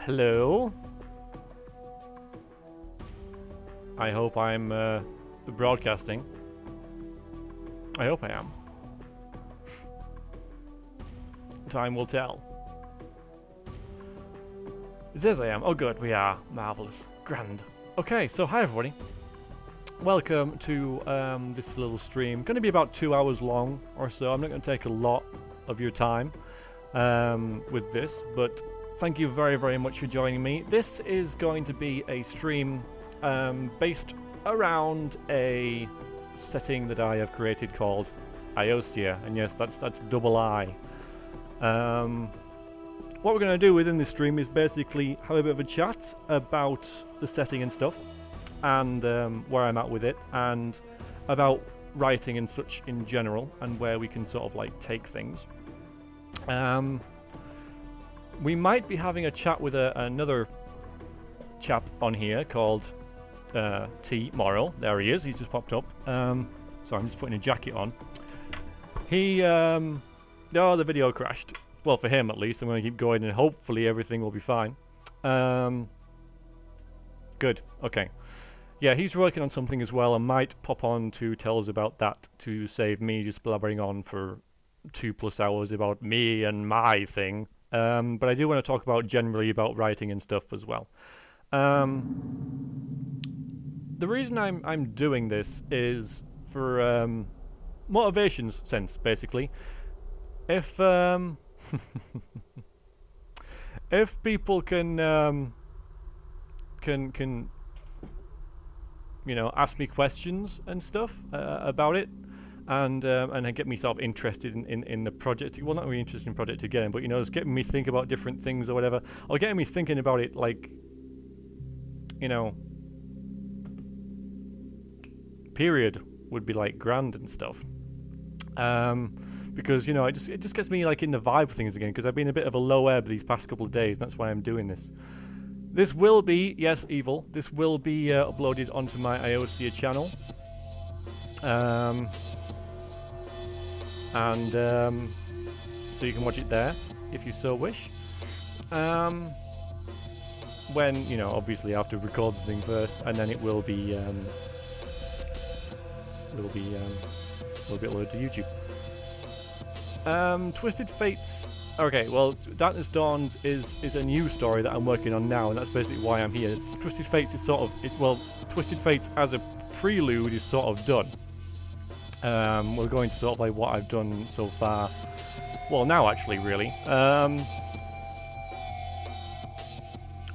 Hello. I hope I'm broadcasting. I hope I am. Time will tell. It says I am. Oh good, we are. Marvellous. Grand. Okay, so hi everybody. Welcome to this little stream. Going to be about 2 hours long or so. I'm not going to take a lot of your time with this, but thank you very, very much for joining me. This is going to be a stream based around a setting that I have created called Iiosia, and yes, that's double I. What we're going to do within this stream is basically have a bit of a chat about the setting and stuff, and where I'm at with it, and about writing and such in general, and where we can sort of like take things. We might be having a chat with another chap on here called T. Morrow. There he is. He's just popped up. Sorry, I'm just putting a jacket on. He, oh, the video crashed. Well, for him at least. I'm going to keep going and hopefully everything will be fine. Good. Okay. Yeah, he's working on something as well. I might pop on to tell us about that to save me just blabbering on for 2+ hours about me and my thing. But I do want to talk about generally about writing and stuff as well. The reason I'm doing this is for motivation's sense, basically. If if people can you know, ask me questions and stuff about it, and get me sort of interested in the project. Well, not really interested in project again, but you know, it's getting me think about different things or whatever, or getting me thinking about it, like, you know, period would be like grand and stuff. Because you know, it just gets me like in the vibe of things again, because I've been a bit of a low ebb these past couple of days, and that's why I'm doing this. This will be, yes, evil, this will be uploaded onto my Iiosia channel. So you can watch it there, if you so wish. When, you know, obviously I have to record the thing first, and then it will be uploaded to YouTube. Twisted Fates. Okay, well, Darkness Dawns is a new story that I'm working on now, and that's basically why I'm here. Twisted Fates is sort of well, Twisted Fates as a prelude is sort of done. We're going to sort of like what I've done so far. Well, now actually, really.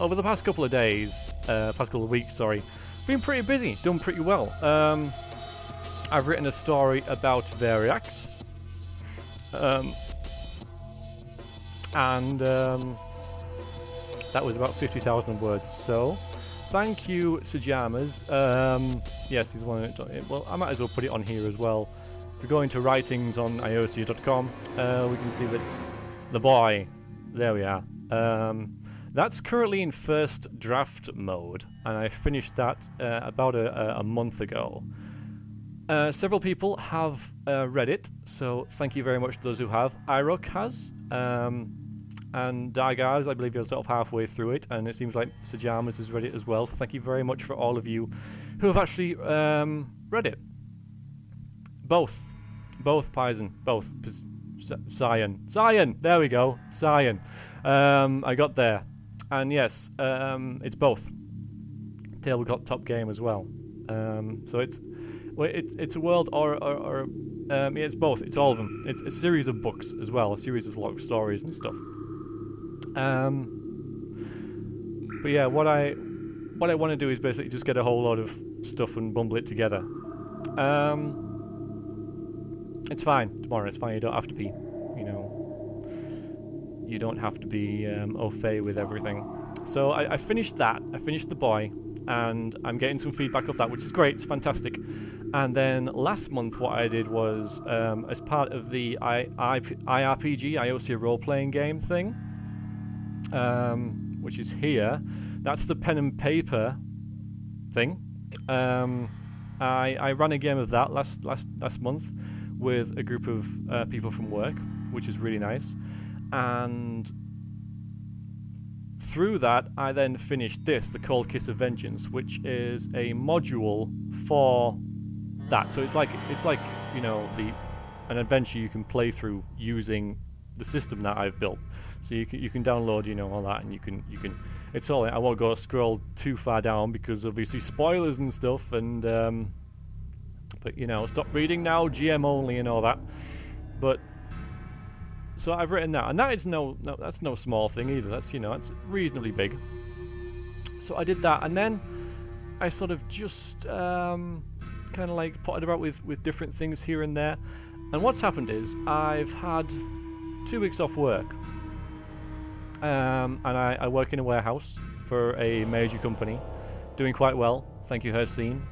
Over the past couple of days, past couple of weeks, sorry, been pretty busy, done pretty well. I've written a story about Variax. That was about 50,000 words. So, thank you, Sajamas. Yes, he's one. Well, I might as well put it on here as well. If we go into writings on Iiosia.com, we can see that's the boy. There we are. That's currently in first draft mode, and I finished that about a month ago. Several people have read it, so thank you very much to those who have. Irok has, and Dagaz, I believe, you're sort of halfway through it, and it seems like Sajamas has read it as well, so thank you very much for all of you who have actually read it. Both Pison, both. Zion, there we go, Zion. I got there. And yes, it's both. Tabletop game as well. So it's a world yeah, it's both. It's all of them. It's a series of books as well, a series of log stories and stuff. But yeah, what I want to do is basically just get a whole lot of stuff and bundle it together. It's fine tomorrow. It's fine. You don't have to be, you know, you don't have to be au fait with everything. So I finished that. I finished The Boy, and I'm getting some feedback of that, which is great. It's fantastic. And then last month, what I did was, as part of the IRPG, Iiosia role-playing game thing, which is here. That's the pen and paper thing. I ran a game of that last month with a group of people from work, which is really nice. And through that, I then finished this, the Cold Kiss of Vengeance, which is a module for that. So it's like you know, an adventure you can play through using the system that I've built. So you can download, you know, all that, and you can it's all. I won't go scroll too far down because obviously spoilers and stuff, and but you know, stop reading now, GM only and all that. But so I've written that, and that is that's no small thing either. That's, you know, it's reasonably big. So I did that, and then I sort of just kind of like potted about with different things here and there. And what's happened is I've had 2 weeks off work, and I work in a warehouse for a major company, doing quite well. Thank you, Hercene.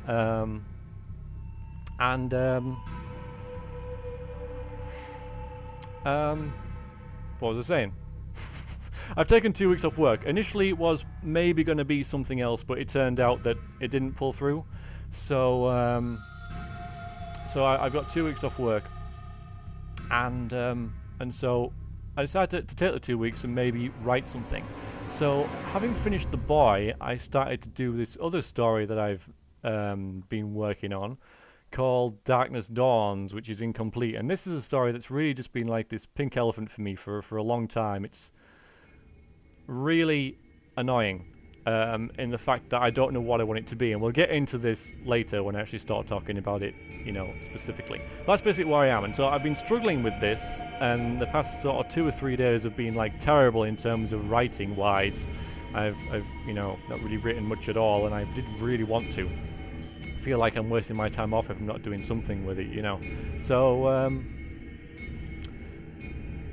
What was I saying? I've taken 2 weeks off work. Initially it was maybe going to be something else, but it turned out that it didn't pull through. So I've got 2 weeks off work, and so I decided to take the 2 weeks and maybe write something. So having finished The Boy, I started to do this other story that I've been working on, called Darkness Dawns, which is incomplete. And this is a story that's really just been like this pink elephant for me for a long time. It's really annoying in the fact that I don't know what I want it to be, and we'll get into this later when I actually start talking about it, you know, specifically. But that's basically where I am, and so I've been struggling with this, and the past sort of 2 or 3 days have been like terrible in terms of writing wise. I've you know, not really written much at all, and I did really want to. Feel like I'm wasting my time off if I'm not doing something with it, you know. So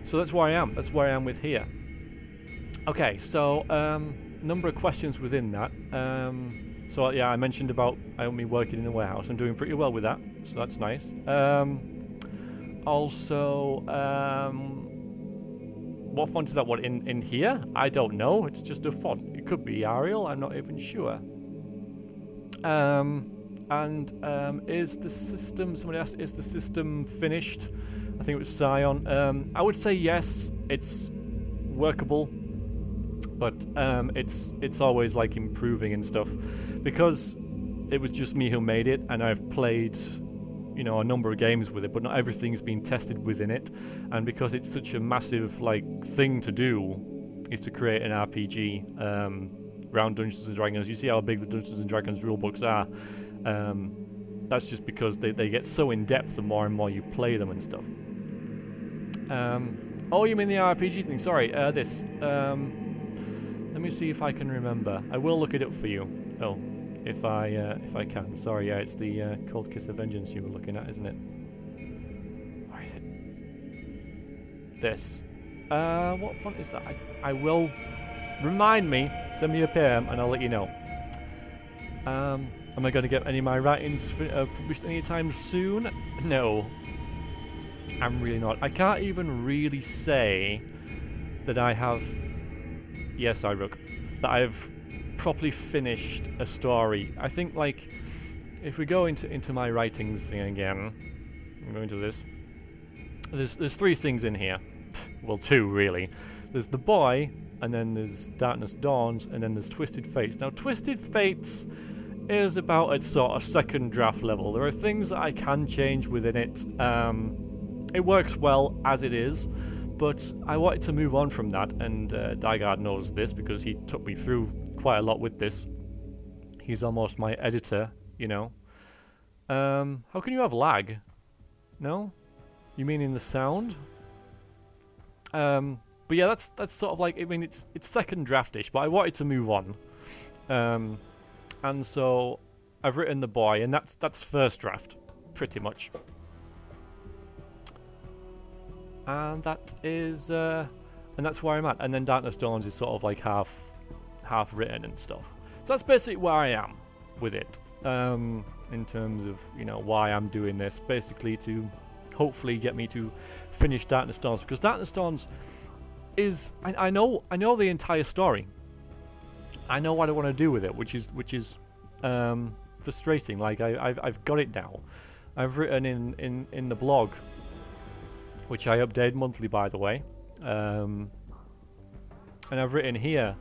so that's where I am. That's where I am with here. Okay, so number of questions within that. So yeah, I mentioned about me working in a warehouse. I'm doing pretty well with that, so that's nice. Also, what font is that? What in here? I don't know. It's just a font. It could be Arial. I'm not even sure. Is the system, somebody asked, is the system finished? I think it was Scion. I would say yes, it's workable, but it's always like improving and stuff, because it was just me who made it, and I've played, you know, a number of games with it, but not everything's been tested within it. And because it's such a massive like thing to do, is to create an RPG around Dungeons and Dragons. You see how big the Dungeons and Dragons rulebooks are. That's just because they get so in depth the more and more you play them and stuff. Oh, you mean the RPG thing? Sorry, this. Let me see if I can remember. I will look it up for you. Oh, if I can. Sorry, yeah, it's the Cold Kiss of Vengeance you were looking at, isn't it? Where is it? This. What font is that? I will. Remind me. Send me a PM and I'll let you know. Am I going to get any of my writings published anytime soon? No. I'm really not. I can't even really say that I have... Yes, that I've properly finished a story. I think, like, if we go into my writings thing again, I'm going to this. There's 3 things in here. Well, 2, really. There's The Boy, and then there's Darkness Dawns, and then there's Twisted Fates. Now, Twisted Fates is about at sort of second draft level. There are things that I can change within it. It works well as it is, but I wanted to move on from that, and Dygard knows this because he took me through quite a lot with this. He's almost my editor, you know. How can you have lag? No? You mean in the sound? But yeah, that's sort of like, I mean, it's second draftish, but I wanted to move on. And so I've written The Boy, and that's first draft, pretty much. And that is, and that's where I'm at. And then Darkness Dawns is sort of like half written and stuff. So that's basically where I am with it, in terms of, you know, why I'm doing this. Basically to hopefully get me to finish Darkness Dawns, because Darkness Dawns is, I know the entire story. I know what I want to do with it, which is frustrating. Like I've got it now. I've written in the blog, which I update monthly, by the way, and I've written here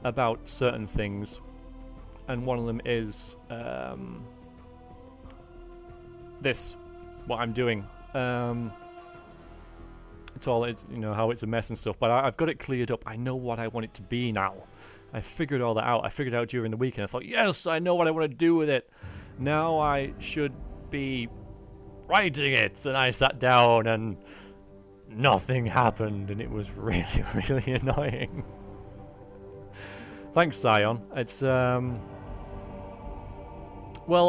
about certain things, and one of them is this, what I'm doing. It's how it's a mess and stuff, but I've got it cleared up. I know what I want it to be now. I figured all that out. I figured it out during the week, and I thought, yes, I know what I want to do with it. Now I should be writing it. And I sat down, and nothing happened, and it was really, really annoying. Thanks, Zion. It's well,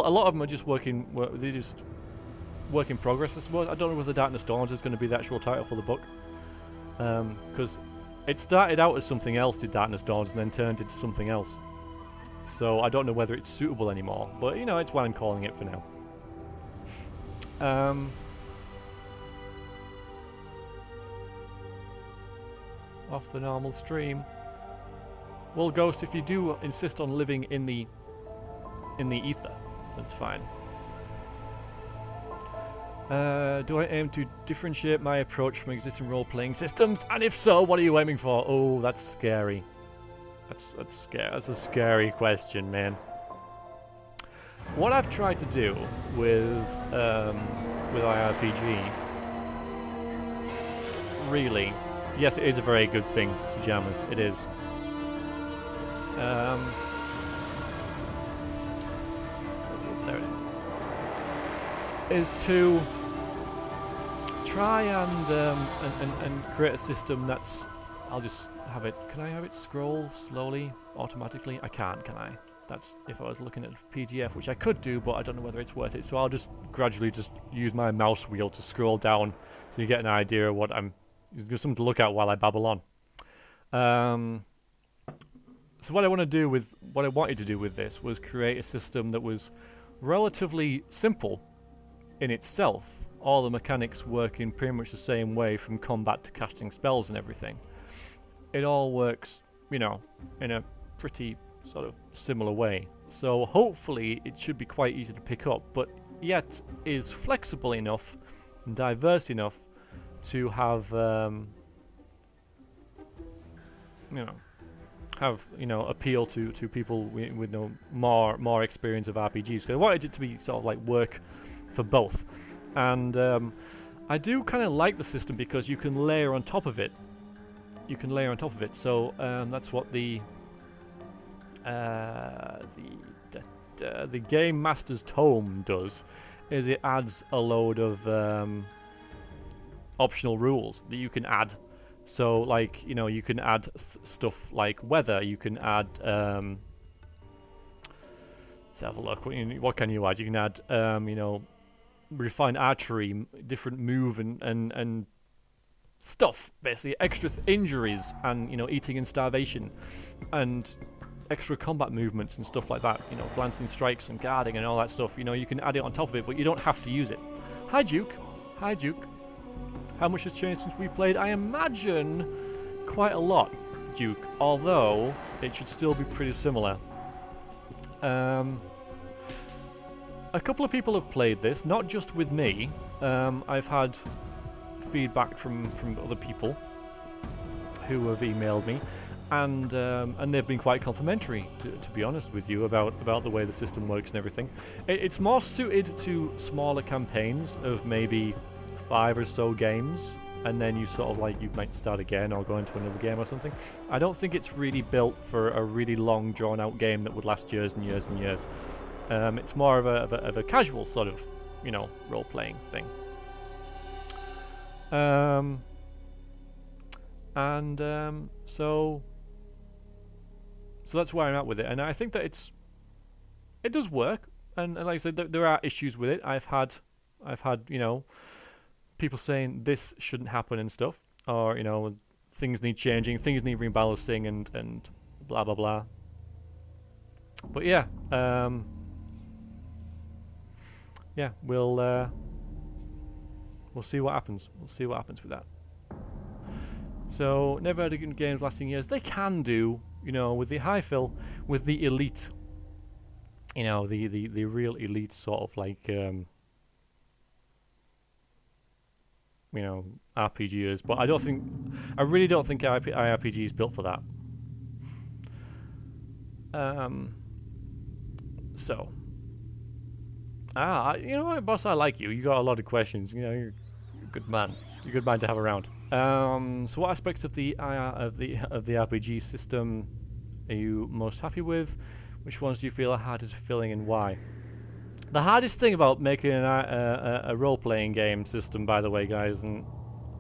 a lot of them are just they're just work in progress, I suppose. I don't know whether Darkness Dawns is going to be the actual title for the book, because it started out as something else, did Darkness Dawns, and then turned into something else. So I don't know whether it's suitable anymore, but it's what I'm calling it for now. Off the normal stream. Well, Ghost, if you do insist on living in the ether, that's fine. Do I aim to differentiate my approach from existing role-playing systems? And if so, what are you aiming for? Oh, that's scary. That's scary. That's a scary question, man. What I've tried to do with IRPG, really, yes, it is a very good thing, Sajamas. It is. There it is. Is to try and create a system that's... I'll just have it... Can I have it scroll slowly, automatically? I can't, can I? That's if I was looking at a PDF, which I could do, but I don't know whether it's worth it. So I'll just gradually just use my mouse wheel to scroll down, so you get an idea of what I'm... There's something to look at while I babble on. So what I wanted to do with this was create a system that was relatively simple in itself. All the mechanics work in pretty much the same way, from combat to casting spells and everything. It all works, in a pretty sort of similar way. So hopefully it should be quite easy to pick up, but yet is flexible enough and diverse enough to have, appeal to people with more experience of RPGs. Because I wanted it to be sort of like work for both. And I do kind of like the system because you can layer on top of it. So that's what the Game Master's Tome does. Is it adds a load of optional rules that you can add. So, like, you can add stuff like weather. You can add. Let's have a look. What can you add? You can add, refined archery, different move and stuff. Basically, extra injuries and eating and starvation, and extra combat movements and stuff like that. Glancing strikes and guarding and all that stuff. You can add it on top of it, but you don't have to use it. Hi, Duke. Hi, Duke. How much has changed since we played? I imagine quite a lot, Duke, although it should still be pretty similar. A couple of people have played this, not just with me. I've had feedback from other people who have emailed me, and they've been quite complimentary, to be honest with you, about the way the system works and everything. It's more suited to smaller campaigns of maybe 5 or so games, and then you sort of you might start again or go into another game or something. I don't think it's really built for a really long, drawn-out game that would last years and years and years. It's more of a casual sort of, role-playing thing. So that's where I'm at with it, and I think that it does work. And like I said, there are issues with it. I've had people saying this shouldn't happen and stuff, or things need changing, things need rebalancing, and blah blah blah. But yeah, we'll see what happens. We'll see what happens with that. So never had good games lasting years. They can do, with the high fill, with the elite. The real elite sort of RPGers, but I really don't think IRPG is built for that. So. You know what, boss? I like you. You got a lot of questions. You know, you're a good man. You're a good man to have around. So, what aspects of the RPG system are you most happy with? Which ones do you feel are harder to fill in, and why? The hardest thing about making a role-playing game system, by the way, guys, and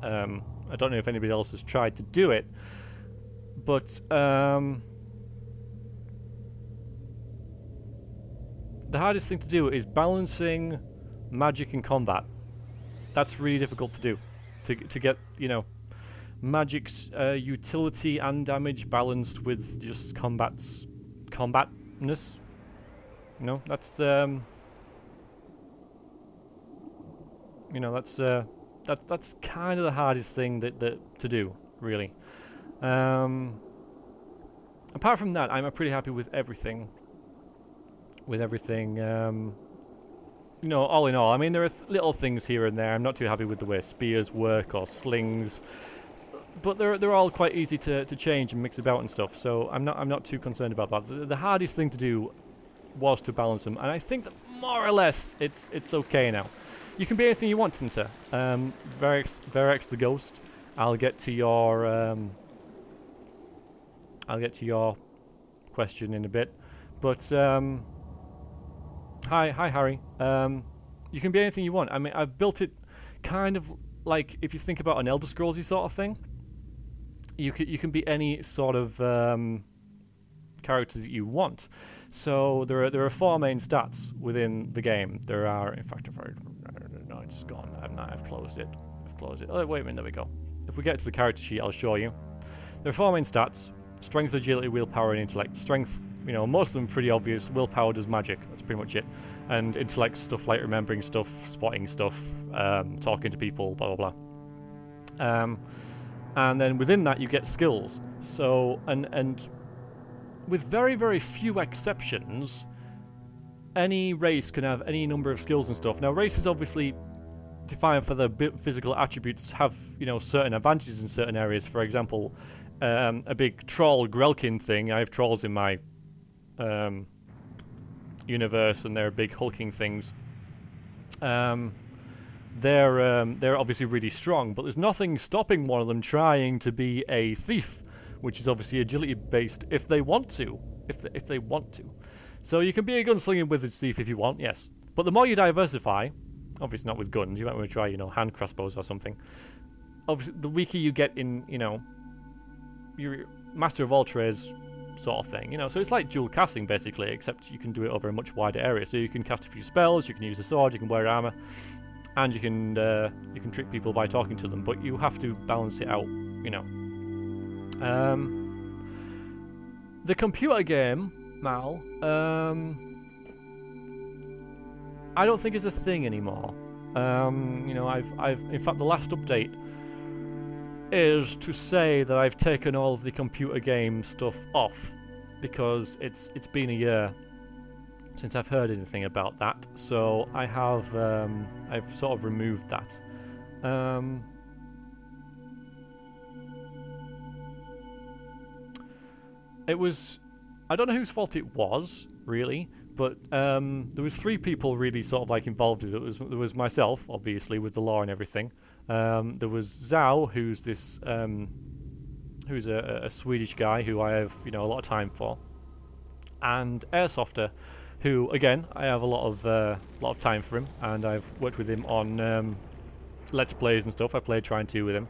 I don't know if anybody else has tried to do it, but the hardest thing to do is balancing magic and combat. That's really difficult to do. To get, you know, magic's utility and damage balanced with just combatness. You know, that's you know, that's kind of the hardest thing that to do, really. Apart from that, I'm pretty happy with everything. You know, all in all, I mean, there are little things here and there. I'm not too happy with the way spears work or slings, but they're all quite easy to change and mix about and stuff. So I'm not too concerned about that. The hardest thing to do was to balance them, and I think that more or less it's okay now. You can be anything you want, Tinter. Verex the Ghost. I'll get to your question in a bit, but Hi Harry. You can be anything you want. I mean, I've built it kind of like, if you think about an Elder Scrollsy sort of thing. You can be any sort of character that you want. So there are 4 main stats within the game. There are, in fact, no, it's gone. I've closed it. Oh, wait a minute. There we go. If we get to the character sheet, I'll show you. There are 4 main stats: strength, agility, willpower, and intellect. Strength, you know, most of them pretty obvious. Willpower does magic. That's pretty much it. And intellect stuff like remembering stuff, spotting stuff, talking to people, blah blah blah. And then within that you get skills. So and with very, very few exceptions, any race can have any number of skills and stuff. Now, races obviously defined for their physical attributes have, you know, certain advantages in certain areas. For example, a big troll Grelkin thing. I have trolls in my universe, and they're big hulking things. They're obviously really strong, but there's nothing stopping one of them trying to be a thief, which is obviously agility based if they want to. If they want to. So you can be a gunslinging wizard thief if you want, yes. But the more you diversify, obviously not with guns, you might want to try, you know, hand crossbows or something. Obviously, the weaker you get in, you know, your master of all trades sort of thing, you know. So it's like dual casting basically, except you can do it over a much wider area. So you can cast a few spells, you can use a sword, you can wear armor, and you can trick people by talking to them. But you have to balance it out, you know. The computer game, Mal, I don't think is a thing anymore. You know, I've in fact the last update is to say that I've taken all of the computer game stuff off, because it's been a year since I've heard anything about that. So I have I've sort of removed that. It was, I don't know whose fault it was really, but there was 3 people really sort of like involved with it. There was myself, obviously, with the lore and everything. There was Zhao, who's this who's a Swedish guy who I have, you know, a lot of time for, and Airsofter, who again I have a lot of time for him, and I've worked with him on Let's Plays and stuff. I played Trine 2 with him.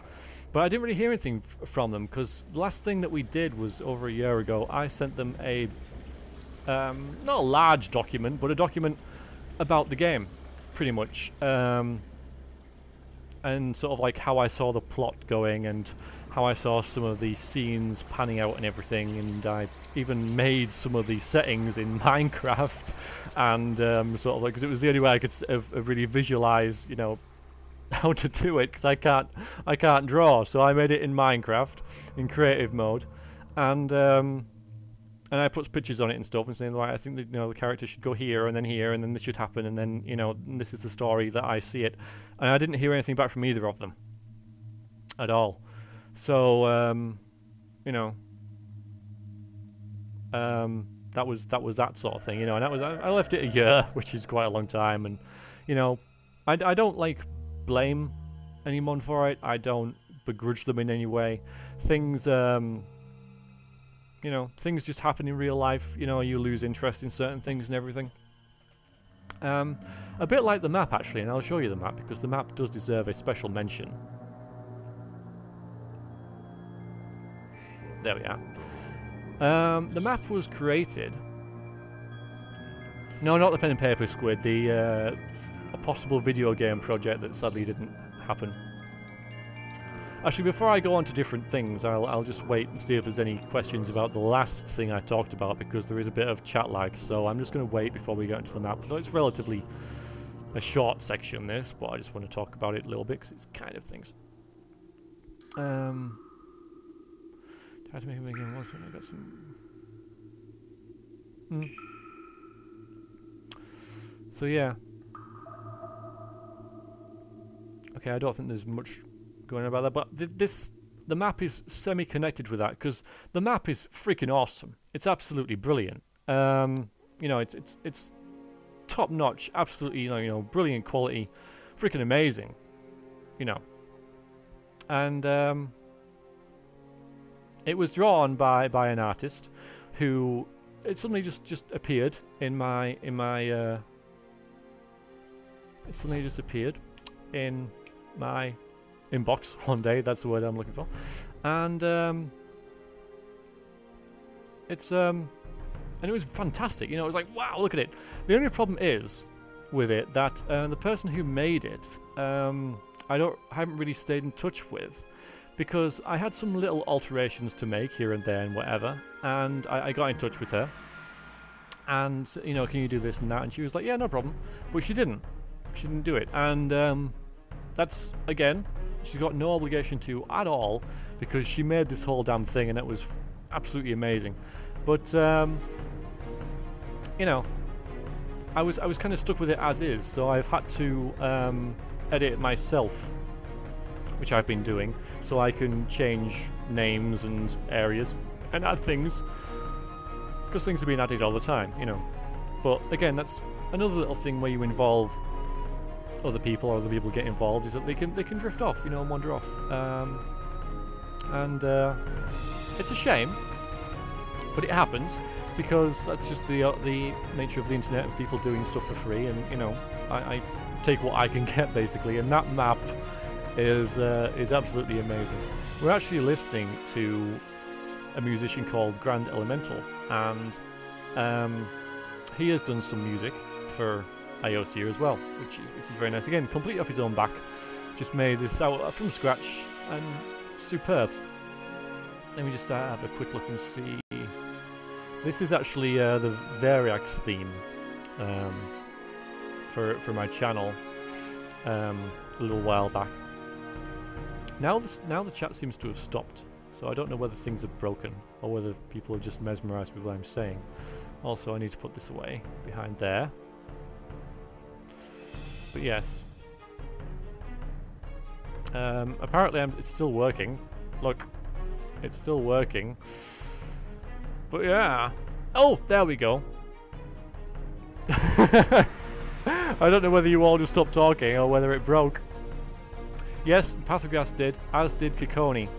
But I didn't really hear anything from them, because the last thing that we did was over a year ago. I sent them a, not a large document, but a document about the game, pretty much. And sort of like how I saw the plot going, and how I saw some of the scenes panning out and everything. And I even made some of the settings in Minecraft, and sort of like, because it was the only way I could have really visualize, you know, how to do it, because I can't draw, so I made it in Minecraft in creative mode, and I put pictures on it and stuff, and saying, right, I think that, you know, the character should go here, and then this should happen, and then, you know, this is the story that I see it. And I didn't hear anything back from either of them at all. So you know, that was that sort of thing, you know. And that was I left it a year, which is quite a long time, and you know, I don't like blame anyone for it. I don't begrudge them in any way. Things you know, things just happen in real life. You know, you lose interest in certain things and everything. A bit like the map, actually, and I'll show you the map because the map does deserve a special mention. There we are. The map was created... No, not the pen and paper squid, a possible video game project that sadly didn't happen. Actually, before I go on to different things, I'll just wait and see if there's any questions about the last thing I talked about, because there is a bit of chat lag, so I'm just going to wait before we get into the map. Though it's relatively a short section, this, but I just want to talk about it a little bit, because it's kind of things. Try to make him again once when I got some... So yeah. Okay, I don't think there's much going on about that, but the map is semi-connected with that, because the map is freaking awesome. It's absolutely brilliant. You know, it's top-notch, absolutely, you know, brilliant quality, freaking amazing. You know, and it was drawn by an artist who it suddenly just appeared in my it suddenly just appeared in my inbox one day. That's the word I'm looking for. And and it was fantastic. You know, it was like, wow, look at it. The only problem is with it that the person who made it, I haven't really stayed in touch with, because I had some little alterations to make here and there and whatever, and I got in touch with her, and, you know, can you do this and that? And she was like, yeah, no problem. But she didn't do it, and that's, again, she's got no obligation to at all, because she made this whole damn thing and it was absolutely amazing. But you know, I was kind of stuck with it as is, so I've had to edit it myself, which I've been doing, so I can change names and areas and add things, because things are being added all the time, you know. But again, that's another little thing where you involve other people, or other people get involved, is that they can drift off, you know, and wander off. It's a shame, but it happens, because that's just the nature of the internet and people doing stuff for free. And you know, I take what I can get, basically. And that map is absolutely amazing. We're actually listening to a musician called Grand Elemental, and he has done some music for Iiosia as well, which is very nice. Again, completely off his own back, just made this out from scratch, and superb. Let me just have a quick look and see. This is actually the Variax theme for my channel a little while back. Now the chat seems to have stopped, so I don't know whether things are broken or whether people are just mesmerised with what I'm saying. Also, I need to put this away behind there. But yes, apparently it's still working. Look, it's still working. But yeah. Oh, there we go. I don't know whether you all just stopped talking or whether it broke. Yes, Pathogas did, as did Kikoni.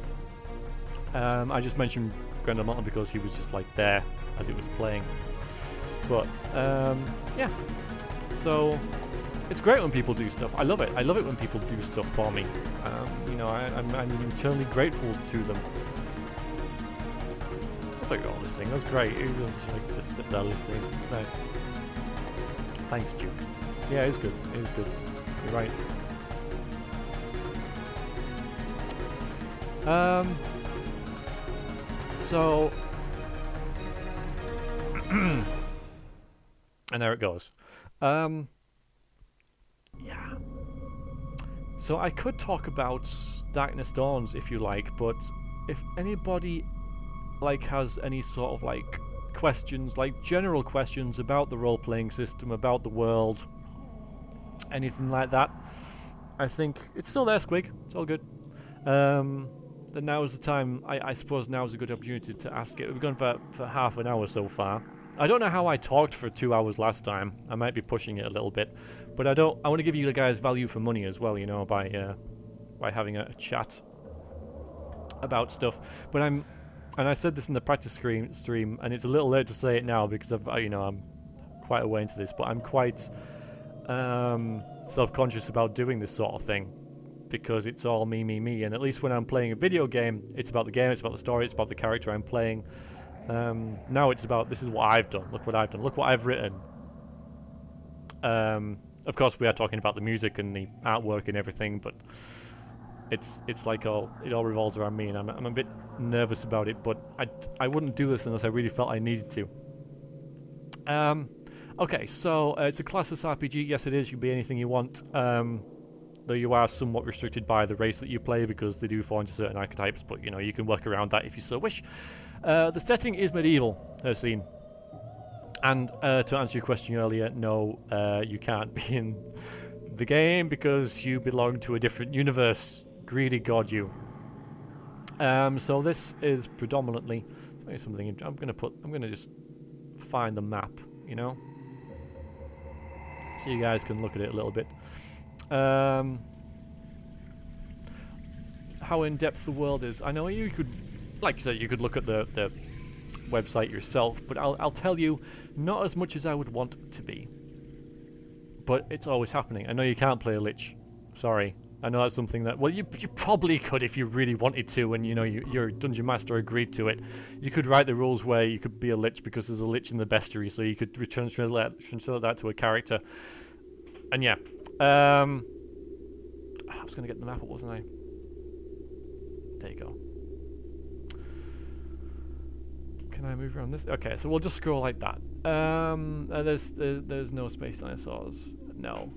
I just mentioned Grandamountain because he was just like there as it was playing. But yeah, so it's great when people do stuff. I love it. I love it when people do stuff for me. You know, I'm eternally grateful to them. I thought you were all listening. That's great. It was like just sit there listening. It's nice. Thanks, Duke. Yeah, it's good. It is good. You're right. So and there it goes. Yeah. So I could talk about Darkness Dawns if you like, but if anybody like has any sort of like questions, like general questions about the role-playing system, about the world, anything like that, I think it's still there, Squig. It's all good. Then now is the time. I suppose now is a good opportunity to ask it. We've gone for half an hour so far. I don't know how I talked for 2 hours last time. I might be pushing it a little bit, but I want to give you guys value for money as well, you know, by having a chat about stuff. But and I said this in the practice stream, and it's a little late to say it now because I'm quite away into this, but I'm quite self-conscious about doing this sort of thing because it's all me, and at least when I'm playing a video game, it's about the game, it's about the story, it's about the character I'm playing. Now it's about, this is what I've done, look what I've done, look what I've written. Of course we are talking about the music and the artwork and everything, but it's like it all revolves around me, and I'm a bit nervous about it, but I wouldn't do this unless I really felt I needed to. Okay, so it's a classless RPG. Yes, it is. You can be anything you want. Though you are somewhat restricted by the race that you play because they do fall into certain archetypes, but you know, you can work around that if you so wish. The setting is medieval, scene. And to answer your question earlier, no, you can't be in the game because you belong to a different universe. Greedy god, you. So this is predominantly something. I'm gonna just find the map, you know, so you guys can look at it a little bit. How in depth the world is. I know you could, like you said, you could look at the website yourself, but I'll tell you, not as much as I would want it to be. But it's always happening. I know you can't play a lich. Sorry. I know that's something that, well, you probably could if you really wanted to, and you know your dungeon master agreed to it. You could write the rules where you could be a lich because there's a lich in the bestiary, so you could translate that to a character. And yeah, I was going to get the map up, wasn't I? There you go. Can I move around this? Okay, so we'll just scroll like that. There's no space dinosaurs. No.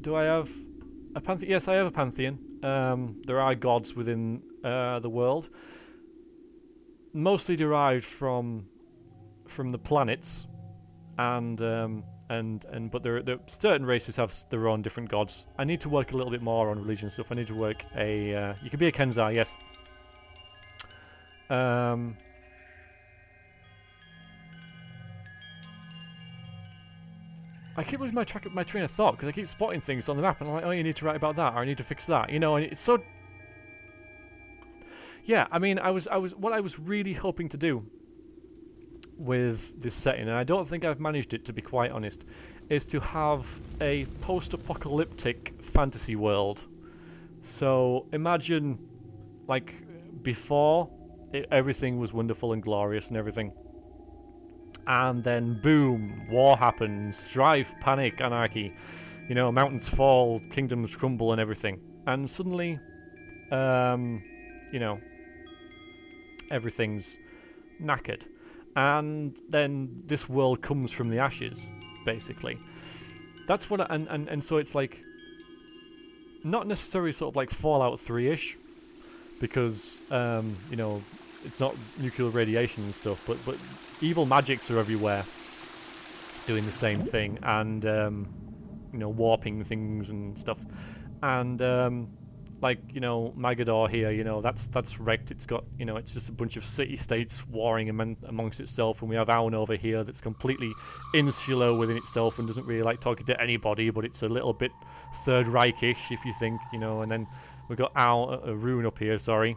Do I have a pantheon? Yes, I have a pantheon. There are gods within the world, mostly derived from the planets, and but there certain races have their own different gods. I need to work a little bit more on religion stuff. I need to work you could be a Kenzar, yes. I keep losing my train of thought because I keep spotting things on the map and I'm like, oh, you need to write about that, or I need to fix that, you know, and it's so. Yeah, I mean, what I was really hoping to do with this setting, and I don't think I've managed it, to be quite honest, is to have a post-apocalyptic fantasy world. So imagine, like, before everything was wonderful and glorious and everything. And then, boom, war happens, strife, panic, anarchy. You know, mountains fall, kingdoms crumble and everything. And suddenly, you know, everything's knackered. And then this world comes from the ashes, basically. That's what, and so it's like, not necessarily sort of like Fallout 3-ish, because, you know, it's not nuclear radiation and stuff, but evil magics are everywhere doing the same thing, and you know, warping things and stuff. And like, you know, Magador here, you know, that's wrecked. It's got, you know, it's just a bunch of city-states warring amongst itself, and we have Aun over here that's completely insular within itself and doesn't really like talking to anybody, but it's a little bit Third Reich-ish, if you think, you know. And then we've got Rune up here, sorry,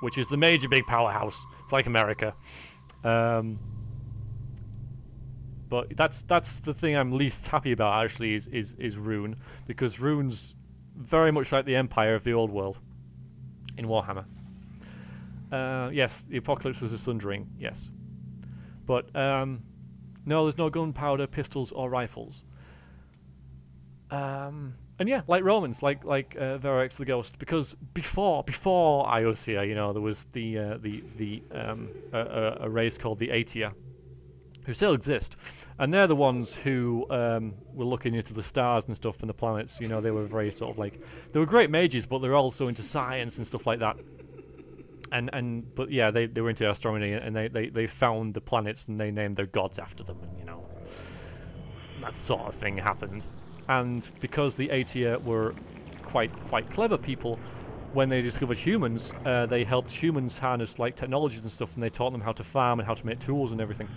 which is the major big powerhouse. It's like America. But that's the thing I'm least happy about, actually, is Rune, because Rune's very much like the Empire of the old world in Warhammer. Yes, the apocalypse was a sundering, yes. But no, there's no gunpowder, pistols, or rifles. And yeah, like Romans, like Verex the Ghost, because before Iiosia, you know, there was a race called the Iiosia, who still exist, and they're the ones who were looking into the stars and stuff and the planets. You know, they were very sort of like, they were great mages, but they're also into science and stuff like that. But yeah, they were into astronomy, and they found the planets and they named their gods after them, and you know, that sort of thing happened. And because the Iiosia were quite clever people, when they discovered humans, they helped humans harness like technologies and stuff, and they taught them how to farm and how to make tools and everything,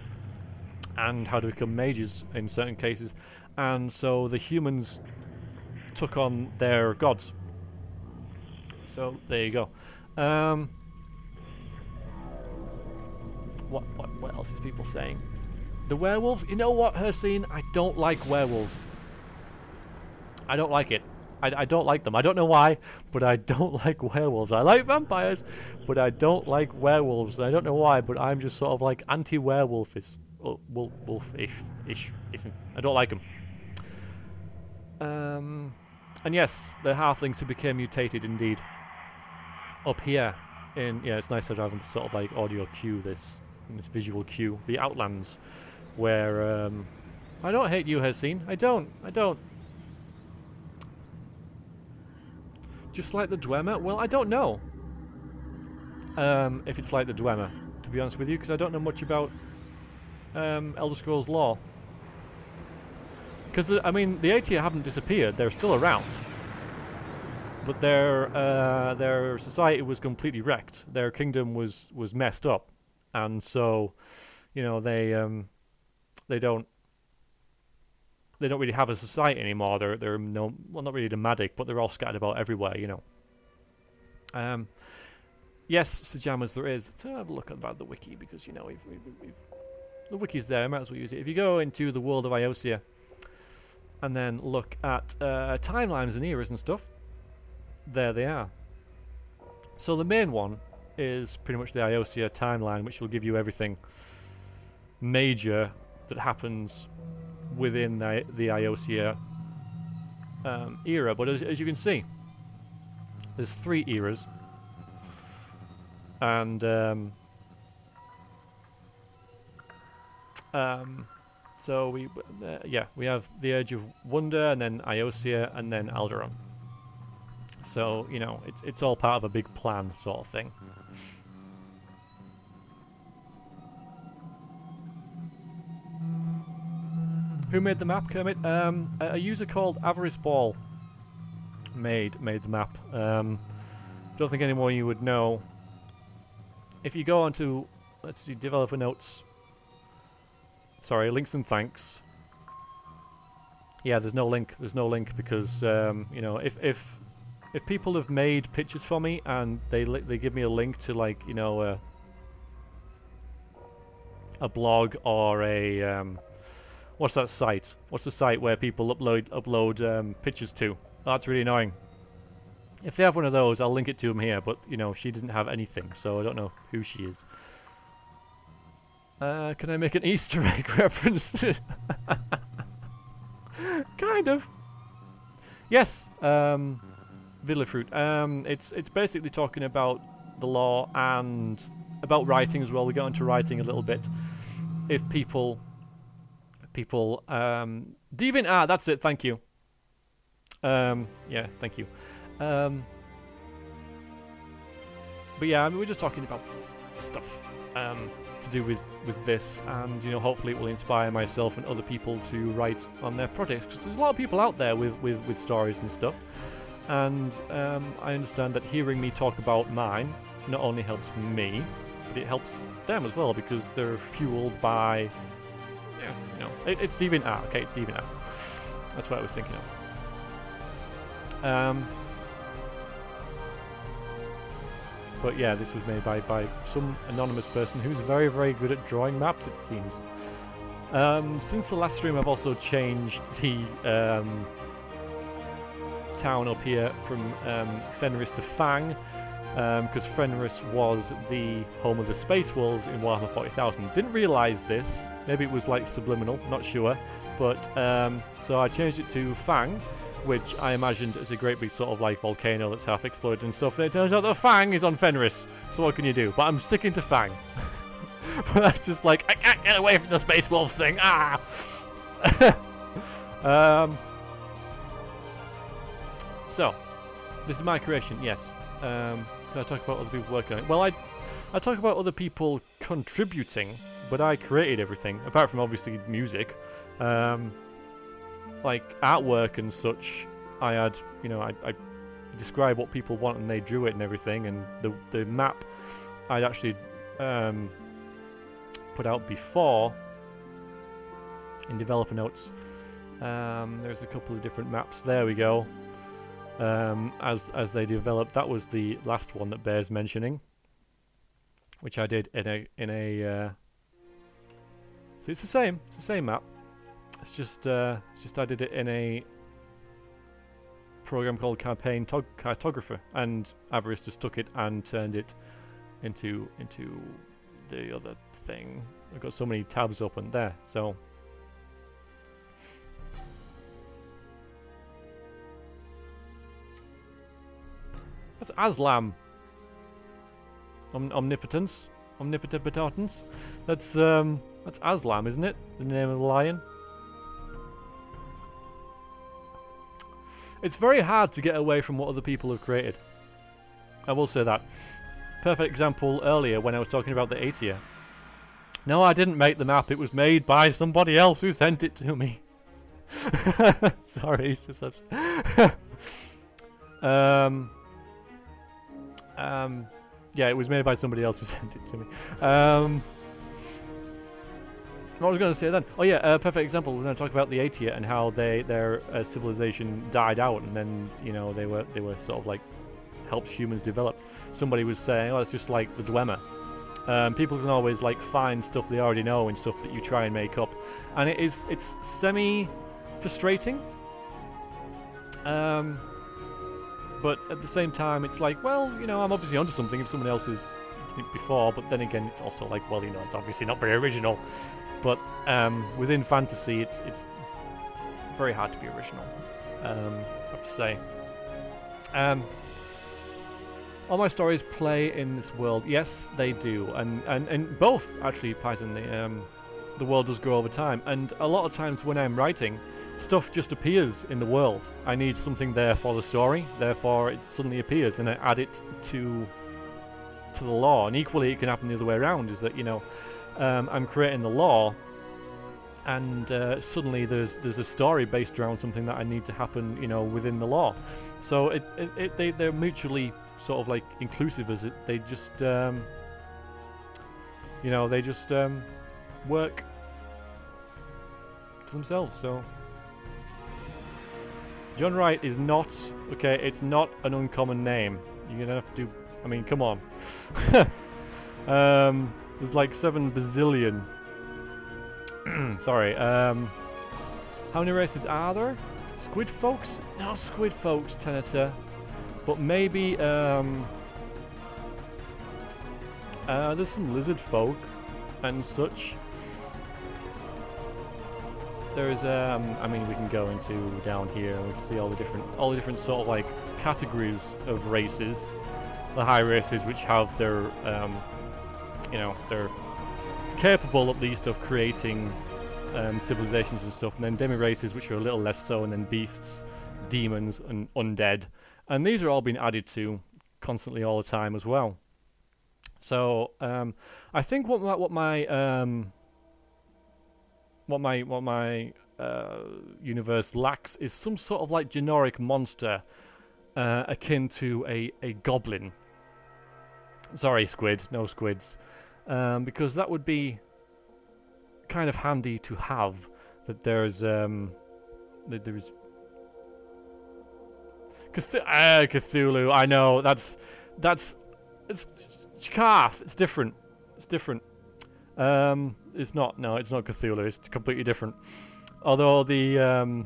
and how to become mages in certain cases. And so the humans took on their gods. So there you go. What else is people saying? The werewolves? You know what, Hercene? I don't like werewolves. I don't like it. I don't like them. I don't know why, but I don't like werewolves. I like vampires, but I don't like werewolves. I don't know why, but I'm just sort of like anti-werewolfish. Wolfish-ish. I don't like them. And yes, the halflings who became mutated indeed. Up here, yeah, it's nice to have this sort of like audio cue, this visual cue, the Outlands, where I don't hate you, Hercene. I don't. Just like the Dwemer? Well, I don't know if it's like the Dwemer, to be honest with you, because I don't know much about Elder Scrolls lore. Because, I mean, the Aetia haven't disappeared, they're still around. But their society was completely wrecked. Their kingdom was messed up. And so, you know, they don't really have a society anymore. They're not really nomadic, but they're all scattered about everywhere, you know. Yes, Sajamas, there is. Let's have a look about the wiki, because, you know, the wiki's there, I might as well use it. If you go into the world of Iiosia and then look at timelines and eras and stuff, there they are. So the main one is pretty much the Iiosia timeline, which will give you everything major that happens within the Iiosia era. But as you can see, there's 3 eras, and so we have the Age of Wonder, and then Iiosia, and then Alderaan. So, you know, it's all part of a big plan sort of thing. Who made the map, Kermit? A user called Avarice Ball made the map. Don't think anyone you would know. If you go onto, let's see, developer notes. Sorry, links and thanks. Yeah, there's no link. There's no link because you know, if people have made pictures for me and they give me a link to, like, you know, a blog or a what's that site? What's the site where people upload pictures to? That's really annoying. If they have one of those, I'll link it to them here. But you know, she didn't have anything, so I don't know who she is. Can I make an Easter egg reference? Kind of. Yes. Villafruit. It's basically talking about the law and about writing as well. We got into writing a little bit. If people deviant art, that's it, thank you. Yeah, thank you. But yeah, I mean, we're just talking about stuff to do with this, and you know, hopefully it will inspire myself and other people to write on their projects, because there's a lot of people out there with stories and stuff. And I understand that hearing me talk about mine not only helps me, but it helps them as well, because they're fueled by, yeah, you know, it's deviant art. Okay, it's deviant art. That's what I was thinking of. But yeah, this was made by some anonymous person who's very, very good at drawing maps, it seems. Since the last stream, I've also changed the town up here from Fenris to Fang, because Fenris was the home of the Space Wolves in Warhammer 40,000. Didn't realise this. Maybe it was like subliminal, not sure. But so I changed it to Fang, which I imagined as a great big sort of like volcano that's half exploded and stuff. And it turns out that Fang is on Fenris. So what can you do? But I'm sticking to Fang. But that's just like, I can't get away from the Space Wolves thing. Ah. So, this is my creation, yes. Can I talk about other people working on it? Well, I talk about other people contributing, but I created everything, apart from obviously music. Like artwork and such, I had, you know, I describe what people want, and they drew it and everything. And the map I'd actually put out before in developer notes. There's a couple of different maps. There we go. As they developed, that was the last one that bears mentioning, which I did in a. So it's the same. It's the same map. It's just I did it in a program called Campaign Cartographer, and Avarice just took it and turned it into the other thing. I've got so many tabs open there. So. That's Aslam. Omnipotence. Omnipotence. That's Aslam, isn't it? The name of the lion. It's very hard to get away from what other people have created. I will say that. Perfect example earlier when I was talking about the Iiosia. No, I didn't make the map. It was made by somebody else who sent it to me. Sorry. Yeah, it was made by somebody else who sent it to me. What was I going to say then? Oh yeah, perfect example. We're going to talk about the Iiosia and how their civilization died out, and then they were sort of like helped humans develop. Somebody was saying, oh, it's just like the Dwemer. People can always like find stuff they already know and stuff that you try and make up, and it's semi frustrating. But at the same time, it's like, well, I'm obviously onto something if someone else has done it before. But then again, it's also like, well, it's obviously not very original. But within fantasy, it's very hard to be original, I have to say. All my stories play in this world. Yes, they do. And both, actually, Python, the world does grow over time. And a lot of times when I'm writing, stuff just appears in the world. I need something there for the story, therefore it suddenly appears. Then I add it to the lore. And equally, it can happen the other way around, is that, I'm creating the lore, and suddenly there's a story based around something that I need to happen, within the lore. So they're mutually sort of like inclusive, as they just work to themselves. So John Wright is not okay. It's not an uncommon name. You're gonna have to. I mean, come on. There's like 7 bazillion. Sorry. How many races are there? Squid folks? No squid folks, Tenator. But maybe there's some lizard folk and such. There's I mean, we can go into down here and we can see all the different sort of like categories of races. The high races, which have their they're capable at least of creating civilizations and stuff, and then demi races, which are a little less so, and then beasts, demons, and undead. And these are all being added to constantly all the time as well. So I think what my universe lacks is some sort of like generic monster akin to a goblin. Sorry, squid, no squids, because that would be kind of handy to have. That there's Cthulhu. I know it's Chakath. It's different. It's different. It's not. No, it's not Cthulhu. It's completely different. Although the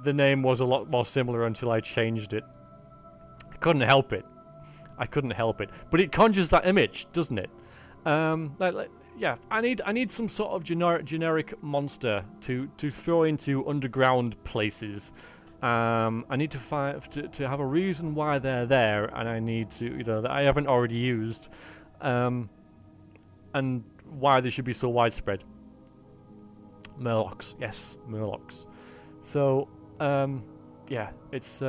name was a lot more similar until I changed it. I couldn't help it. But it conjures that image, doesn't it? Yeah. I need some sort of generic monster to throw into underground places. I need to have a reason why they're there, and I need to that I haven't already used, and why they should be so widespread. Murlocs, yes, Murlocs. So yeah, it's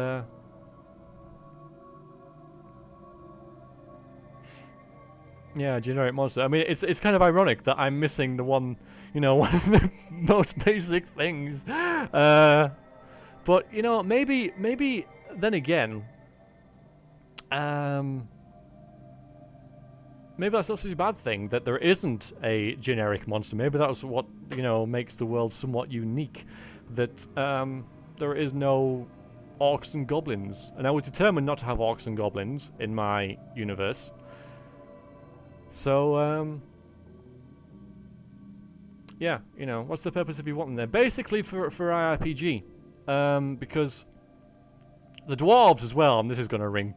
yeah, generic monster. I mean, it's kind of ironic that I'm missing the one, one of the most basic things. But maybe then again, maybe that's not such a bad thing that there isn't a generic monster. Maybe that's what, you know, makes the world somewhat unique. That there is no orcs and goblins. And I was determined not to have orcs and goblins in my universe. So, yeah, you know, what's the purpose of you wanting there? Basically for IRPG. Because the dwarves as well, and this is going to ring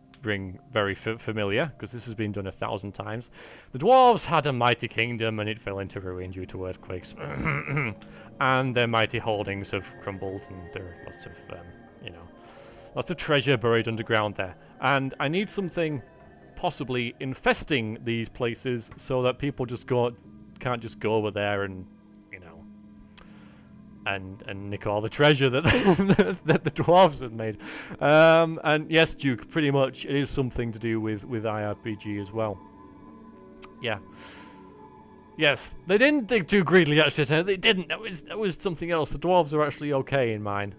very familiar, because this has been done 1,000 times. The dwarves had a mighty kingdom, and it fell into ruin due to earthquakes. And their mighty holdings have crumbled, and there are lots of, you know, lots of treasure buried underground there. And I need something possibly infesting these places so that people can't just go over there and, you know, and nick all the treasure that that the dwarves have made. And yes, Duke, pretty much it is something to do with IRPG as well. Yeah. Yes, they didn't dig too greedily actually. They didn't. That was something else. The dwarves are actually okay in mine.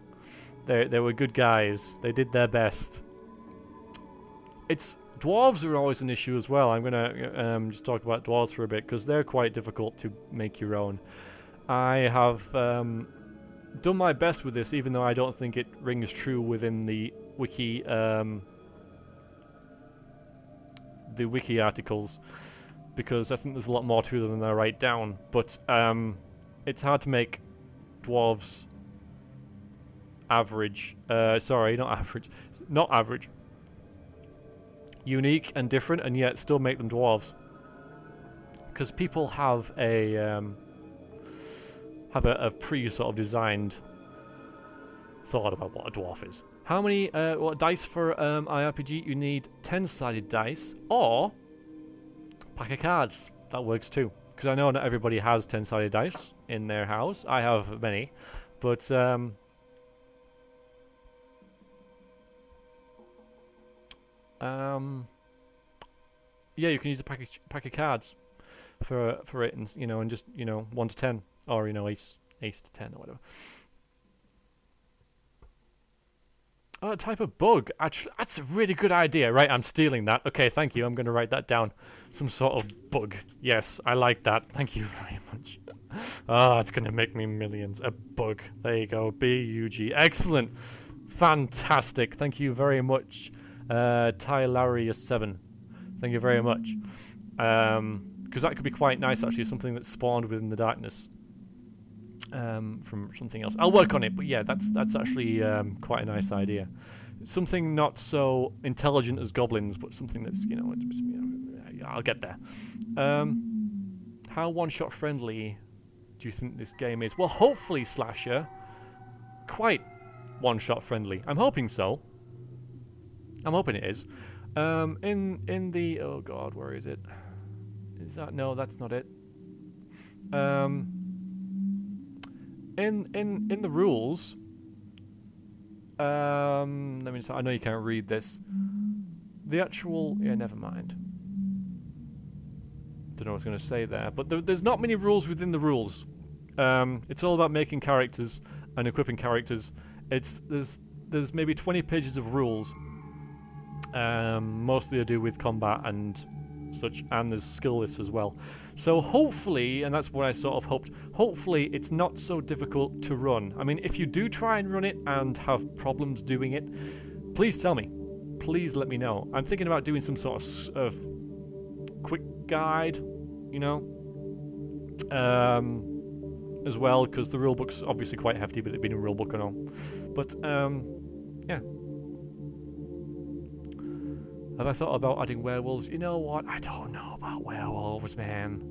They were good guys. They did their best. Dwarves are always an issue as well. I'm gonna just talk about dwarves for a bit because they're quite difficult to make your own. I have done my best with this, even though I don't think it rings true within the wiki articles, because I think there's a lot more to them than I write down. But it's hard to make dwarves average. Sorry, not average. Not average. Unique and different, and yet still make them dwarves. Because people have a pre-sort of designed thought about what a dwarf is. How many what dice for IRPG? You need 10-sided dice or pack of cards. That works too. Because I know not everybody has 10-sided dice in their house. I have many, but yeah, you can use a pack of cards for it, and you know, and just, you know, 1 to 10, or, you know, ace to 10 or whatever. Oh, a type of bug. Actually, that's a really good idea. Right, I'm stealing that. Okay, thank you. I'm going to write that down. Some sort of bug. Yes, I like that. Thank you very much. Oh, it's going to make me millions. A bug. There you go. B-U-G. Excellent. Fantastic. Thank you very much. Tylarius7. Thank you very much. Because that could be quite nice, actually. Something that spawned within the darkness. From something else. I'll work on it, but yeah, that's actually quite a nice idea. It's something not so intelligent as goblins, but something that's, you know, I'll get there. How one-shot friendly do you think this game is? Well, hopefully, Slasher, quite one-shot friendly. I'm hoping so. I'm hoping it is. In the, oh god, where is it? Is that, no, that's not it. In the rules, let me just, I know you can't read this. The actual, yeah, never mind. Don't know what I was going to say there, but there's not many rules within the rules. It's all about making characters and equipping characters. There's maybe 20 pages of rules. Mostly to do with combat and such, and there's skill lists as well. So hopefully, and that's what I sort of hoped, hopefully it's not so difficult to run. I mean, if you do try and run it and have problems doing it, please tell me. Please let me know. I'm thinking about doing some sort of quick guide, you know, as well, because the rulebook's obviously quite hefty, but it being a rulebook and all. But, yeah. Have I thought about adding werewolves? You know what? I don't know about werewolves, man.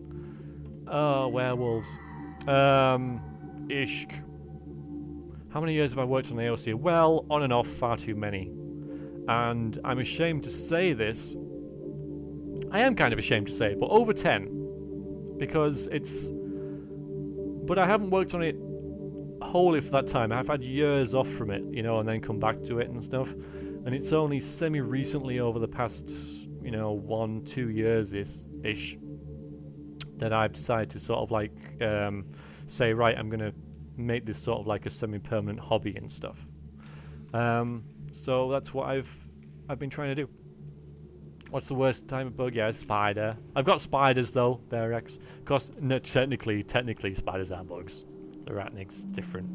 Oh, werewolves. Ishk. How many years have I worked on Iiosia? Well, on and off, far too many. And I'm ashamed to say this. I am kind of ashamed to say it, but over 10. Because it's... But I haven't worked on it wholly for that time. I've had years off from it, you know, and then come back to it and stuff. And it's only semi-recently, over the past, you know, 1-2 years-ish, that I've decided to sort of like say, right, I'm going to make this sort of like a semi-permanent hobby and stuff. So that's what I've been trying to do. What's the worst type of bug? Yeah, a spider. I've got spiders though. They're X. Of course, no, technically, spiders are bugs. Arachnids different.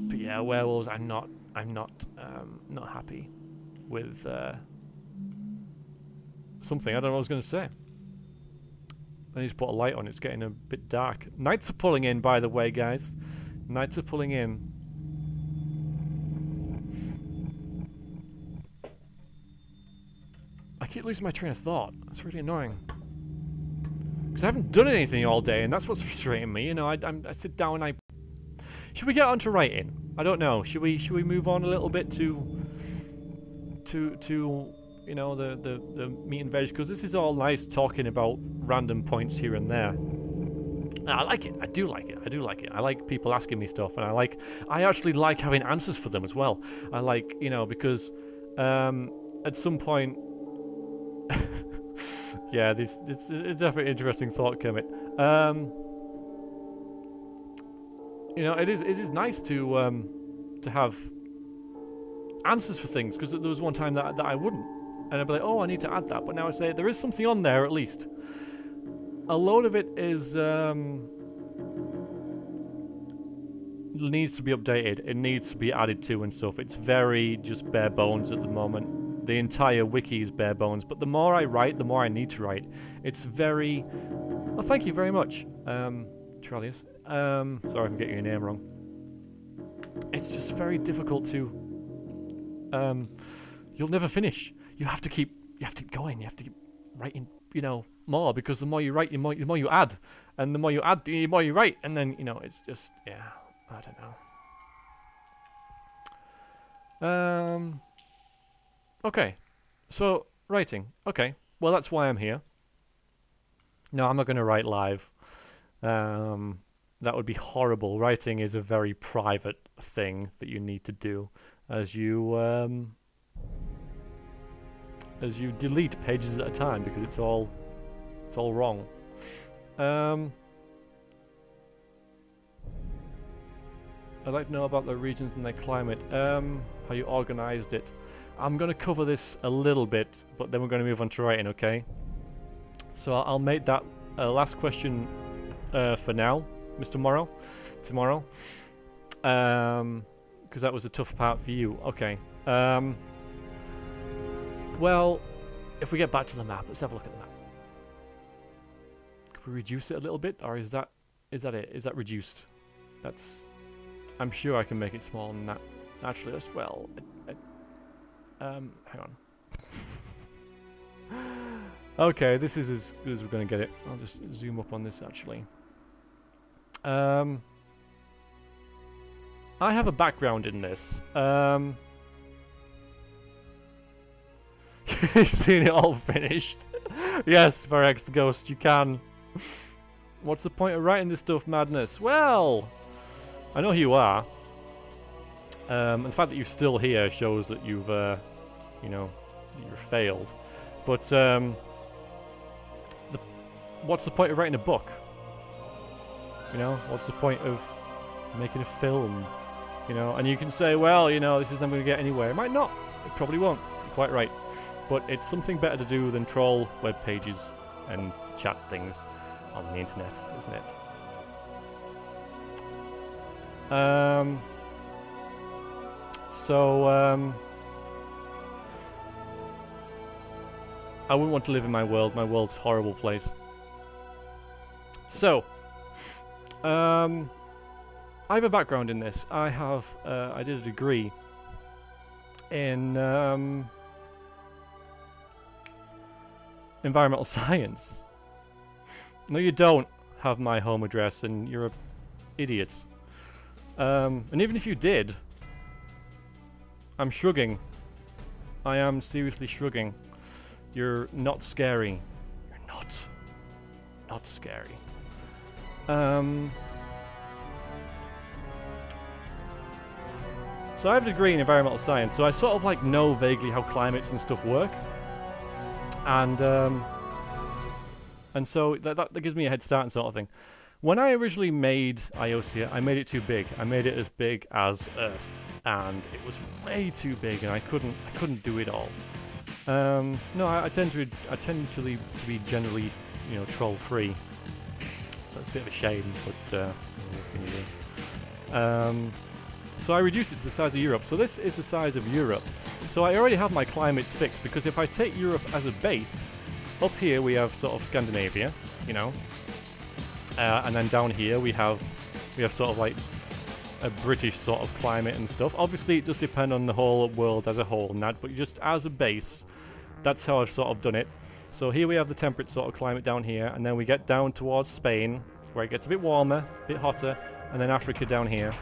But yeah, werewolves. I'm not happy with something. I don't know what I was going to say. I need to put a light on. It's getting a bit dark. Nights are pulling in, by the way, guys. Nights are pulling in. I keep losing my train of thought. That's really annoying. Because I haven't done anything all day, and that's what's frustrating me. You know, I sit down and Should we get on to writing? I don't know. Should we move on a little bit to you know, the meat and veg? Because this is all nice talking about random points here and there. I like it. I do like it. I do like it. I like people asking me stuff, and I actually like having answers for them as well. I like, you know, because at some point, yeah, it's definitely an interesting thought, Kermit. You know, it is nice to have answers for things, because there was one time that I wouldn't, and I'd be like, oh, I need to add that, but now I say there is something on there at least. A load of it is needs to be updated. It needs to be added to and stuff. It's very just bare bones at the moment. The entire wiki is bare bones. But the more I write, the more I need to write. It's very. Well, thank you very much, Trellius. Sorry if I'm getting your name wrong. It's just very difficult to. You'll never finish. You have to keep going. You have to keep writing. You know, more, because the more you write, the more you add, and the more you add, the more you write, and then, you know, it's just, yeah, I don't know. Okay, so writing. Okay, well, that's why I'm here. No, I'm not going to write live. That would be horrible. Writing is a very private thing that you need to do as you delete pages at a time, because it's all wrong. I'd like to know about the regions and their climate, how you organized it. I'm going to cover this a little bit, but then we're going to move on to writing, okay? So I'll make that last question for now, Mr. Morrow, tomorrow, because that was a tough part for you. Okay. Well, if we get back to the map, let's have a look at the map. Could we reduce it a little bit, or is that it? Is that reduced? That's. I'm sure I can make it smaller than that. Actually, as well. Hang on. Okay, this is as good as we're going to get it. I'll just zoom up on this actually. I have a background in this. You've seen it all finished. Yes, Varex the Ghost, you can. What's the point of writing this stuff, Madness? Well, I know who you are. And the fact that you're still here shows that you've, you know, you've failed. But what's the point of writing a book? You know, what's the point of making a film? You know, and you can say, well, you know, this is never going to get anywhere. It might not. It probably won't. You're quite right. But it's something better to do than troll web pages and chat things on the internet, isn't it? I wouldn't want to live in my world. My world's a horrible place. So, I have a background in this. I have, I did a degree in environmental science. No, you don't have my home address, and you're an idiot. And even if you did, I'm shrugging. I am seriously shrugging. You're not scary. You're not scary. So I have a degree in environmental science, so I sort of like know vaguely how climates and stuff work. And so that gives me a head start and sort of thing. When I originally made Iiosia, I made it too big. I made it as big as Earth, and it was way too big, and I couldn't do it all. No, I tend to be generally, you know, troll free. So it's a bit of a shame, but what can you do? So I reduced it to the size of Europe. So this is the size of Europe. So I already have my climates fixed, because if I take Europe as a base, up here we have sort of Scandinavia, you know, and then down here we have sort of like a British sort of climate and stuff. Obviously it does depend on the whole world as a whole and that, but just as a base, that's how I've sort of done it. So here we have the temperate sort of climate down here, and then we get down towards Spain, where it gets a bit warmer, a bit hotter, and then Africa down here.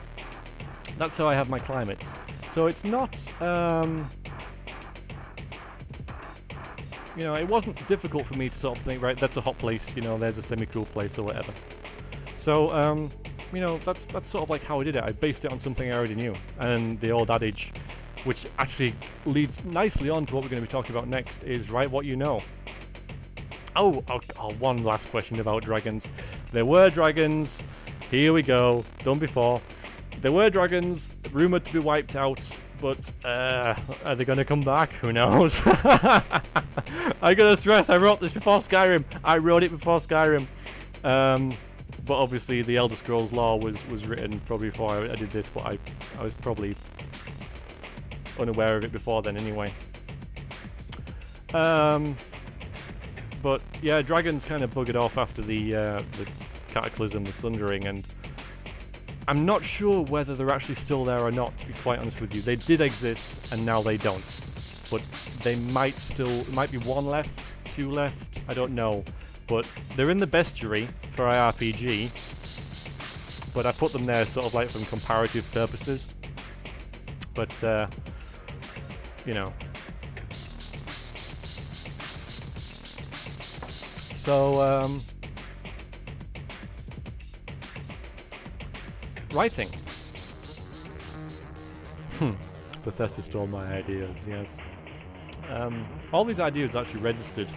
That's how I have my climates. So it's not, you know, it wasn't difficult for me to sort of think, right, that's a hot place, you know, there's a semi-cool place or whatever. So, you know, that's sort of like how I did it. I based it on something I already knew. And the old adage, which actually leads nicely on to what we're going to be talking about next, is write what you know. Oh, one last question about dragons. There were dragons. Here we go. Done before. There were dragons, rumoured to be wiped out, but are they going to come back? Who knows? I gotta stress, I wrote this before Skyrim. I wrote it before Skyrim. But obviously the Elder Scrolls lore was written probably before I did this, but I was probably unaware of it before then anyway. But yeah, dragons kind of buggered off after the cataclysm, the thundering, and I'm not sure whether they're actually still there or not, to be quite honest with you. They did exist, and now they don't. But they might be one left, two left, I don't know. But they're in the bestiary for IRPG, but I put them there sort of like for comparative purposes. But, you know. So, writing. Bethesda stole my ideas, yes. All these ideas are actually registered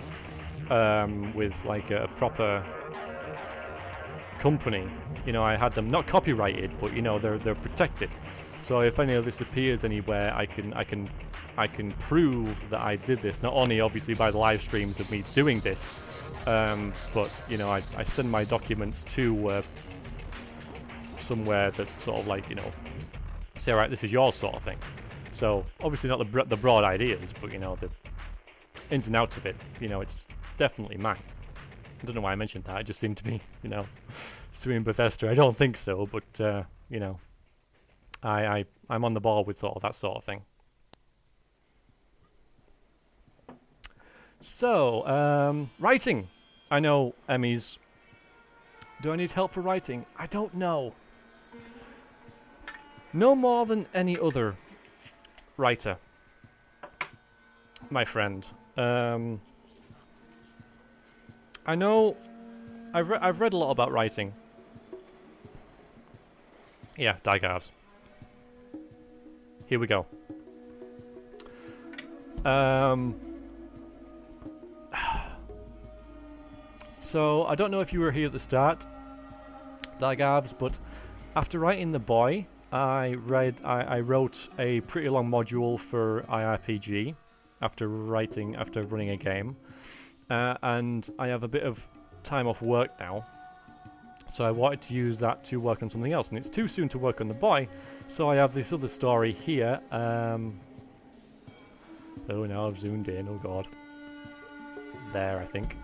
with like a proper company. You know, I had them not copyrighted, but you know, they're protected. So if any of this appears anywhere, I can prove that I did this. Not only obviously by the live streams of me doing this, but you know, I send my documents to somewhere that sort of like, you know, say, right, this is yours sort of thing. So obviously not the broad ideas, but you know, the ins and outs of it. You know, it's definitely mine. I don't know why I mentioned that. It just seemed to be, you know, suing Bethesda. I don't think so, but you know, I'm on the ball with sort of that sort of thing. So, writing. I know, Emmys. Do I need help for writing? I don't know. No more than any other writer, my friend. I know I've read a lot about writing. Yeah, diegarbs. Here we go. So I don't know if you were here at the start, diegarbs, but after writing The Boy, I wrote a pretty long module for IRPG after running a game, and I have a bit of time off work now, so I wanted to use that to work on something else, and it's too soon to work on The Boy, so I have this other story here. Oh, now I've zoomed in. Oh god, there I think.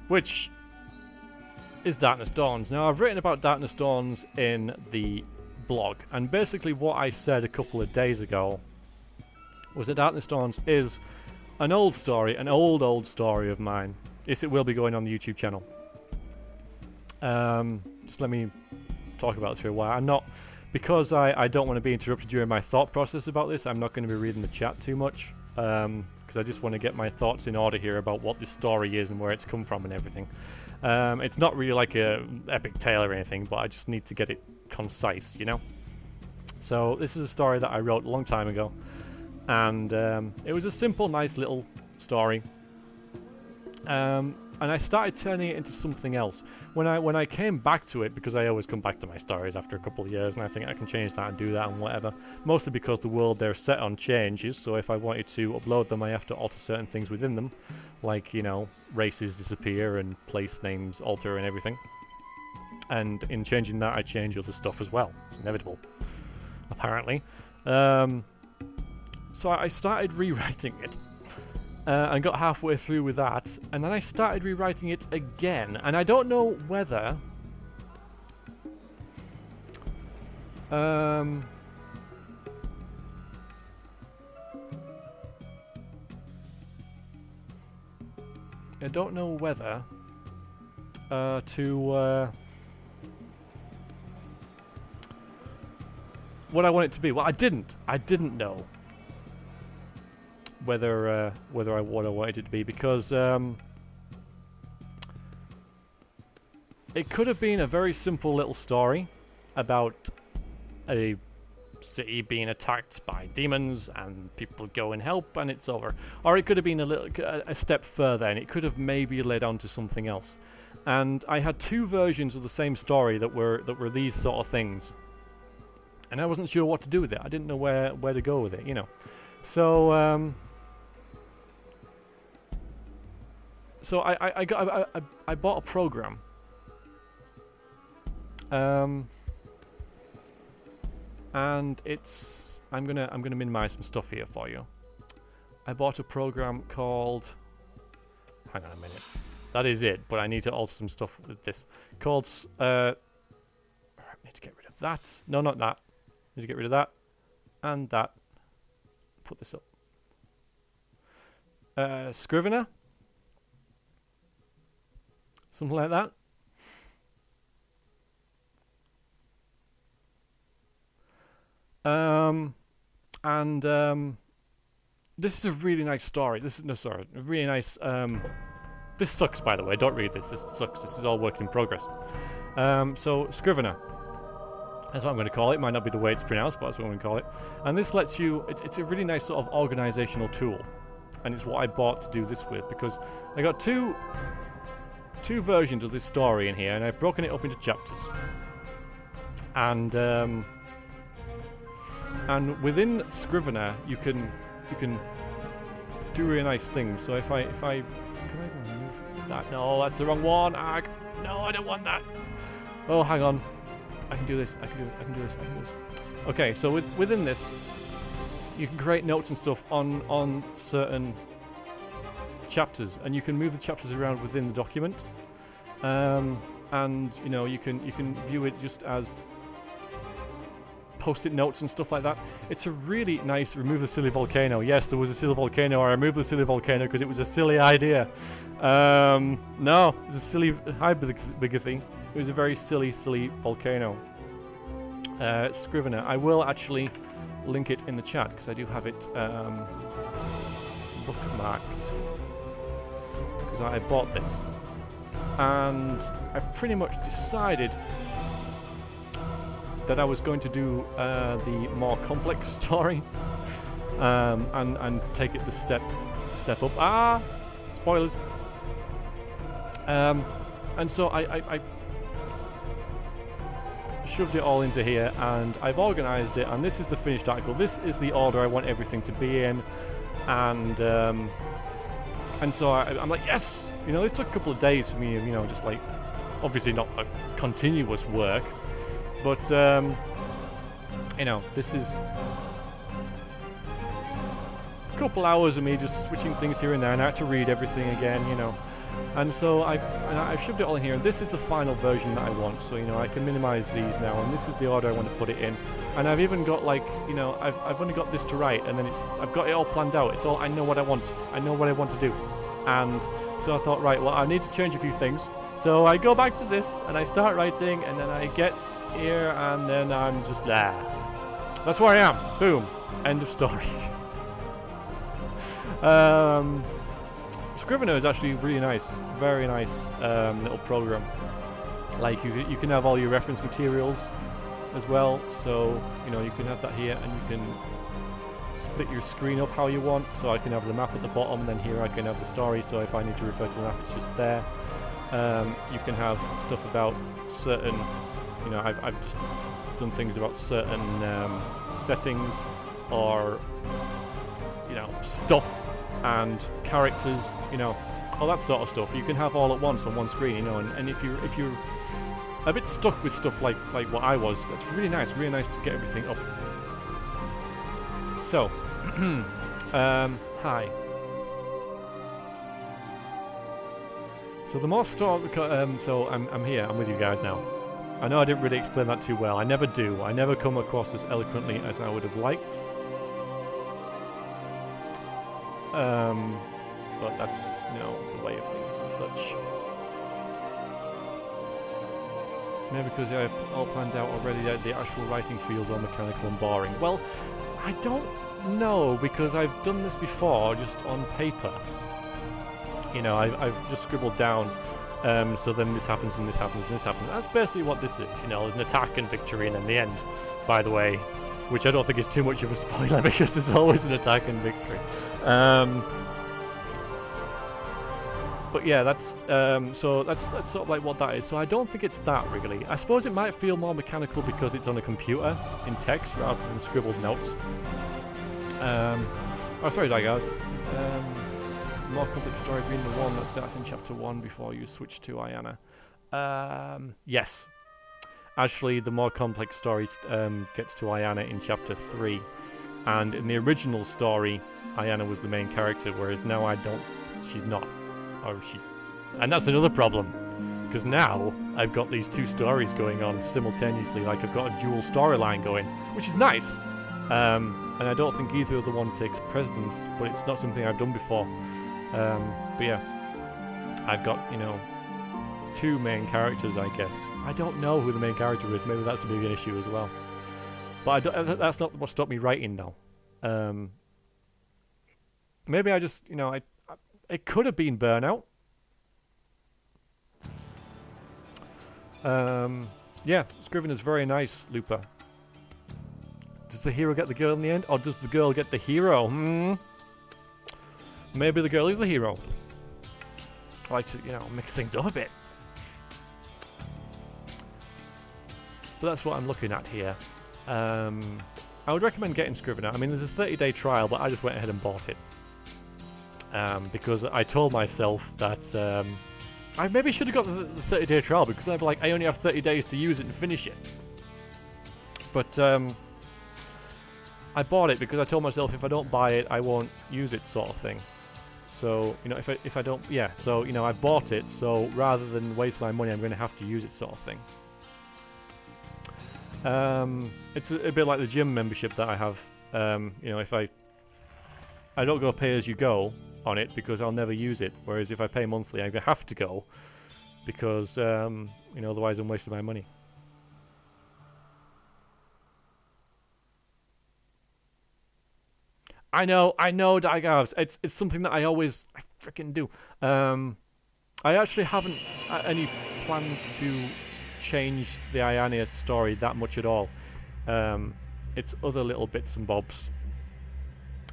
Which is Darkness Dawns. Now, I've written about Darkness Dawns in the blog, and basically what I said a couple of days ago was that Darkness Dawns is an old story, an old story of mine. Yes, it will be going on the YouTube channel. Just let me talk about this for a while. I'm not, because I don't want to be interrupted during my thought process about this, I'm not going to be reading the chat too much, because I just want to get my thoughts in order here about what this story is and where it's come from and everything. It's not really like a epic tale or anything, but I just need to get it concise, you know? So this is a story that I wrote a long time ago, and it was a simple, nice little story. And I started turning it into something else. When I came back to it, because I always come back to my stories after a couple of years, and I think I can change that and do that and whatever. Mostly because the world they're set on changes, so if I wanted to upload them, I have to alter certain things within them. Like, you know, races disappear and place names alter and everything. And in changing that, I change other stuff as well. It's inevitable, apparently. So I started rewriting it. And got halfway through with that, and then I started rewriting it again, and I don't know whether I don't know whether what I want it to be. Well, I didn't know whether what I wanted it to be, because it could have been a very simple little story about a city being attacked by demons and people go and help and it's over, or it could have been a step further and it could have maybe led on to something else. And I had two versions of the same story that were these sort of things, and I wasn't sure what to do with it. I didn't know where to go with it, you know. So So I bought a program, and it's I'm gonna minimize some stuff here for you. I bought a program called, hang on a minute, that is it, but I need to alter some stuff with this. Called I need to get rid of that. No, not that. I need to get rid of that and that. Put this up. Scrivener. Something like that. This is a really nice story. This is a really nice. This sucks, by the way. Don't read this. This sucks. This is all work in progress. So Scrivener. That's what I'm going to call it. It might not be the way it's pronounced, but that's what I'm going to call it. And this lets you. It's a really nice sort of organizational tool, and it's what I bought to do this with, because I got two versions of this story in here, and I've broken it up into chapters. And within Scrivener, you can do really nice things. So if I can I remove that? No, that's the wrong one. No, I don't want that. Oh, hang on. I can do this. I can do this. Okay, so within this, you can create notes and stuff on certain chapters, and you can move the chapters around within the document, and you know, you can view it just as post-it notes and stuff like that. It's a really nice. Remove the silly volcano. Yes, there was a silly volcano. I removed the silly volcano because it was a silly idea. No, it was a silly. Hi, Bigathy. It was a very silly volcano. Scrivener. I will actually link it in the chat because I do have it bookmarked. Because I bought this, and I've pretty much decided that I was going to do the more complex story, and take it the step up. Spoilers. And so I shoved it all into here, and I've organized it, and this is the finished article. This is the order I want everything to be in, and so I'm like, yes! You know, this took a couple of days for me, you know, just like, obviously not the continuous work, but, you know, this is a couple hours of me just switching things here and there, and I had to read everything again, you know. And so I've shoved it all in here, and this is the final version that I want, so, you know, I can minimize these now, and this is the order I want to put it in. And I've even got, like, you know, I've only got this to write, and then I've got it all planned out. It's all, I know what I want. I know what I want to do. And so I thought, right, well, I need to change a few things. So I go back to this, and I start writing, and then I get here, and then I'm just there. That's where I am. Boom. End of story. Scrivener is actually really nice, very nice little program. Like, you can have all your reference materials as well, so, you know, you can have that here, and you can split your screen up how you want, so I can have the map at the bottom, then here I can have the story, so if I need to refer to the map, it's just there. You can have stuff about certain, you know, I've just done things about certain settings, or, you know, stuff and characters, you know, all that sort of stuff. You can have all at once on one screen, you know, and if you're a bit stuck with stuff like what I was, that's really nice to get everything up. So, hi. So the more story, so I'm here, I'm with you guys now. I know I didn't really explain that too well. I never do. I never come across as eloquently as I would have liked. But that's, you know, the way of things and such. Maybe because I have all planned out already that the actual writing feels all mechanical and boring. Well, I don't know, because I've done this before, just on paper. You know, I've just scribbled down, so then this happens and this happens and this happens. That's basically what this is, you know, there's an attack and victory and then the end, by the way, which I don't think is too much of a spoiler because there's always an attack and victory. But yeah, that's so that's sort of like what that is. So I don't think it's that really. I suppose it might feel more mechanical because it's on a computer in text rather than scribbled notes. Oh, sorry, guys. More complex story being the one that starts in chapter 1 before you switch to Iana. Yes. Actually, the more complex story gets to Iana in chapter 3. And in the original story, Iana was the main character, whereas now she's not. Or she. And that's another problem. Because now, I've got these two stories going on simultaneously, like I've got a dual storyline going, which is nice. And I don't think either of the one takes precedence, but it's not something I've done before. But yeah, I've got, you know, two main characters, I guess. I don't know who the main character is. Maybe that's a big issue as well. But that's not what stopped me writing, though. Maybe I just, you know, it could have been burnout. Yeah, Scriven is very nice, Looper. Does the hero get the girl in the end, or does the girl get the hero? Maybe the girl is the hero. I like to, you know, mix things up a bit. But that's what I'm looking at here. I would recommend getting Scrivener. I mean, there's a 30-day trial, but I just went ahead and bought it. Because I told myself that I maybe should have got the 30-day trial, because I'd be like, I only have 30 days to use it and finish it. But I bought it because I told myself if I don't buy it, I won't use it, sort of thing. So, you know, if I don't, yeah. So, you know, I bought it. So rather than waste my money, I'm going to have to use it, sort of thing. It's a bit like the gym membership that I have. You know, if I don't go pay as you go on it because I'll never use it. Whereas if I pay monthly, I have to go because you know, otherwise I'm wasting my money. I know, Digavs. It's something that I freaking do. I actually haven't any plans to change the Iiosia story that much at all. It's other little bits and bobs.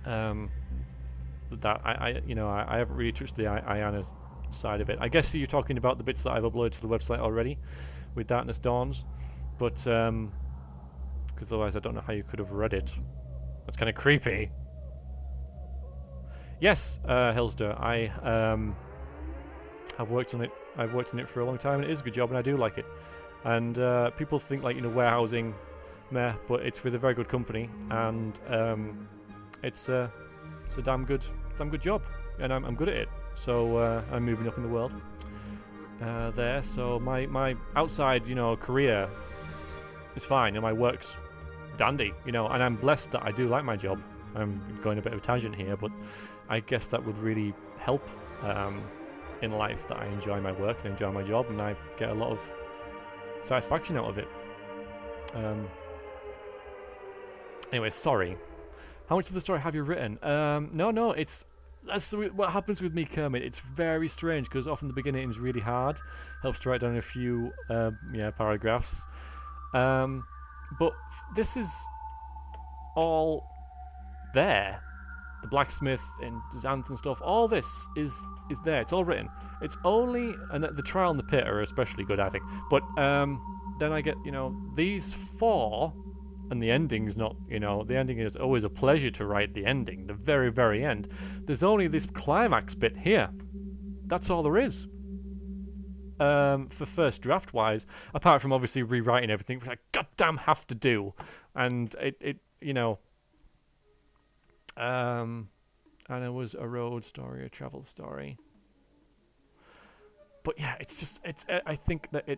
That I you know, I haven't really touched the Iiosia side of it. I guess you're talking about the bits that I've uploaded to the website already, with Darkness Dawns, but because otherwise I don't know how you could have read it. That's kind of creepy. Yes, Hillsder, I have worked on it. I've worked on it for a long time, and it is a good job, and I do like it. And people think, like, you know, warehousing, meh, but it's with a very good company, and it's a damn good job, and I'm good at it. So I'm moving up in the world there. So my outside, you know, career is fine, and my work's dandy, you know, and I'm blessed that I do like my job. I'm going a bit of a tangent here, but I guess that would really help in life, that I enjoy my work and enjoy my job, and I get a lot of satisfaction out of it. Anyway, sorry. How much of the story have you written? No, that's what happens with me, Kermit. It's very strange, because often the beginning is really hard. Helps to write down a few paragraphs. But this is all there. The blacksmith and Xanth and stuff, all this is there. It's all written. It's only, and the trial and the pit are especially good, I think. But then I get, you know, these 4, and the ending's not, you know, the ending is always a pleasure to write the ending, the very, very end. There's only this climax bit here. That's all there is. For first draft wise, apart from obviously rewriting everything, which I goddamn have to do, and it you know, and it was a road story, a travel story. But yeah, it's just, I think that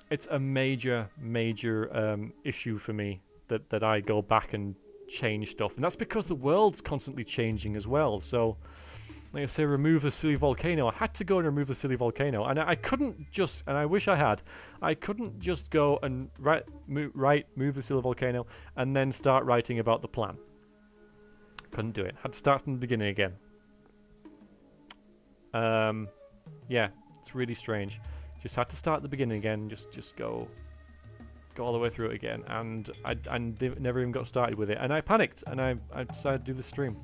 it's a major issue for me that I go back and change stuff, and that's because the world's constantly changing as well. So, like I say, remove the silly volcano. I had to go and remove the silly volcano, and I couldn't just, and I wish I had, I couldn't just go and move the silly volcano, and then start writing about the plan. Couldn't do it. Had to start from the beginning again. Yeah, it's really strange. Just had to start at the beginning again. Just go all the way through it again, and I never even got started with it, and I panicked, and I decided to do the stream.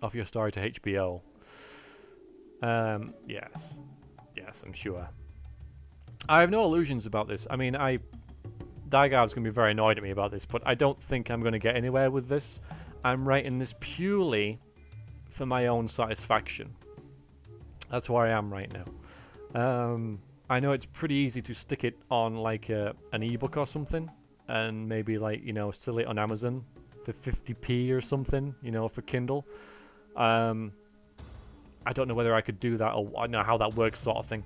Off your story to HBO. Yes, I'm sure. I have no illusions about this. I mean, Dagav's going to be very annoyed at me about this, but I don't think I'm going to get anywhere with this. I'm writing this purely for my own satisfaction. That's where I am right now. I know it's pretty easy to stick it on like an ebook or something, and maybe like, you know, sell it on Amazon for 50p or something, you know, for Kindle. I don't know whether I could do that, or I know how that works, sort of thing.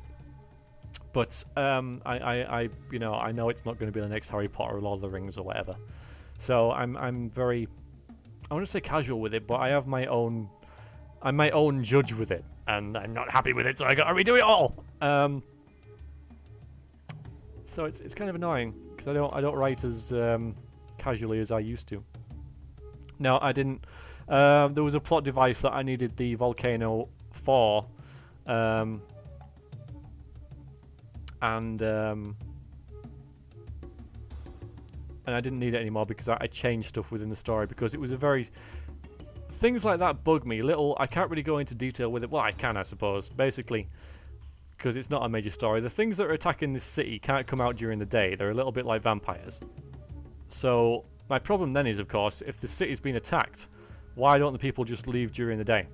But I you know, I know it's not going to be the next Harry Potter or Lord of the Rings or whatever. So I'm very, I want to say casual with it, but I have my own, I'm my own judge with it, and I'm not happy with it, so I got to redo it all. So it's kind of annoying because I don't write as casually as I used to. No, I didn't. There was a plot device that I needed the volcano for, and I didn't need it anymore because I changed stuff within the story, because it was a very, things like that bug me. I can't really go into detail with it. Well, I can, I suppose, basically, because it's not a major story. The things that are attacking this city can't come out during the day. They're a little bit like vampires. So my problem then is, of course, if the city's been attacked, why don't the people just leave during the day?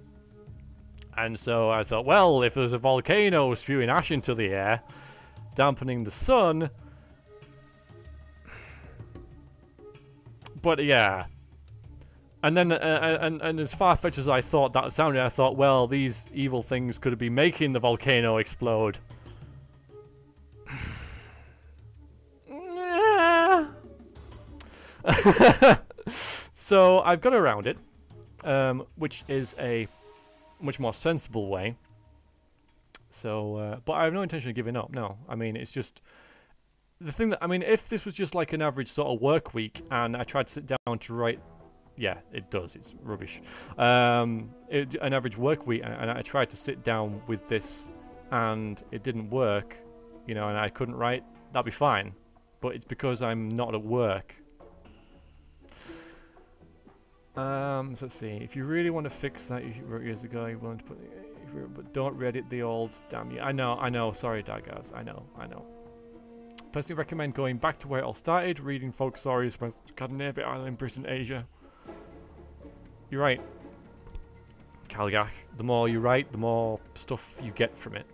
And so I thought, well, if there's a volcano spewing ash into the air, dampening the sun. But yeah. And then, and as far-fetched as I thought that sounded, I thought, well, these evil things could be making the volcano explode. So I've got around it, which is a much more sensible way. So, but I have no intention of giving up. No, I mean, it's just the thing that, I mean, if this was just like an average sort of work week, and I tried to sit down to write, yeah, it does. It's rubbish. An average work week, and I tried to sit down with this, and it didn't work, you know, and I couldn't write. That'd be fine. But it's because I'm not at work. So let's see. If you really want to fix that, you wrote years ago, you wanted to put, but don't Reddit the old. Damn you! I know. Sorry, Daggers. I know. Personally recommend going back to where it all started, reading folk stories from Scandinavia, Ireland, Britain, Asia. You're right, Calgach. The more you write, the more stuff you get from it.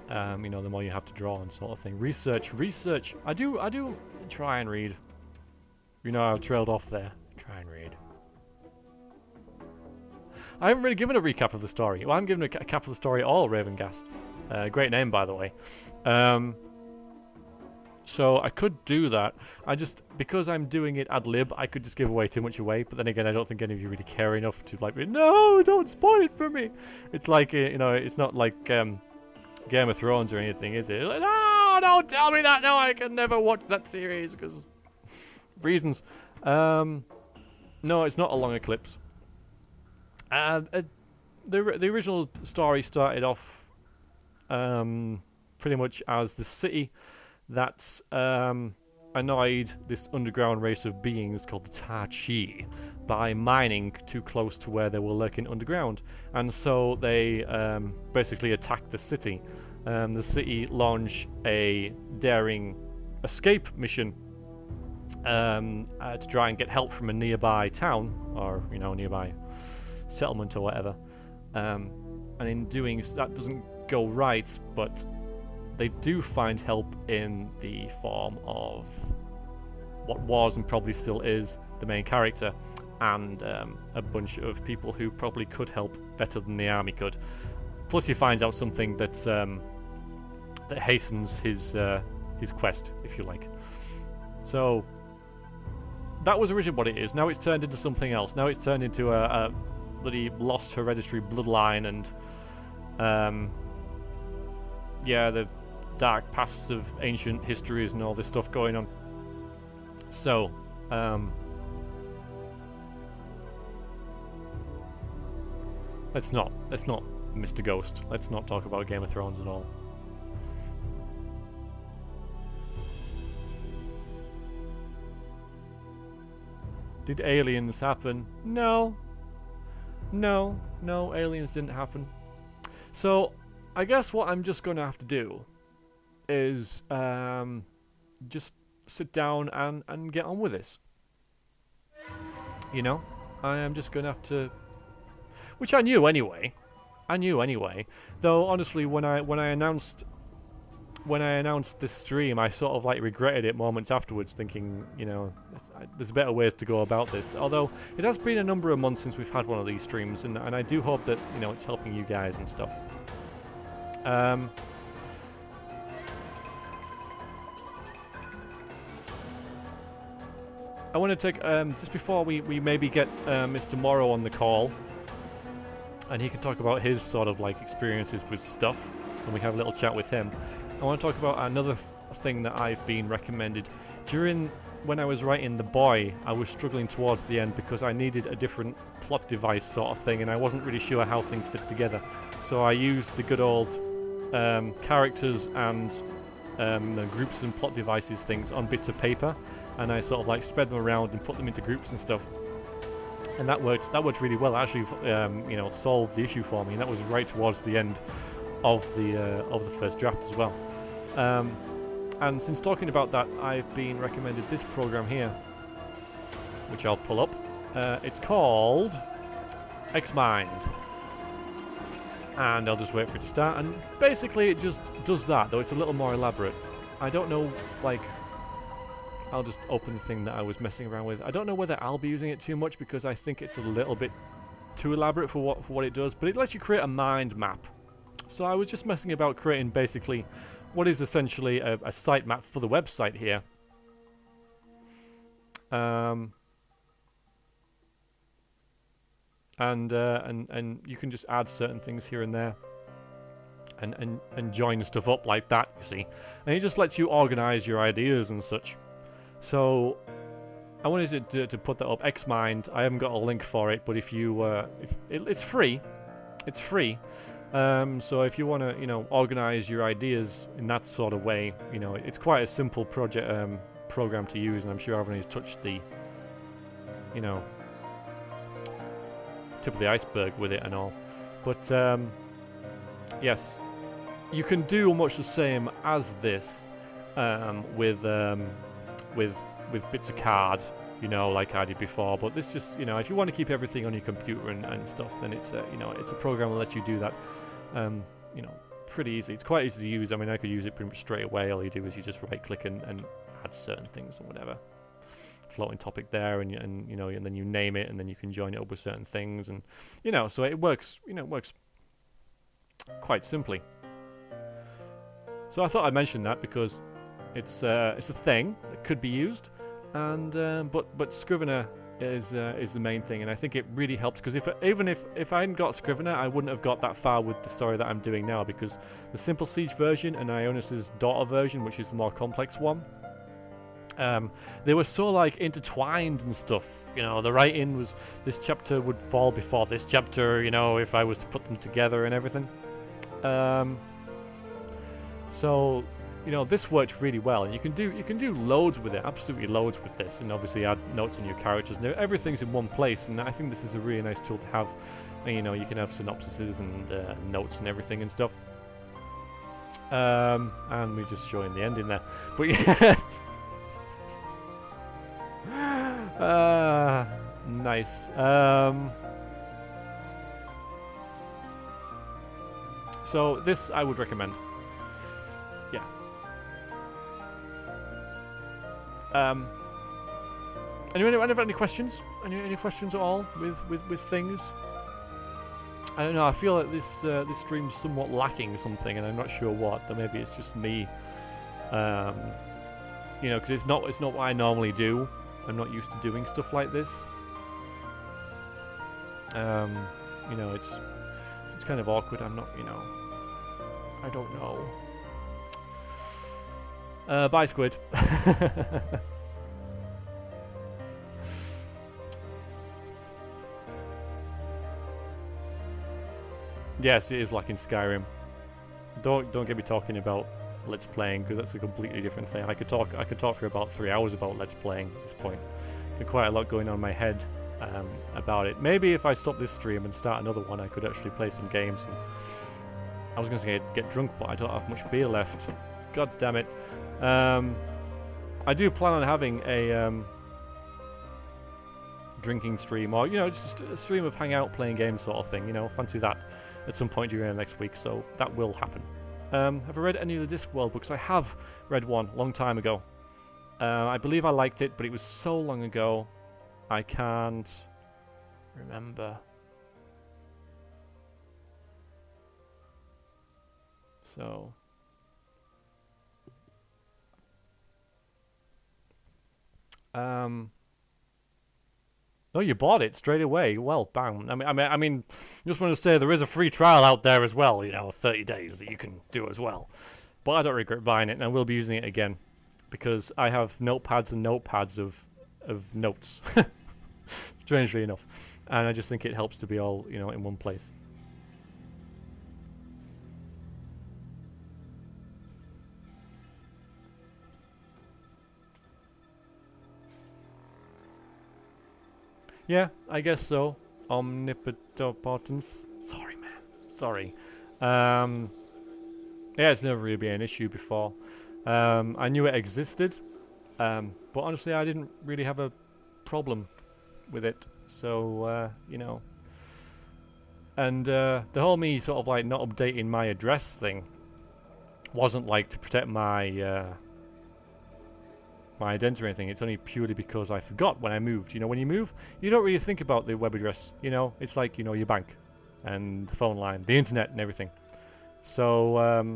You know, the more you have to draw and sort of thing. Research. I do try and read. You know, I've trailed off there. Try and read. I haven't really given a recap of the story. Well, I haven't given a cap of the story at all, Ravengast. Great name, by the way. So I could do that. Because I'm doing it ad lib, I could just give away too much away. But then again, I don't think any of you really care enough to like, no, don't spoil it for me. It's like, you know, it's not like Game of Thrones or anything, is it? Like, no, don't tell me that. No, I can never watch that series because reasons. No, it's not a long eclipse. The original story started off pretty much as the city that's annoyed this underground race of beings called the Ta-Chi by mining too close to where they were lurking underground. And so they basically attacked the city. The city launched a daring escape mission to try and get help from a nearby town, or nearby settlement or whatever. And in doing so, that doesn't go right, but they do find help in the form of what was and probably still is the main character, and a bunch of people who probably could help better than the army could. Plus, he finds out something that that hastens his quest, if you like. So that was originally what it is. Now it's turned into something else. Now it's turned into a bloody lost hereditary bloodline, and yeah, the dark pasts of ancient histories and all this stuff going on. So let's not Mr. Ghost. Let's not talk about Game of Thrones at all. Did aliens happen? No, aliens didn't happen. So I guess what I'm just going to have to do is just sit down and get on with this. I am just going to have to, which I knew anyway. Though honestly, when I announced this stream, I sort of like regretted it moments afterwards, thinking, there's better ways to go about this. Although it has been a number of months since we've had one of these streams, and I do hope that it's helping you guys and stuff. I want to take just before we maybe get Mr. Morrow on the call, and he can talk about his sort of like experiences with stuff, and we have a little chat with him. I want to talk about another thing that I've been recommended. When I was writing The Boy, I was struggling towards the end because I needed a different plot device sort of thing, and I wasn't really sure how things fit together. So I used the good old characters and groups and plot devices things on bits of paper, and I sort of like spread them around and put them into groups and stuff. And that worked really well. It actually, solved the issue for me, and that was right towards the end of the first draft as well. And since talking about that, I've been recommended this program here, which I'll pull up. It's called Xmind, and I'll just wait for it to start. And basically, it just does that, though it's a little more elaborate. I don't know, like, I'll just open the thing that I was messing around with. I don't know whether I'll be using it too much because I think it's a little bit too elaborate for what it does, but it lets you create a mind map. So I was just messing about creating basically what is essentially a site map for the website here. And you can just add certain things here and there, and join stuff up like that, you see. And it just lets you organize your ideas and such. So I wanted to put that up. Xmind. I haven't got a link for it, but if you it's free. It's free. So if you want to, organize your ideas in that sort of way, it's quite a simple project program to use, and I'm sure I've only touched the, tip of the iceberg with it and all. But yes, you can do much the same as this with bits of card, like I did before. But this just, if you want to keep everything on your computer and stuff, then it's a, it's a program that lets you do that, pretty easy. It's quite easy to use. I mean, I could use it pretty much straight away. All you do is you just right-click and add certain things or whatever. Floating topic there, and then you name it, and then you can join it up with certain things, and so it works. It works quite simply. So I thought I'd mention that because it's a thing that could be used, and but Scrivener is the main thing, and I think it really helps because even if I hadn't got Scrivener, I wouldn't have got that far with the story that I'm doing now, because the Simple Siege version and Ionia's daughter version, which is the more complex one, they were so like intertwined and stuff. The writing was, this chapter would fall before this chapter, if I was to put them together and everything. So, you know, this works really well, and you can do loads with it, absolutely loads with this, and obviously add notes on your characters, and everything's in one place. And I think this is a really nice tool to have. And, you know, you can have synopsises and notes and everything and stuff. And we're just showing the ending there, but yeah. Nice. So this I would recommend. Yeah. Anyone have any questions? Any questions at all with things? I don't know. I feel like this this stream's somewhat lacking something, and I'm not sure what. Or maybe it's just me. You know, because it's not what I normally do. I'm not used to doing stuff like this. You know, it's kind of awkward. I'm not, you know, I don't know. Bye, Squid. Yes, it is like in Skyrim. Don't get me talking about Let's Playing, because that's a completely different thing. I could talk for about 3 hours about Let's Playing at this point. There's quite a lot going on in my head about it. Maybe if I stop this stream and start another one, I could actually play some games. And I was going to say get drunk, but I don't have much beer left. God damn it. I do plan on having a drinking stream, or, you know, just a stream of hang out, playing games sort of thing. You know, fancy that at some point during the next week, so that will happen. Have I read any of the Discworld books? I have read one a long time ago. I believe I liked it, but it was so long ago, I can't remember. So... No, you bought it straight away. Well, bang. I mean, just want to say there is a free trial out there as well. You know, 30 days that you can do as well. But I don't regret buying it, and I will be using it again because I have notepads and notepads of notes. Strangely enough, and I just think it helps to be all, you know, in one place. Yeah, I guess so. Omnipotence. Sorry, man. Sorry. Yeah, it's never really been an issue before. I knew it existed, but honestly, I didn't really have a problem with it. So, you know. And the whole me sort of like not updating my address thing wasn't like to protect my my identity or anything. It's only purely because I forgot when I moved. You know, when you move, you don't really think about the web address. You know, it's like, you know, your bank and the phone line, the internet and everything. So,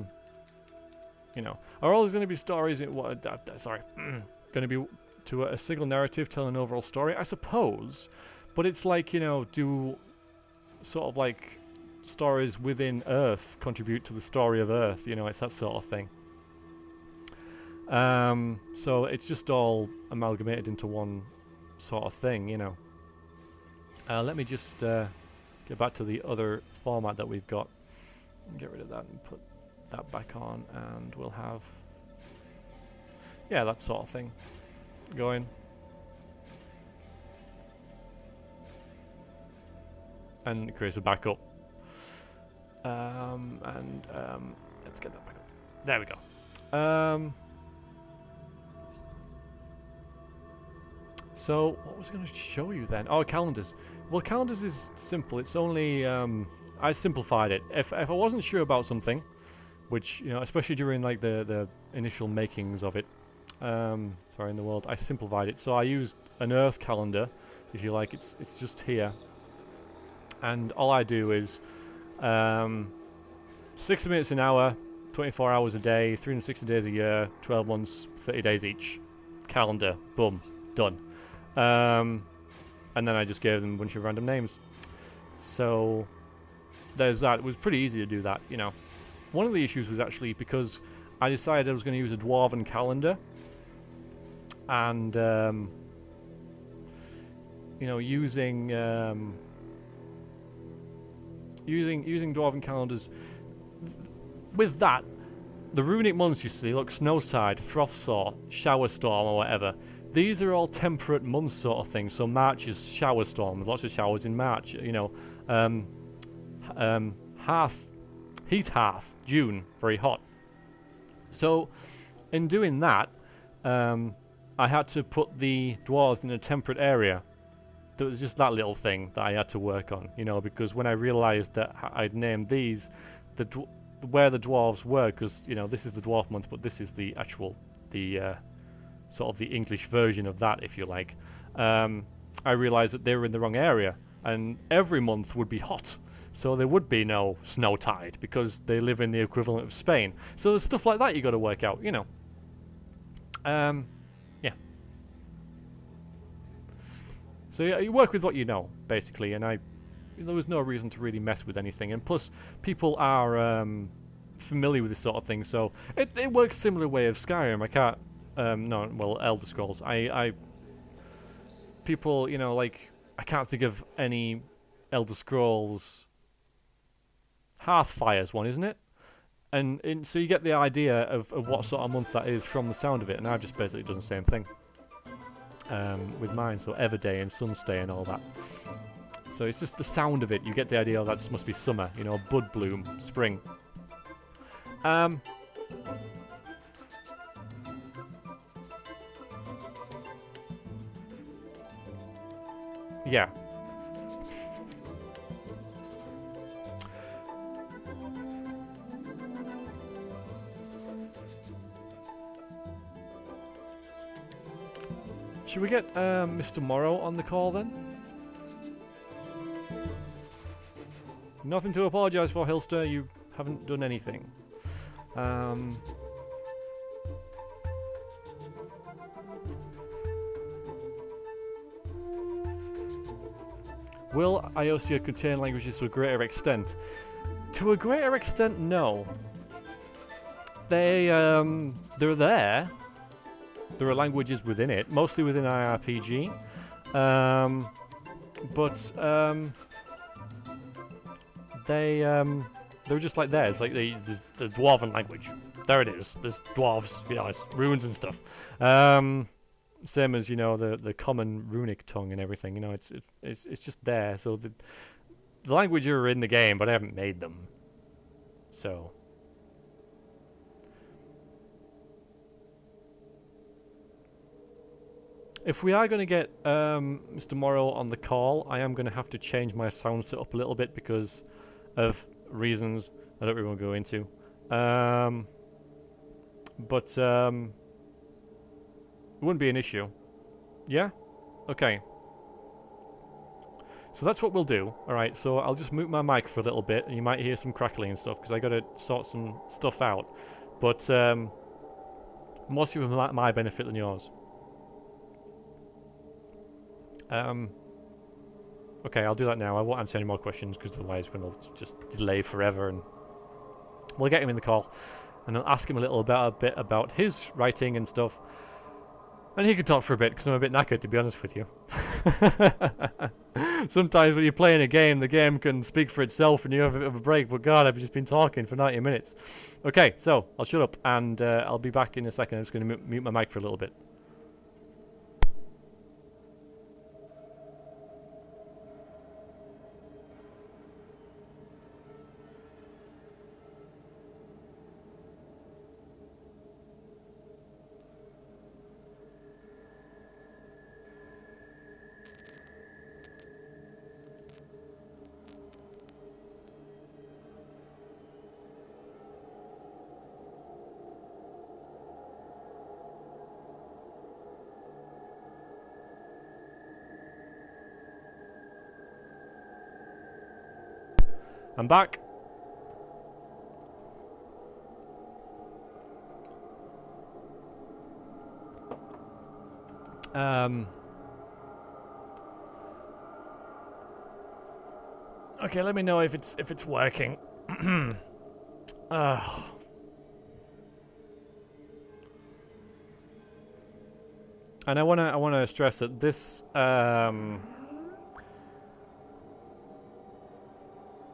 you know, are always going to be stories in what? Sorry, going to be to a single narrative telling an overall story, I suppose. But it's like, you know, do sort of like stories within Earth contribute to the story of Earth? You know, it's that sort of thing. So it's just all amalgamated into one sort of thing, you know. Let me just get back to the other format that we've got. Get rid of that and put that back on, and we'll have, yeah, that sort of thing going. And create a backup. Let's get that back up. There we go. So, what was I going to show you then? Oh, calendars. Well, calendars is simple. It's only, I simplified it. If I wasn't sure about something, which, you know, especially during like the initial makings of it, sorry, in the world, I simplified it. So I used an Earth calendar, if you like. It's just here. And all I do is 60 minutes an hour, 24 hours a day, 360 days a year, 12 months, 30 days each. Calendar. Boom. Done. And then I just gave them a bunch of random names. So there's that. It was pretty easy to do that, you know. One of the issues was actually because I decided I was going to use a dwarven calendar. And, you know, using dwarven calendars, with that, the runic months, you see, look, Snowside, Frostsaw, Shower Storm, or whatever. These are all temperate months sort of thing. So March is Shower Storm, lots of showers in March, you know. Heat Hearth, June, very hot. So, in doing that, I had to put the dwarves in a temperate area. There was just that little thing that I had to work on, you know, because when I realised that I'd named these, where the dwarves were, because, you know, this is the dwarf month, but this is the actual, sort of the English version of that, if you like. I realised that they were in the wrong area, and every month would be hot. So there would be no snow tide because they live in the equivalent of Spain. So there's stuff like that you got to work out, you know. Yeah. So yeah, you work with what you know, basically, and there was no reason to really mess with anything. And plus, people are familiar with this sort of thing, so it works similar way of Skyrim. I can't, Elder Scrolls. People, you know, like, I can't think of any Elder Scrolls. Hearthfire's one, isn't it? And so you get the idea of what sort of month that is from the sound of it, and I've just basically done the same thing with mine, so Everday and Sunstay and all that. So it's just the sound of it, you get the idea, oh, that must be summer, you know, bud bloom, spring. Yeah. Should we get Mr. Morrow on the call then? Nothing to apologise for, Hilster. You haven't done anything. Will Iiosia contain languages to a greater extent? To a greater extent, no. They're there. There are languages within it, mostly within IRPG, but they're just like there. It's like there's the dwarven language. There it is. There's dwarves, you know, it's runes and stuff. Same as, you know, the common runic tongue and everything. You know, it's just there. So the languages are in the game, but I haven't made them. So. If we are going to get Mr. Morrow on the call, I am going to have to change my sound setup a little bit because of reasons I don't really want to go into. But it wouldn't be an issue. Yeah? Okay. So that's what we'll do. Alright, so I'll just mute my mic for a little bit, and you might hear some crackling and stuff, because I got to sort some stuff out. But mostly for my benefit than yours. Okay, I'll do that now. I won't answer any more questions because otherwise we'll just delay forever, and we'll get him in the call and I'll ask him a bit about his writing and stuff, and he can talk for a bit because I'm a bit knackered, to be honest with you. Sometimes when you're playing a game, the game can speak for itself and you have a bit of a break, but God, I've just been talking for 90 minutes. Okay, so I'll shut up and I'll be back in a second. I'm just going to mute my mic for a little bit. I'm back. Okay, let me know if it's working. And I wanna stress that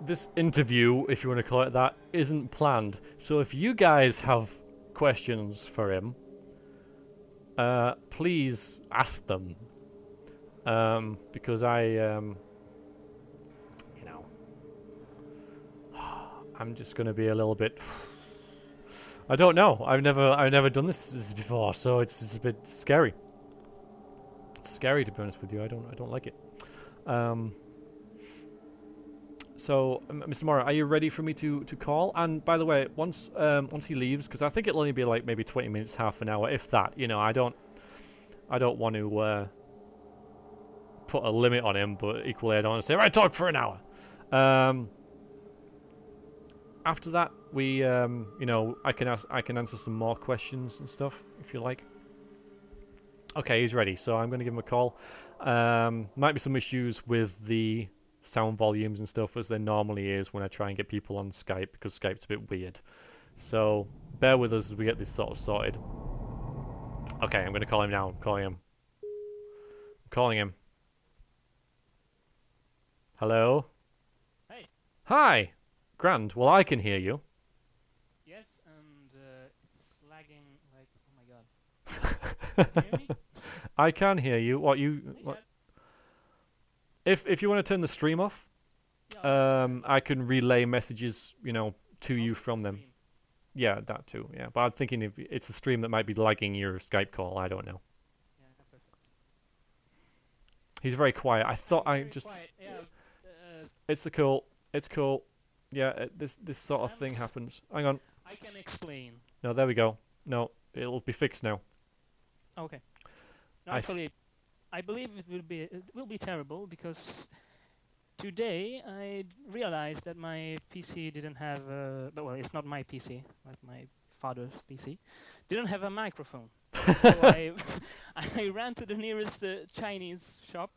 this interview, if you want to call it that, isn't planned. So if you guys have questions for him, please ask them. Because you know, I'm just gonna be a little bit. I don't know. I've never done this before, so it's a bit scary. It's scary, to be honest with you. I don't like it. So, Mr. Morrow, are you ready for me to call? And by the way, once he leaves, because I think it'll only be like maybe 20 minutes, half an hour, if that. You know, I don't want to put a limit on him, but equally I don't want to say, right, talk for an hour. After that, we, you know, I can answer some more questions and stuff if you like. Okay, he's ready, so I'm going to give him a call. Might be some issues with the sound volumes and stuff, as there normally is when I try and get people on Skype, because Skype's a bit weird. So bear with us as we get this sort of sorted. Okay, I'm going to call him now. I'm calling him. Hello? Hey. Hi! Grand. Well, I can hear you. Yes, and it's lagging like, oh my god. Can you hear me? I can hear you. What you... What? If you want to turn the stream off, I can relay messages, you know, to you from them. Stream. Yeah, that too. Yeah, but I'm thinking if it's a stream that might be lagging your Skype call. I don't know. Yeah, perfect. He's very quiet. I thought I Very just. quiet. Yeah, It's cool. It's cool. Yeah, this sort of thing happens. Hang on. I can explain. No, there we go. No, it'll be fixed now. Okay. No, actually, I believe it will be terrible because today I realized that my PC didn't have well, it's not my PC, like my father's PC, didn't have a microphone. So I ran to the nearest Chinese shop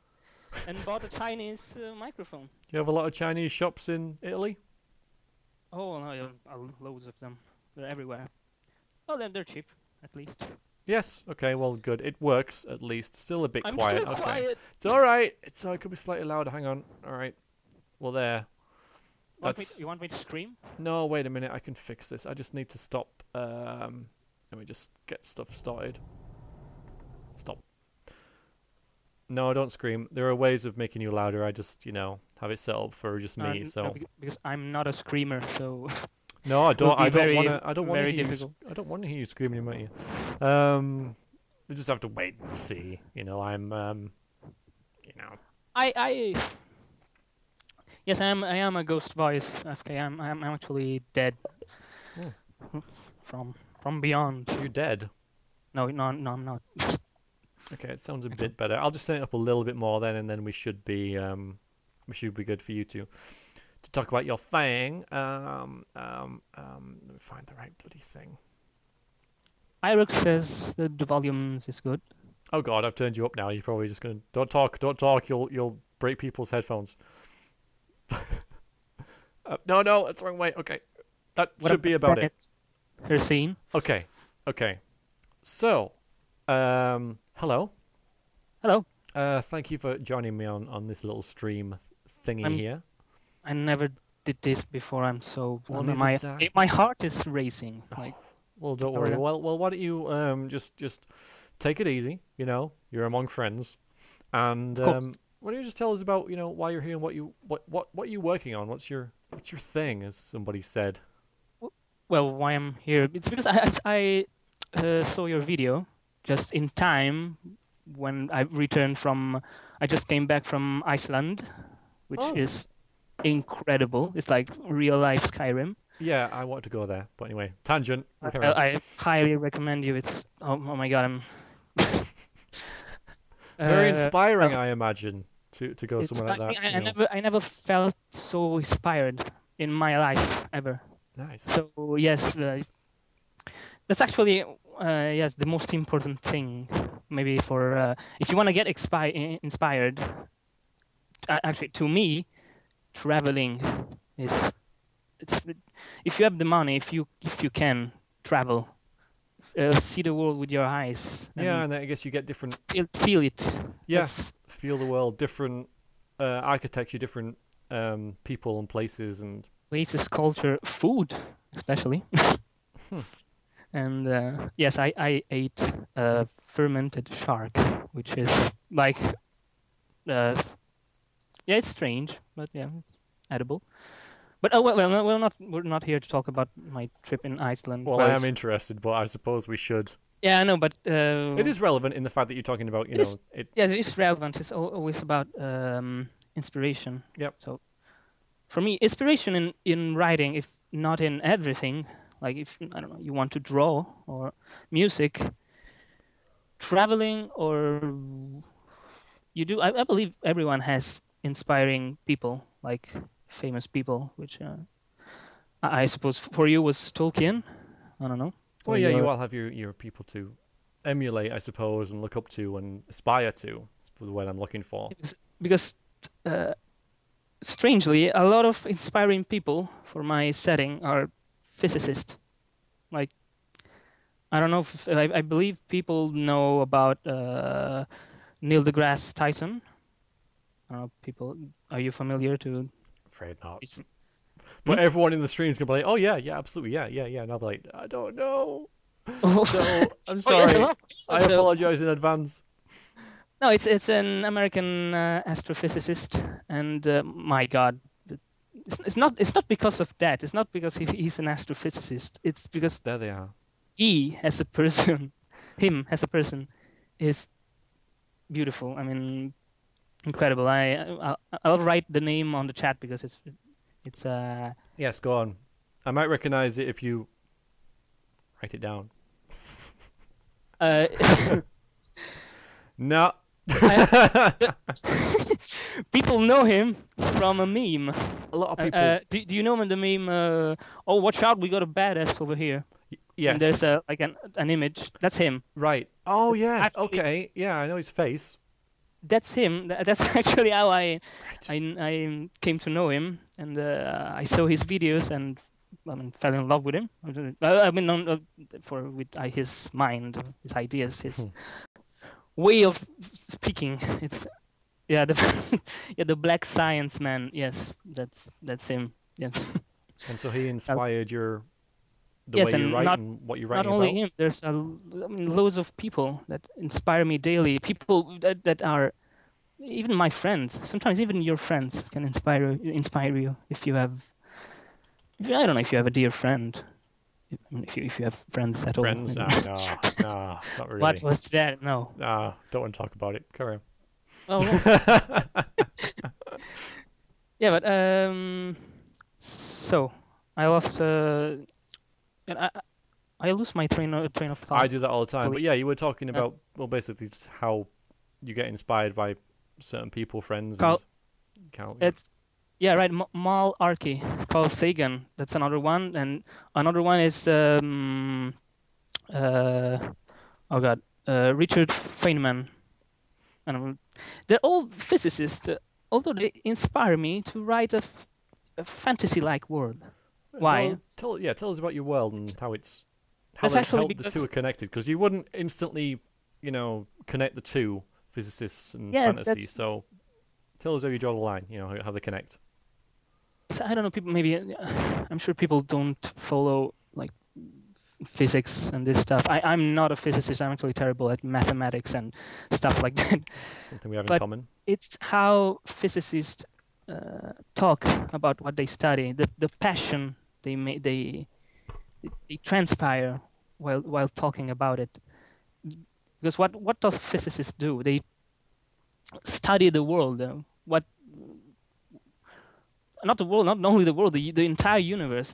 and bought a Chinese microphone. You have a lot of Chinese shops in Italy? Oh no, loads of them. They're everywhere. Well, they're cheap, at least. Yes. Okay. Well, good. It works at least. Still a bit I'm quiet. still Okay. quiet. It's all right. It could be slightly louder. Hang on. All right. Well, there. You want me to scream? No, wait a minute. I can fix this. I just need to stop. Let me just get stuff started. Stop. No, don't scream. There are ways of making you louder. I just, you know, have it set up for just me. So. No, because I'm not a screamer, so. No, I don't. I don't very- want to. I don't want to very hear. difficult. I don't want to hear you screaming in my ear. We just have to wait and see. You know, I'm. You know. Yes, I am a ghost voice. Okay, I'm actually dead. Oh. From beyond. You're dead. No, I'm not. Okay, it sounds a bit better. I'll just set it up a little bit more then, and then we should be good for you to talk about your thing. Let me find the right bloody thing. Irox says that the volumes is good. Oh God, I've turned you up now. You're probably just gonna don't talk. You'll break people's headphones. No, that's the wrong way. Okay, that should be about it. Her scene. Okay. So, hello. Hello. Thank you for joining me on this little stream thingy here. I never did this before. I'm so Well, my heart is racing. Like, well, don't worry. Well, why don't you just take it easy? You know, you're among friends, and why don't you just tell us about why you're here and what you're working on? What's your thing, as somebody said. well, why I'm here? It's because I saw your video just in time when I returned from. I just came back from Iceland, which is incredible. It's like real life Skyrim. Yeah, I want to go there, but anyway, tangent. I highly recommend you. It's oh my god, I'm very inspiring, I imagine, to go somewhere like that. I never felt so inspired in my life ever. Nice. So yes, that's actually yes the most important thing. Maybe for if you want to get inspired. Actually, to me, traveling is if you have the money, if you can travel, see the world with your eyes. Yeah, and I guess you get different. Feel it. Yeah, feel the world, different architecture, different people and places and places, culture, food, especially. Hmm. And yes, I ate fermented shark, which is like, yeah, it's strange, but yeah, it's edible. But no, we're not here to talk about my trip in Iceland. well, I am interested, but I suppose we should. Yeah, I know, but It is relevant in the fact that you're talking about, yeah, it's relevant. It's always about inspiration. Yep. So for me, inspiration in writing, if not in everything, like if I don't know, you want to draw or music, traveling, or you do. I believe everyone has inspiring people, like famous people, which I suppose for you was Tolkien. I don't know. Well, yeah, you all have your people to emulate, I suppose, and look up to and aspire to. That's the word I'm looking for. Because strangely, a lot of inspiring people for my setting are physicists. Like, I don't know if I believe people know about Neil deGrasse Tyson. I don't know, people, are you familiar to? Afraid not. But everyone in the stream is gonna be like, "Oh yeah, yeah, absolutely, yeah, yeah, yeah," and I'll be like, "I don't know." So I'm sorry. I apologize in advance. No, it's an American astrophysicist, and my God, it's not because of that. It's not because he's an astrophysicist. It's because there they are. He as a person, him as a person, is beautiful. I mean, incredible. I'll write the name on the chat because it's. Yes, go on. I might recognize it if you write it down. No. People know him from a meme. A lot of people. Do you know him in the meme? Oh, watch out! We got a badass over here. Yes. And there's like an image. That's him. Right. Oh yes. Actually, okay. Yeah, I know his face. That's him. That's actually how I came to know him, and I saw his videos and fell in love with him. I mean, his mind, his ideas, his way of speaking. It's the black science man. Yes, that's him. Yes. And so he inspired the way you write and what you're writing about? Not only him, there's loads of people that inspire me daily. People that are even my friends. Sometimes even your friends can inspire you if you have. I don't know if you have a dear friend. If you have friends at all. Friends? No, not really. What was that? No. Don't want to talk about it. Carry on. Oh. Yeah, but so I lost. I lose my train of thought. I do that all the time. But yeah, you were talking about basically just how you get inspired by certain people, friends. Yeah, right. Mal Archie, Carl Sagan. That's another one, and another one is Richard Feynman. And they're all physicists, although they inspire me to write a fantasy-like world. Why? Tell us about your world and how the two are connected. Because you wouldn't instantly, connect the two, physicists and fantasy. So tell us how you draw the line. How they connect. I don't know. People I'm sure people don't follow like physics and this stuff. I'm not a physicist. I'm actually terrible at mathematics and stuff like that. Something we have in common. It's how physicists talk about what they study, the passion they transpire while talking about it. Because what does physicists do? They study the world. Not the world, not only the world, the entire universe,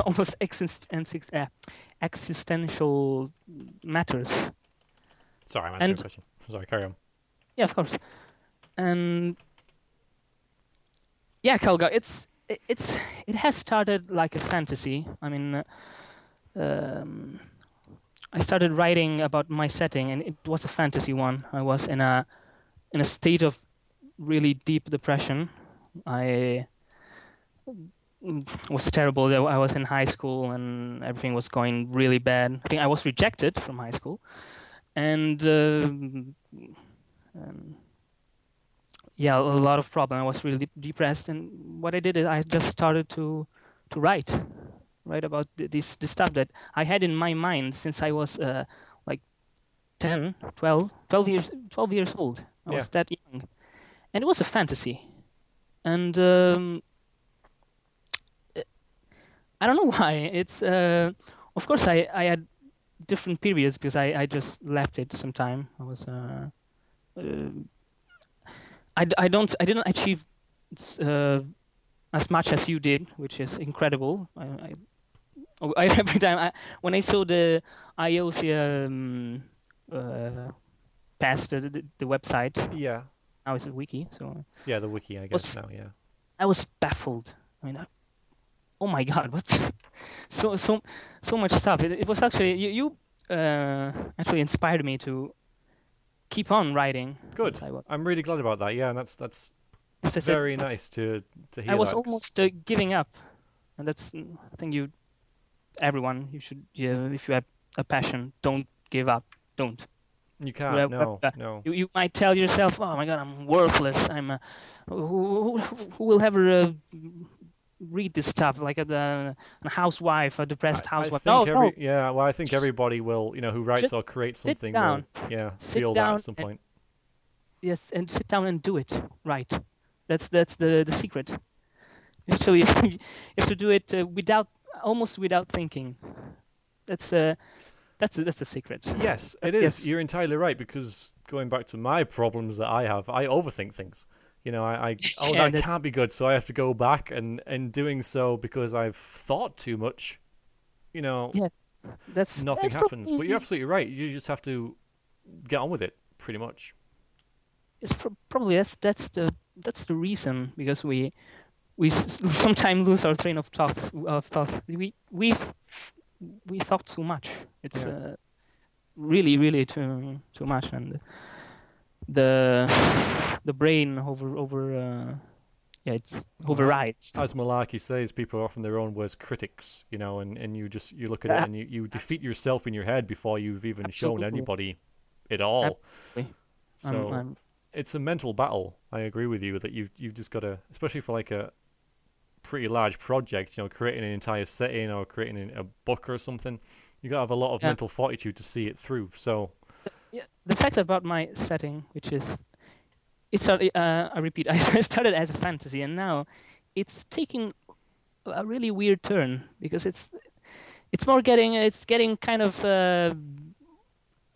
almost existential matters. Sorry, I'm answering your question. Sorry, carry on. Yeah, of course. And yeah, Kelga, it has started like a fantasy. I mean, I started writing about my setting, and it was a fantasy one. I was in a state of really deep depression. I was terrible. I was in high school and everything was going really bad. I think I was rejected from high school, and yeah, a lot of problem. I was really depressed, and what I did is I just started to write about this stuff that I had in my mind since I was like 10, 12 years old. I Yeah. was that young, and it was a fantasy. And I don't know why. It's of course I had different periods because I just left it sometime. I was uh, I didn't achieve uh, as much as you did, which is incredible. Every time when I saw the Iiosia past the website, Yeah. now it's a wiki, so Yeah, the wiki, I guess was now, yeah. I was baffled. I mean, oh my God, what's so so so much stuff. It was actually you actually inspired me to keep on writing. Good. I'm really glad about that. Yeah, and that's As I said, very nice to I hear was that. 'Cause almost giving up, and that's I think everyone you should if you have a passion, don't give up. Don't. you can't. No, Uh, no. you might tell yourself, "Oh my God, I'm worthless. Who will ever read this stuff like a housewife, a depressed I housewife?" think No, yeah, well, I think just everybody will, who writes or just creates sit something will, down, yeah, sit feel that at down, some and point. yes, and sit down and do it right. That's the secret. Actually, you have to do it almost without thinking. That's that's the secret. Yes, But it is. yes, You're entirely right because going back to my problems that I have, I overthink things. Oh, yeah, that can't be good, so I have to go back, and in doing so, because I've thought too much, you know, yes, nothing that's happens. But you're probably absolutely right. You just have to get on with it, pretty much. probably that's the reason because sometimes lose our train of thoughts. We thought too much. It's Yeah. really too much, and the the brain it's Well, overrides. as Malarkey says, people are often their own worst critics, and you look at it Yeah, and you defeat yourself in your head before you've even shown absolutely, anybody it all. absolutely. So I'm it's a mental battle. I agree with you that you've just got to, especially for like a pretty large project, creating an entire setting or creating a book or something. You got to have a lot of yeah. mental fortitude to see it through. So Yeah, the fact about my setting, which is it started. I repeat, I started as a fantasy, and now it's taking a really weird turn because it's getting kind of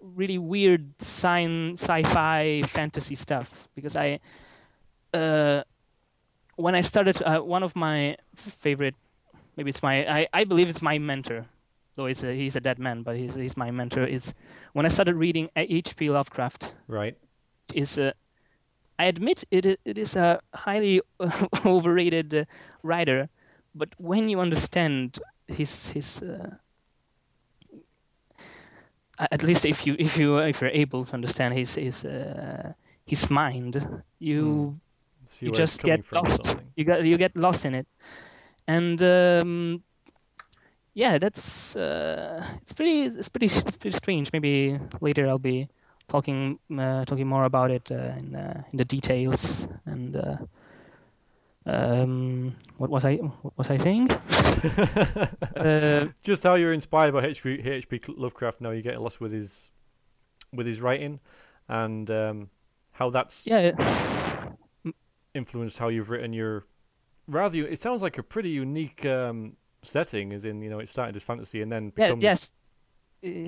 really weird sci-fi fantasy stuff because uh, when I started one of my favorite, maybe it's I believe it's my mentor, though he's a dead man, but he's my mentor. Is when I started reading H.P. Lovecraft. right, Is I admit it is a highly overrated writer, but when you understand his at least if you're able to understand his mind, hmm. See you where it's just get coming from, lost. sort of thing. You get lost in it, and yeah, that's pretty strange. Maybe later I'll be talking more about it in the details. And what was I saying? uh, Just how you're inspired by H.P. Lovecraft. Now you get lost with his writing, and how that's yeah, influenced how you've written your rather. It sounds like a pretty unique setting, as in it started as fantasy and then yeah, becomes yes,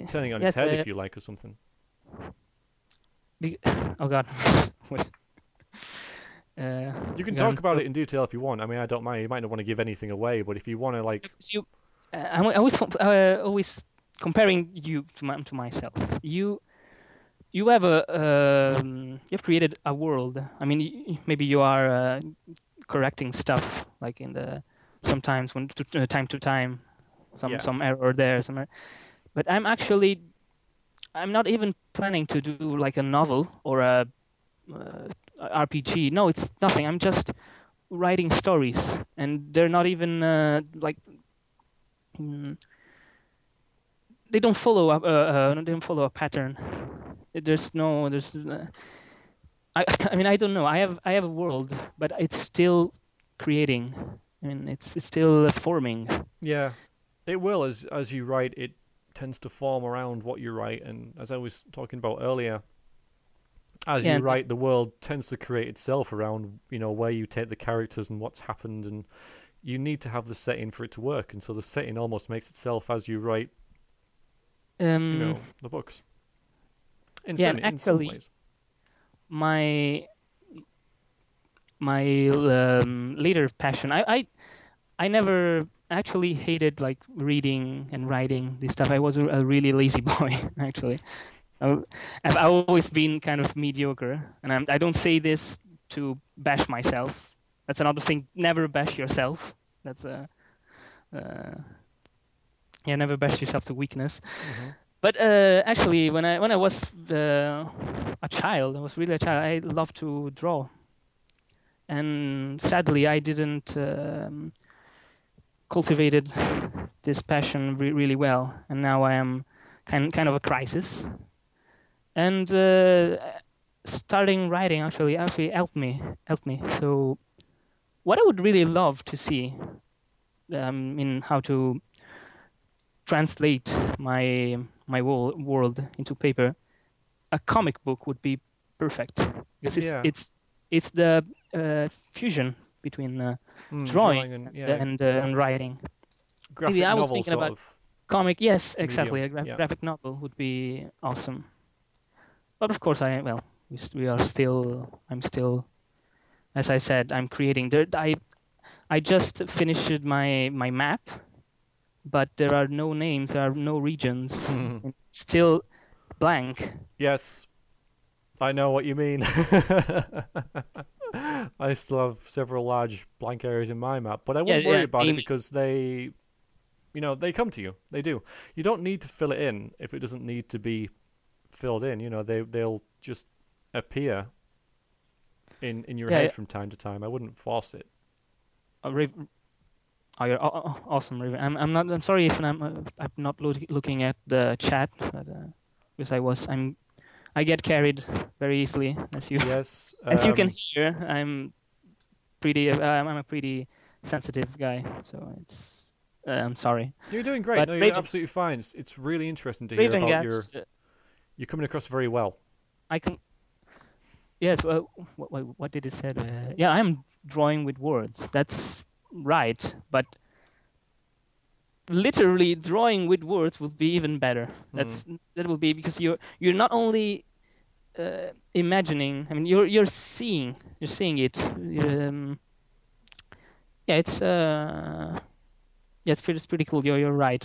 turning on its yes. head, if you like, or something. Be- oh God, wait. You can Again, talk about it in detail if you want. I mean, I don't mind. You might not want to give anything away, but if you want to, like, because I always comparing you to myself. You have you've created a world. I mean, maybe you are correcting stuff like in the sometimes when time to time, yeah, some error there, but I'm not even planning to do like a novel or a RPG. No, it's nothing. I'm just writing stories, and they're not even like mm, they don't follow a pattern. There's I mean, I don't know. I have a world, but it's still creating. I mean, it's still forming. Yeah, it will as you write. It tends to form around what you write, and as I was talking about earlier, as Yeah, you and write, the world tends to create itself around where you take the characters and what's happened, and you need to have the setting for it to work, and so the setting almost makes itself as you write, um, the books. In yeah, some and in some actually, ways. my my later passion. I never actually hated like reading and writing this stuff. I was a really lazy boy, actually. I- I've always been kind of mediocre, and I don't say this to bash myself. That's another thing. Never bash yourself. That's a yeah, never bash yourself to weakness. Hmm. But actually, when I was a child, I was really a child. I loved to draw, and sadly, I didn't cultivated this passion really well, and now I am kind of a crisis. And starting writing actually helped me. So what I would really love to see in how to translate my world into paper, a comic book would be perfect because Yeah. it's the fusion between drawing Drawing and and writing. Maybe graphic I was novel thinking sort about of comic. Yes, exactly. medium. A Yeah. graphic novel would be awesome. But of course, we are still. I'm still, as I said, I'm creating. I just finished my map, but there are no names. There are no regions. It's still blank. Yes, I know what you mean. I still have several large blank areas in my map, but I Yeah, wouldn't worry yeah. about it because they come to you. They do. You don't need to fill it in if it doesn't need to be filled in. They'll just appear in your Yeah. head from time to time. I wouldn't force it. Oh, you're awesome, Raven. I'm not. I'm sorry if I'm not looking at the chat, but because I get carried very easily, as you Yes. as you can hear. I'm a pretty sensitive guy, so it's. I'm sorry, You're doing great. but No, you're absolutely fine. It's really interesting to hear Raven about Gas. you're coming across very well. I can. Yes. Well, what did it say? Yeah, I'm drawing with words. That's right, but literally drawing with words would be even better. That will be because you're not only imagining. I mean, you're seeing it. Yeah, it's pretty cool. You're right,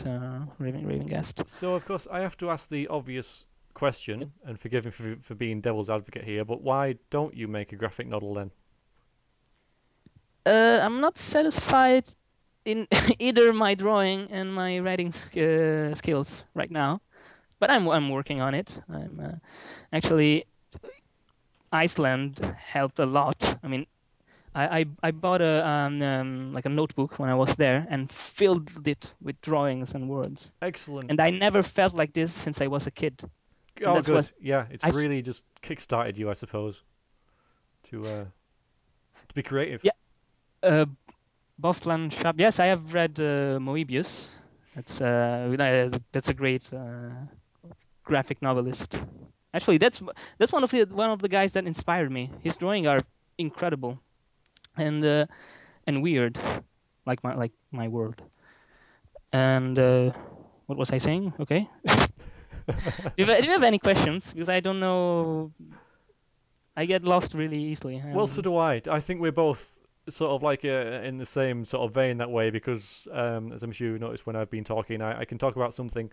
Raven Guest. So, of course, I have to ask the obvious question, and forgive me for being devil's advocate here, but why don't you make a graphic novel then? I'm not satisfied in either my drawing and my writing skills right now, but I'm working on it. I'm actually Iceland helped a lot. I mean, I bought like a notebook when I was there and filled it with drawings and words. Excellent. And I never felt like this since I was a kid. And Oh, that's good. what Yeah, it's I really just kickstarted you, I suppose, to be creative. yeah. Bosland Shop. Yes, I have read Moebius. That's a great graphic novelist. Actually, that's one of the guys that inspired me. His drawings are incredible, and weird, like my world. And what was I saying? Okay. Do you have any questions? Because I don't know. I get lost really easily. Well, so do I. I think we're both sort of like in the same sort of vein that way because, as I'm sure you noticed when I've been talking, I can talk about something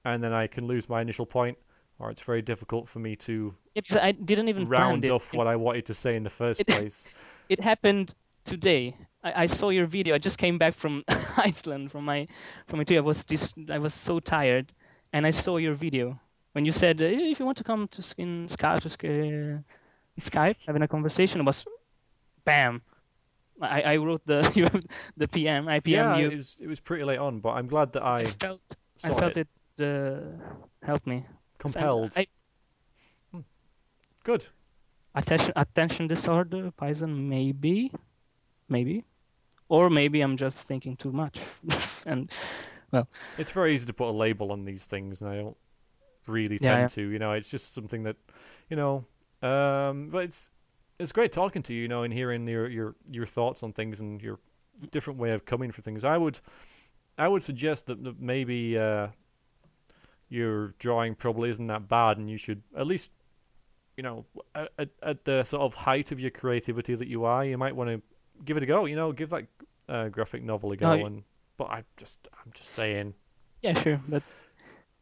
and then I can lose my initial point, or it's very difficult for me to Yeah, because I didn't even plan round it. off what I wanted to say in the first place. It happened today. I saw your video. I just came back from Iceland from my trip. I was so tired, and I saw your video when you said if you want to come to Skype having a conversation. It was bam. I wrote the the PM. I PM Yeah, you. it was pretty late on, but I'm glad that I saw felt it. it helped me. Compelled. Good. attention disorder, Python, maybe, or maybe I'm just thinking too much, and well, It's very easy to put a label on these things, and I don't really yeah, tend yeah. to. It's just something that, you know. But it's great talking to you, and hearing your thoughts on things and your different way of coming for things. I would suggest that maybe your drawing probably isn't that bad, and you should at least, at the sort of height of your creativity that you are, you might want to give it a go. Give that graphic novel a Oh, go. But I'm just saying, yeah, sure, but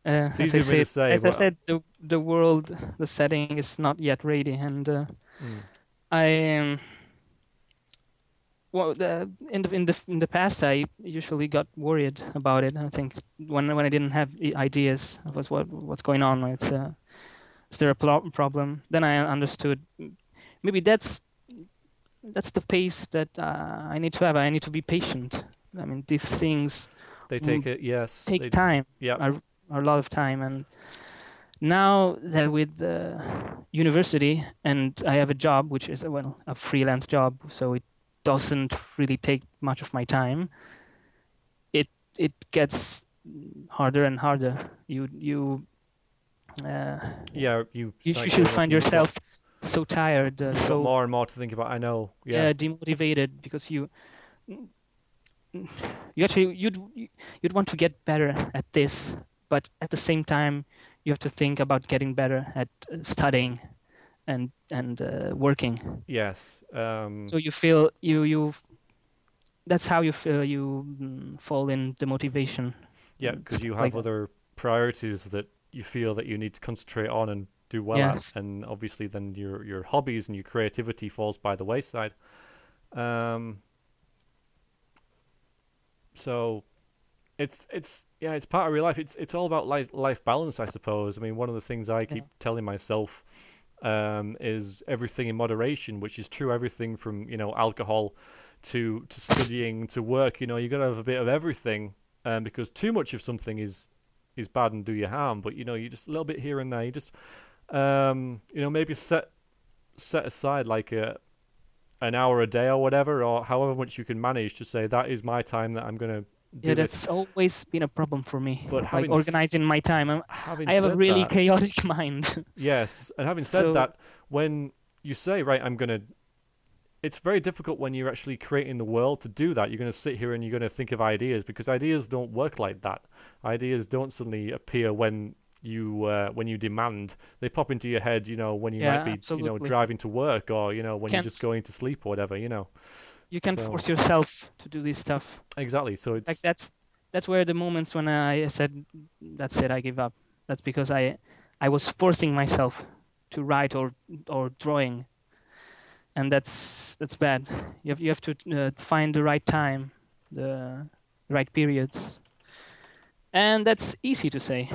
it's easy for me to say, as I but said, the world, the setting is not yet ready, and mm, I well, in the past, I usually got worried about it. I think when I didn't have ideas of what's going on, is there a problem? Then I understood maybe that's the pace that I need to have. I need to be patient. I mean, these things they take it. Yes, take time, yeah, a lot of time, and now that with university and I have a job which is a freelance job, so it doesn't really take much of my time. It gets harder and harder. Uh, yeah. You you start should getting up, find and yourself so tired, you've got so more and more to think about. I know. Yeah, demotivated because you actually you'd want to get better at this, but at the same time you have to think about getting better at studying and working. yes. So you feel you that's how you feel you fall in demotivation. Yeah, because you Like have other priorities that you feel that you need to concentrate on and do well at, yes, and obviously then your hobbies and your creativity falls by the wayside. Um, so it's part of real life. It's all about life balance, I suppose. I mean, one of the things I yeah, keep telling myself is everything in moderation, which is true. Everything from alcohol to studying to work. You got to have a bit of everything, because too much of something is bad and do you harm. But you just a little bit here and there. You just maybe set aside like an hour a day or whatever, or however much you can manage to say that is my time that I'm gonna yeah. do this. That's always been a problem for me, But like organizing my time. having I have a said really that, chaotic mind. yes, and having said So that, when you say right, it's very difficult when you're actually creating the world to do that. You're going to sit here and you're going to think of ideas, because ideas don't work like that. Ideas don't suddenly appear when you demand. They pop into your head, when you might yeah, be, absolutely. driving to work, or when you're Can't just going to sleep or whatever. you can So force yourself to do this stuff. exactly. So Like it's that's where the moments when I said that's it, I give up. That's because I was forcing myself to write or drawing, and that's bad. You have to find the right time, the right periods, and that's easy to say,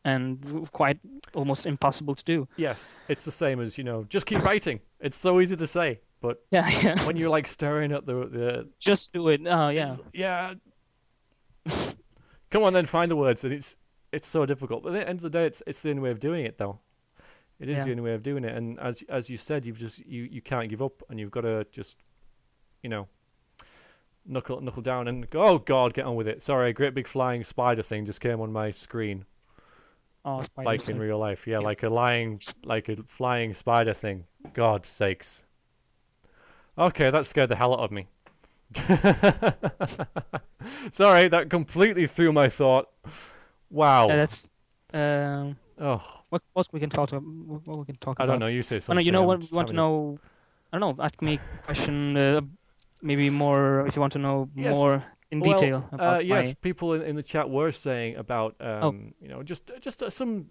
and quite almost impossible to do. yes, it's the same as just keep writing. It's so easy to say, but Yeah, yeah. when you're like staring at the Just do it. Oh yeah. yeah. Come on, then find the words, and it's so difficult. But at the end of the day, it's the only way of doing it, though. It is Yeah. the only way of doing it, and as you said, you can't give up, and you've got to just you know knuckle down and go. Oh God, get on with it. Sorry, a great big flying spider thing just came on my screen, Oh, spiders like in are real life. Yeah, cute. like a flying spider thing. God sakes. Okay, that scared the hell out of me. Sorry, that completely threw my thought. Wow. Yeah, that's Oh, what we can talk about. What we can talk I don't about. know. You say Oh no, something. you know I'm what? We just want to having a know. I don't know. Ask me a question. Maybe more if you want to know yes. more in Well, detail about yes. my. People in the chat were saying about Oh, just some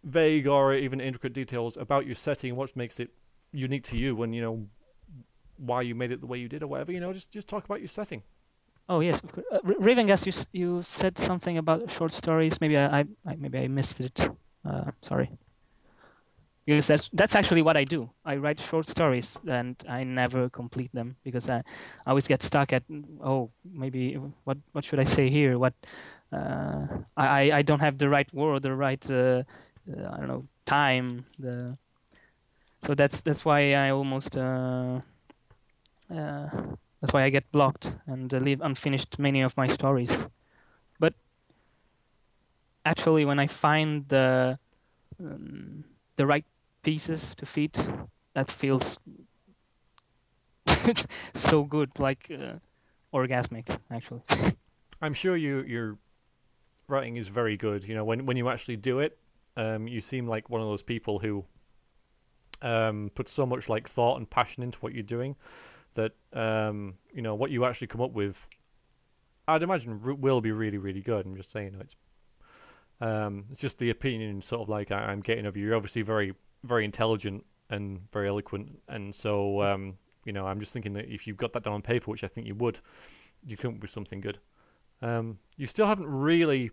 vague or even intricate details about your setting, what makes it unique to you, and why you made it the way you did, or whatever. Just talk about your setting. oh yes. Of course. Ravengas, you said something about short stories. Maybe maybe I missed it. Sorry. Because that's actually what I do. I write short stories and I never complete them because I always get stuck at maybe what should I say here? I don't have the right word, the right I don't know time. So that's why I almost that's why I get blocked and leave unfinished many of my stories. But actually, when I find the right pieces to fit, that feels so good, like orgasmic, actually. I'm sure your writing is very good. You know, when you actually do it, you seem like one of those people who put so much like thought and passion into what you're doing that you know what you actually come up with. I'd imagine will be really really good. I'm just saying, you know, it's just the opinion sort of like I'm getting of you. You're obviously very very intelligent and very eloquent, and so you know, I'm just thinking that if you've got that down on paper, which I think you would, you come up with something good. You still haven't really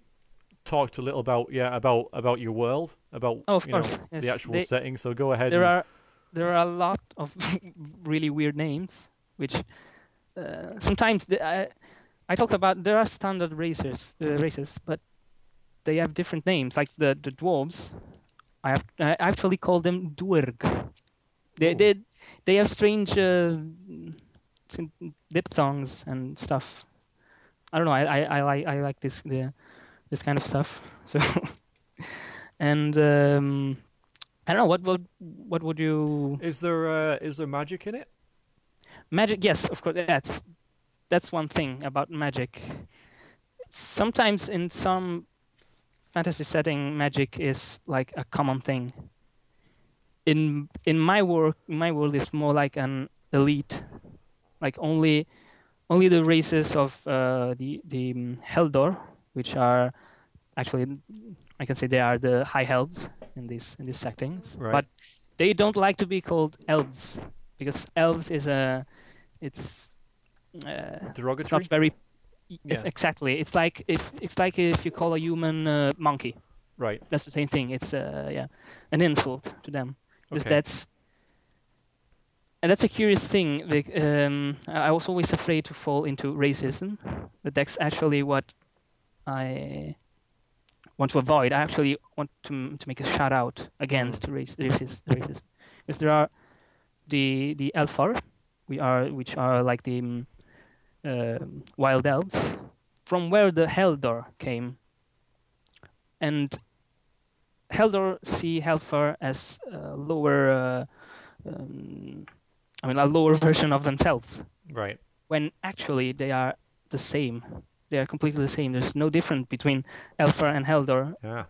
talked a little about about your world, about Oh, of you course, know yes. the actual setting. So go ahead. There And, are there are a lot of really weird names, which sometimes I talked about. There are standard races, but they have different names. Like the dwarves, I actually call them dwerg. They ooh, they they have strange diphthongs and stuff. I don't know. I like this kind of stuff. So and I don't know what would you is there magic in it? magic? Yes, of course. That's one thing about magic. Sometimes in some fantasy setting, magic is like a common thing. In my world is more like an elite, like only the races of the Heldor, which are actually, I can say they are the high elves in these settings, Right. but they don't like to be called elves because elves is a it's not Derogatory. very Yeah. exactly. It's like if you call a human monkey. Right. That's the same thing. It's yeah, an insult to them because Okay. that's a curious thing. Like, I was always afraid to fall into racism, but that's actually what I want to avoid. I actually want to make a shout out against racism, because there are the Elfar, which are like the wild elves, from where the Heldor came, and Heldor see Helfar as lower, I mean, a lower version of themselves, Right. when actually they are the same. They are completely the same. There's no difference between Elfar and Heldor, Yeah.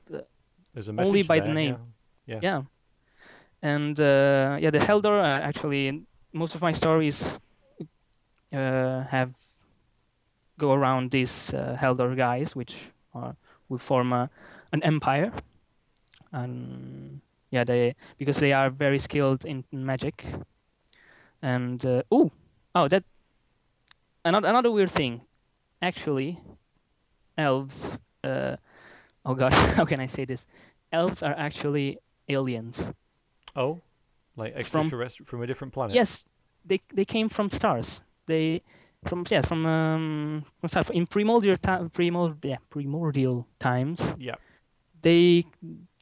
There's a only message by the there. Yeah. name. Yeah. Yeah, and yeah, the Heldor actually most of my stories have go around these Heldor guys, which are will form an empire, and yeah, they because they are very skilled in magic, and oh, that another weird thing. Actually, elves. Oh god, how can I say this? Elves are actually aliens Oh, like from extraterrestrial from a different planet. yes, they came from stars. They from stars in primordial times. Yeah. They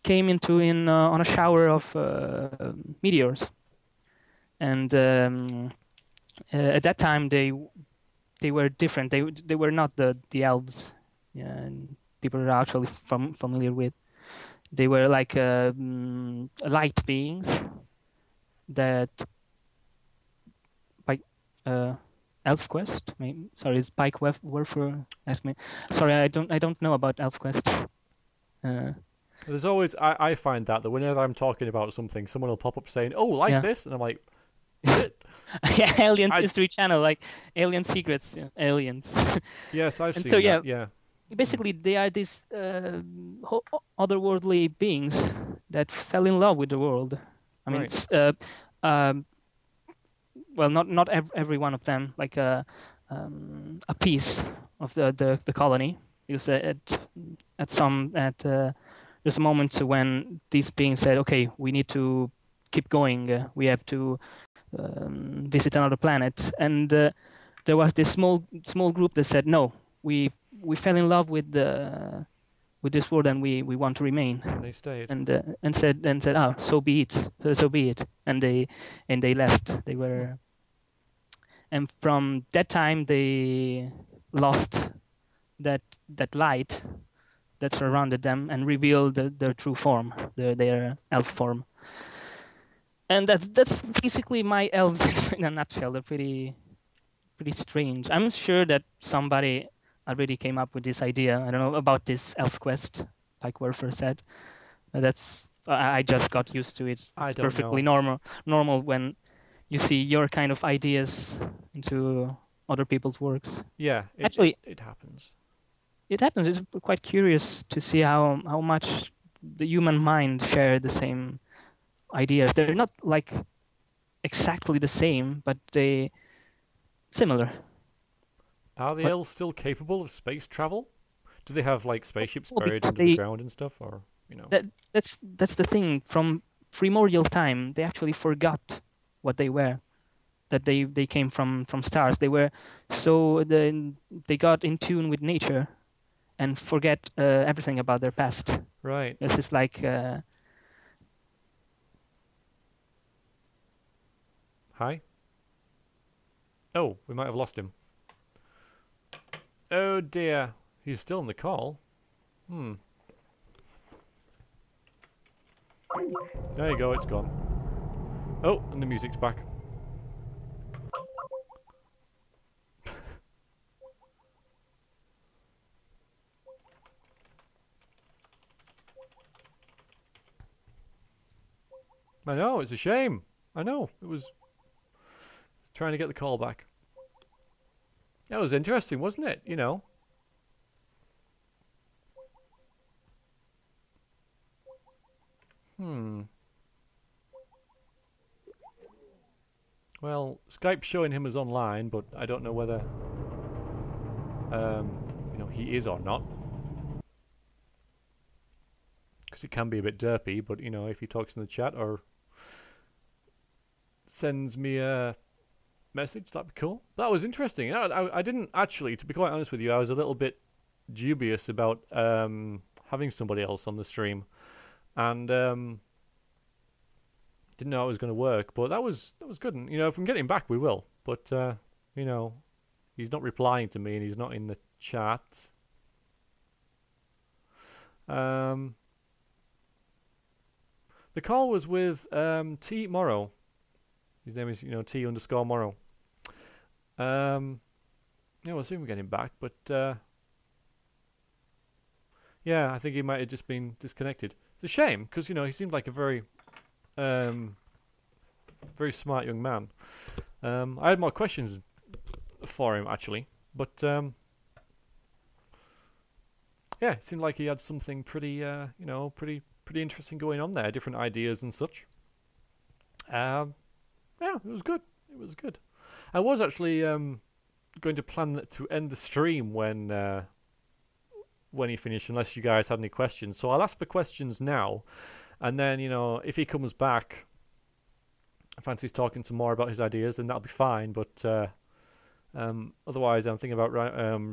came into in on a shower of meteors, and at that time they were different. They were not the elves, and people are actually familiar with. They were like light beings that like ElfQuest. Sorry, it's Pike Warfare. Ask me. Sorry, I don't know about ElfQuest. There's always I find that whenever I'm talking about something, someone will pop up saying, "Oh, like Yeah. this," and I'm like, "Is it?" Yeah, Aliens I History Channel, like Alien Secrets, yeah, Aliens. yes, I've And seen so yeah, that. Yeah. basically they are these otherworldly beings that fell in love with the world. I mean, Right. um, well, not every one of them, like a piece of the colony, because there's a moment when these beings said, okay, we need to keep going. We have to visit another planet, and there was this small group that said, no, we fell in love with with this world, and we want to remain. And they stayed. And said, oh, so be it, so be it, and they left. They were, and from that time they lost that light that surrounded them and revealed their true form, their elf form. And that's basically my elves in a nutshell. They're pretty strange. I'm sure that somebody already came up with this idea. I don't know about this elf quest, like Werfer said. That's I just got used to it. I It's don't perfectly know. normal when you see your kind of ideas into other people's works. Yeah, Actually, it happens. it happens. It's quite curious to see how much the human mind share the same ideas. They're not like exactly the same, but they similar. Are the But elves still capable of space travel? Do they have like spaceships well, buried because under the ground and stuff, or you know? that's the thing. From primordial time, they actually forgot what they were. That they came from stars. They were so they got in tune with nature and forget everything about their past. Right. This is like Hi. Oh, we might have lost him. Oh dear, he's still on the call. Hmm. There you go, it's gone. Oh, and the music's back. I know, it's a shame. I know, it was trying to get the call back. That was interesting, wasn't it? You know. Hmm. Well, Skype's showing him as online, but I don't know whether, you know, he is or not. Because it can be a bit derpy, but, you know, if he talks in the chat or sends me a message, that'd be cool. That was interesting. I didn't actually, to be quite honest with you, I was a little bit dubious about having somebody else on the stream. And didn't know it was going to work, but that was good. And, you know, if we can get him back, we will. But you know, he's not replying to me, and he's not in the chat. The call was with T Morrow. His name is, you know, T_Morrow. Yeah, we'll see if we can get him back, but yeah, I think he might have just been disconnected. It's a shame because, you know, he seemed like a very very smart young man. I had more questions for him actually, but yeah, it seemed like he had something pretty, you know, pretty interesting going on there, different ideas and such. Yeah, it was good. It was good. I was actually going to plan to end the stream when he finished, unless you guys had any questions. So I'll ask for questions now, and then, you know, if he comes back, I fancy he's talking some more about his ideas, then that'll be fine. But otherwise, I'm thinking about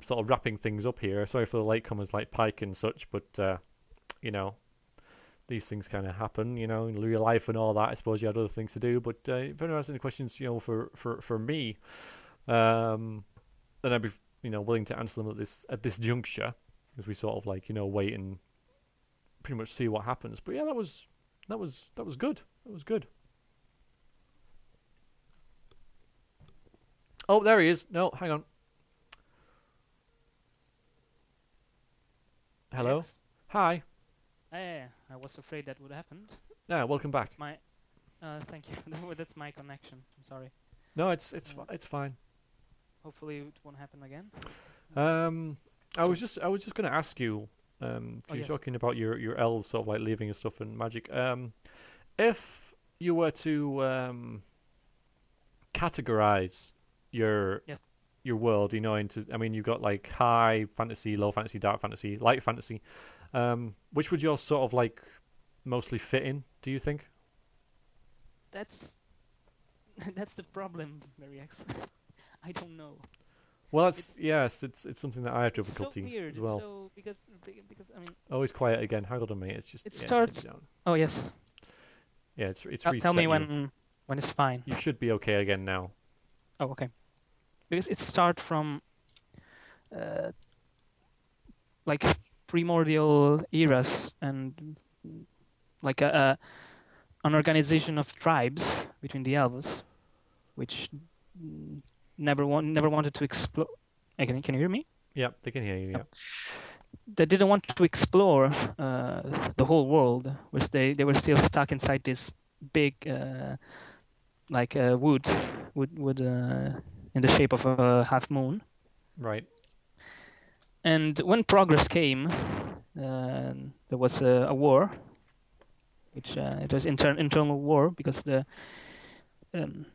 sort of wrapping things up here. Sorry for the latecomers like Pike and such, but you know, these things kind of happen, you know, in real life and all that. I suppose you had other things to do. But if anyone has any questions, you know, for me, then I'd be, you know, willing to answer them at this juncture, because we sort of like, you know, wait and pretty much see what happens. But yeah, that was good. That was good. Oh, there he is. No, hang on. Hello. Yes. Hi. I was afraid that would happen. Yeah, welcome back. Thank you. That's my connection. I'm sorry. No, it's fine. Hopefully it won't happen again. I was just going to ask you, you're yes. talking about your elves sort of like leaving and stuff and magic. If you were to categorize your world, you know, into, I mean, you've got like high fantasy, low fantasy, dark fantasy, light fantasy. Which would yours sort of like mostly fit in, do you think? That's the problem, Mariax. I don't know. Well, it's something that I have It's so difficulty weird. as well. So because I mean, Oh, it's quiet again. Hang on a minute. It's just it yeah, sit starts. down. Oh yes. Yeah, it's Tell me reset you. when it's fine. You should be okay again now. Oh, okay. Because it starts from uh, like primordial eras and like an organization of tribes between the elves, which never wanted to explore. Can you hear me? Yeah, they can hear you. Yeah. They didn't want to explore the whole world, which they were still stuck inside this big like wood in the shape of a half moon. Right. And when progress came, there was a war, which it was internal war because the um,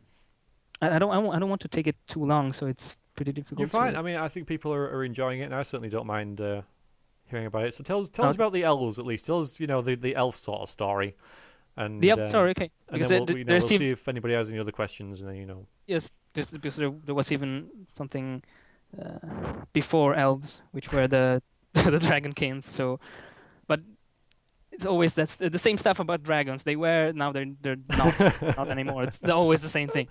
I don't want to take it too long, so it's pretty difficult. You're fine. I mean, I think people are enjoying it, and I certainly don't mind hearing about it. So tell us Okay. about the elves at least. Tell us, the elf sort of story. And The elf story, okay. And Because then we'll see if anybody has any other questions, and then Yes, because there was even something before elves, which were the the dragon kings. So, but it's always that's the same stuff about dragons. They were now they're not anymore. It's always the same thing.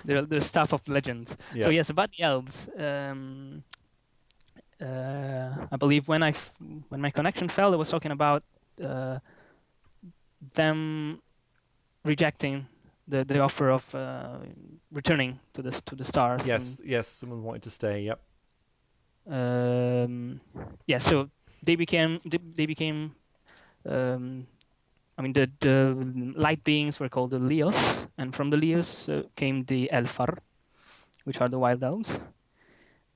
they're stuff of legends. Yeah. So yes, about the elves. I believe when my connection fell, I was talking about them rejecting the offer of returning to the stars. Yes, someone wanted to stay. Yep. Yeah, so they became. I mean, the light beings were called the Leos, and from the Leos came the Elfar, which are the wild elves.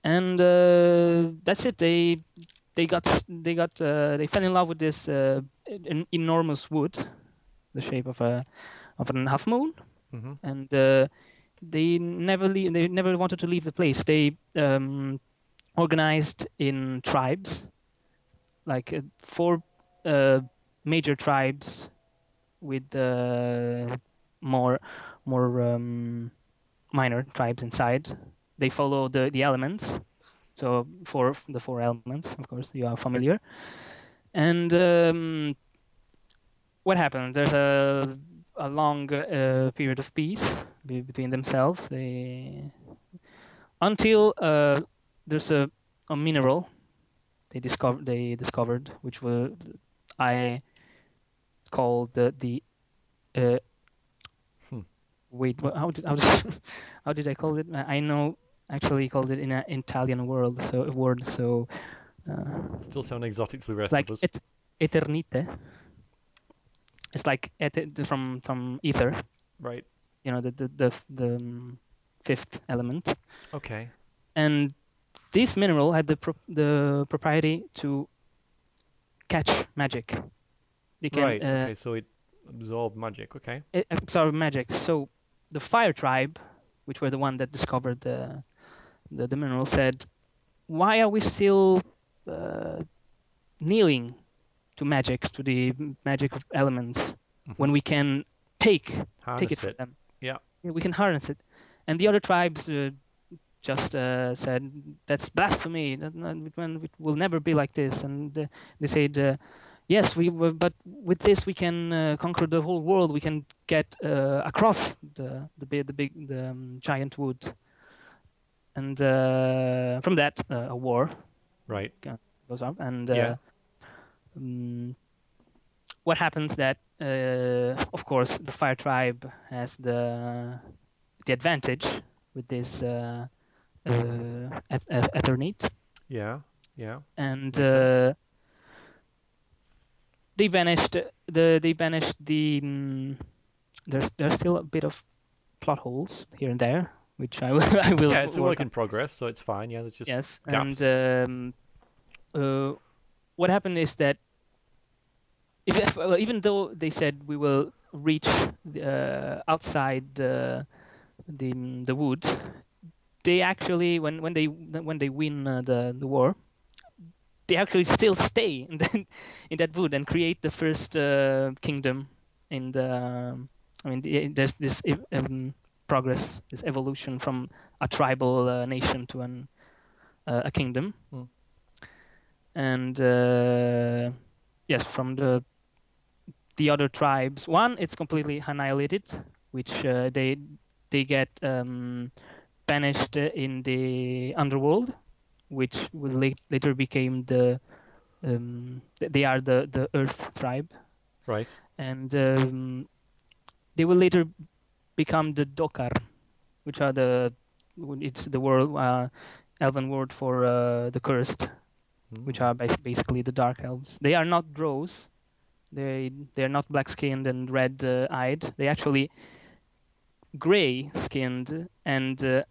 And that's it. They fell in love with this enormous wood, the shape of a half moon, and they never wanted to leave the place. They organized in tribes, like 4 major tribes with more minor tribes inside. They follow the elements. So for the 4 elements, of course, you are familiar. And what happened? There's a long period of peace between themselves. Until there's a mineral they discovered, which I call the wait, how did I call it? I know actually called it in an Italian word. So still sound exotic to the rest like of us. eternite. It's like from ether. Right. You know, the 5th element. Okay. And this mineral had the propriety to catch magic. They can, right. Okay. So it absorbed magic. Okay. It absorbed magic. So the fire tribe, which were the one that discovered the mineral, said, "Why are we still kneeling to magic, to the magic of elements, when we can take it from them? Yeah. We can harness it." And the other tribes just said, "That's blasphemy. It will never be like this." And they said, "Yes, but with this we can conquer the whole world. We can get across the giant wood." And from that, a war right goes on. And what happens that, of course, the fire tribe has the advantage with this Eternite. Yeah. And they banished the. There's still a bit of plot holes here and there, which I will. Yeah, it's a work in progress, so it's fine. Yeah, there's just gaps. And what happened is that even though they said we will reach outside the wood, they actually when they win the war, they actually still stay in that wood and create the first kingdom in the. I mean, there's this progress, this evolution from a tribal nation to a kingdom. And yes, from the other tribes, one, it's completely annihilated, which they get banished in the underworld, which will later became they are the Earth tribe. Right. And they will later become the Dokar, which are it's the world elven word for the cursed, which are basically the dark elves. They are not drows. They're not black-skinned and red-eyed. They actually gray-skinned and they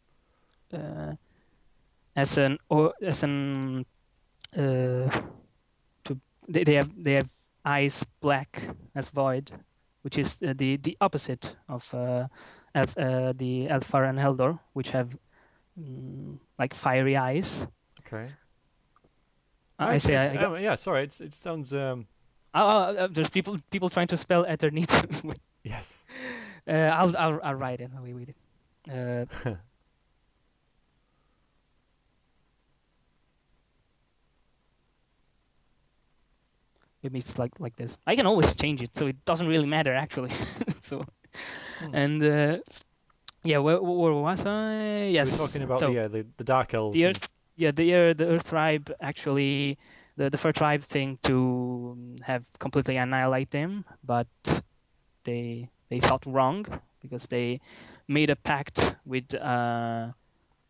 have eyes black as void, which is the opposite of the Elfar and Heldor, which have like fiery eyes. Okay. Yeah, sorry. It sounds. There's people trying to spell Eternity. Yes. I'll write it. Wait. Maybe it's like this. I can always change it, so it doesn't really matter actually. So, and yeah, where was I? Yes. We're talking about so, the dark elves. The Earth tribe actually, the first tribe thing to have completely annihilate them, but they thought wrong because they made a pact with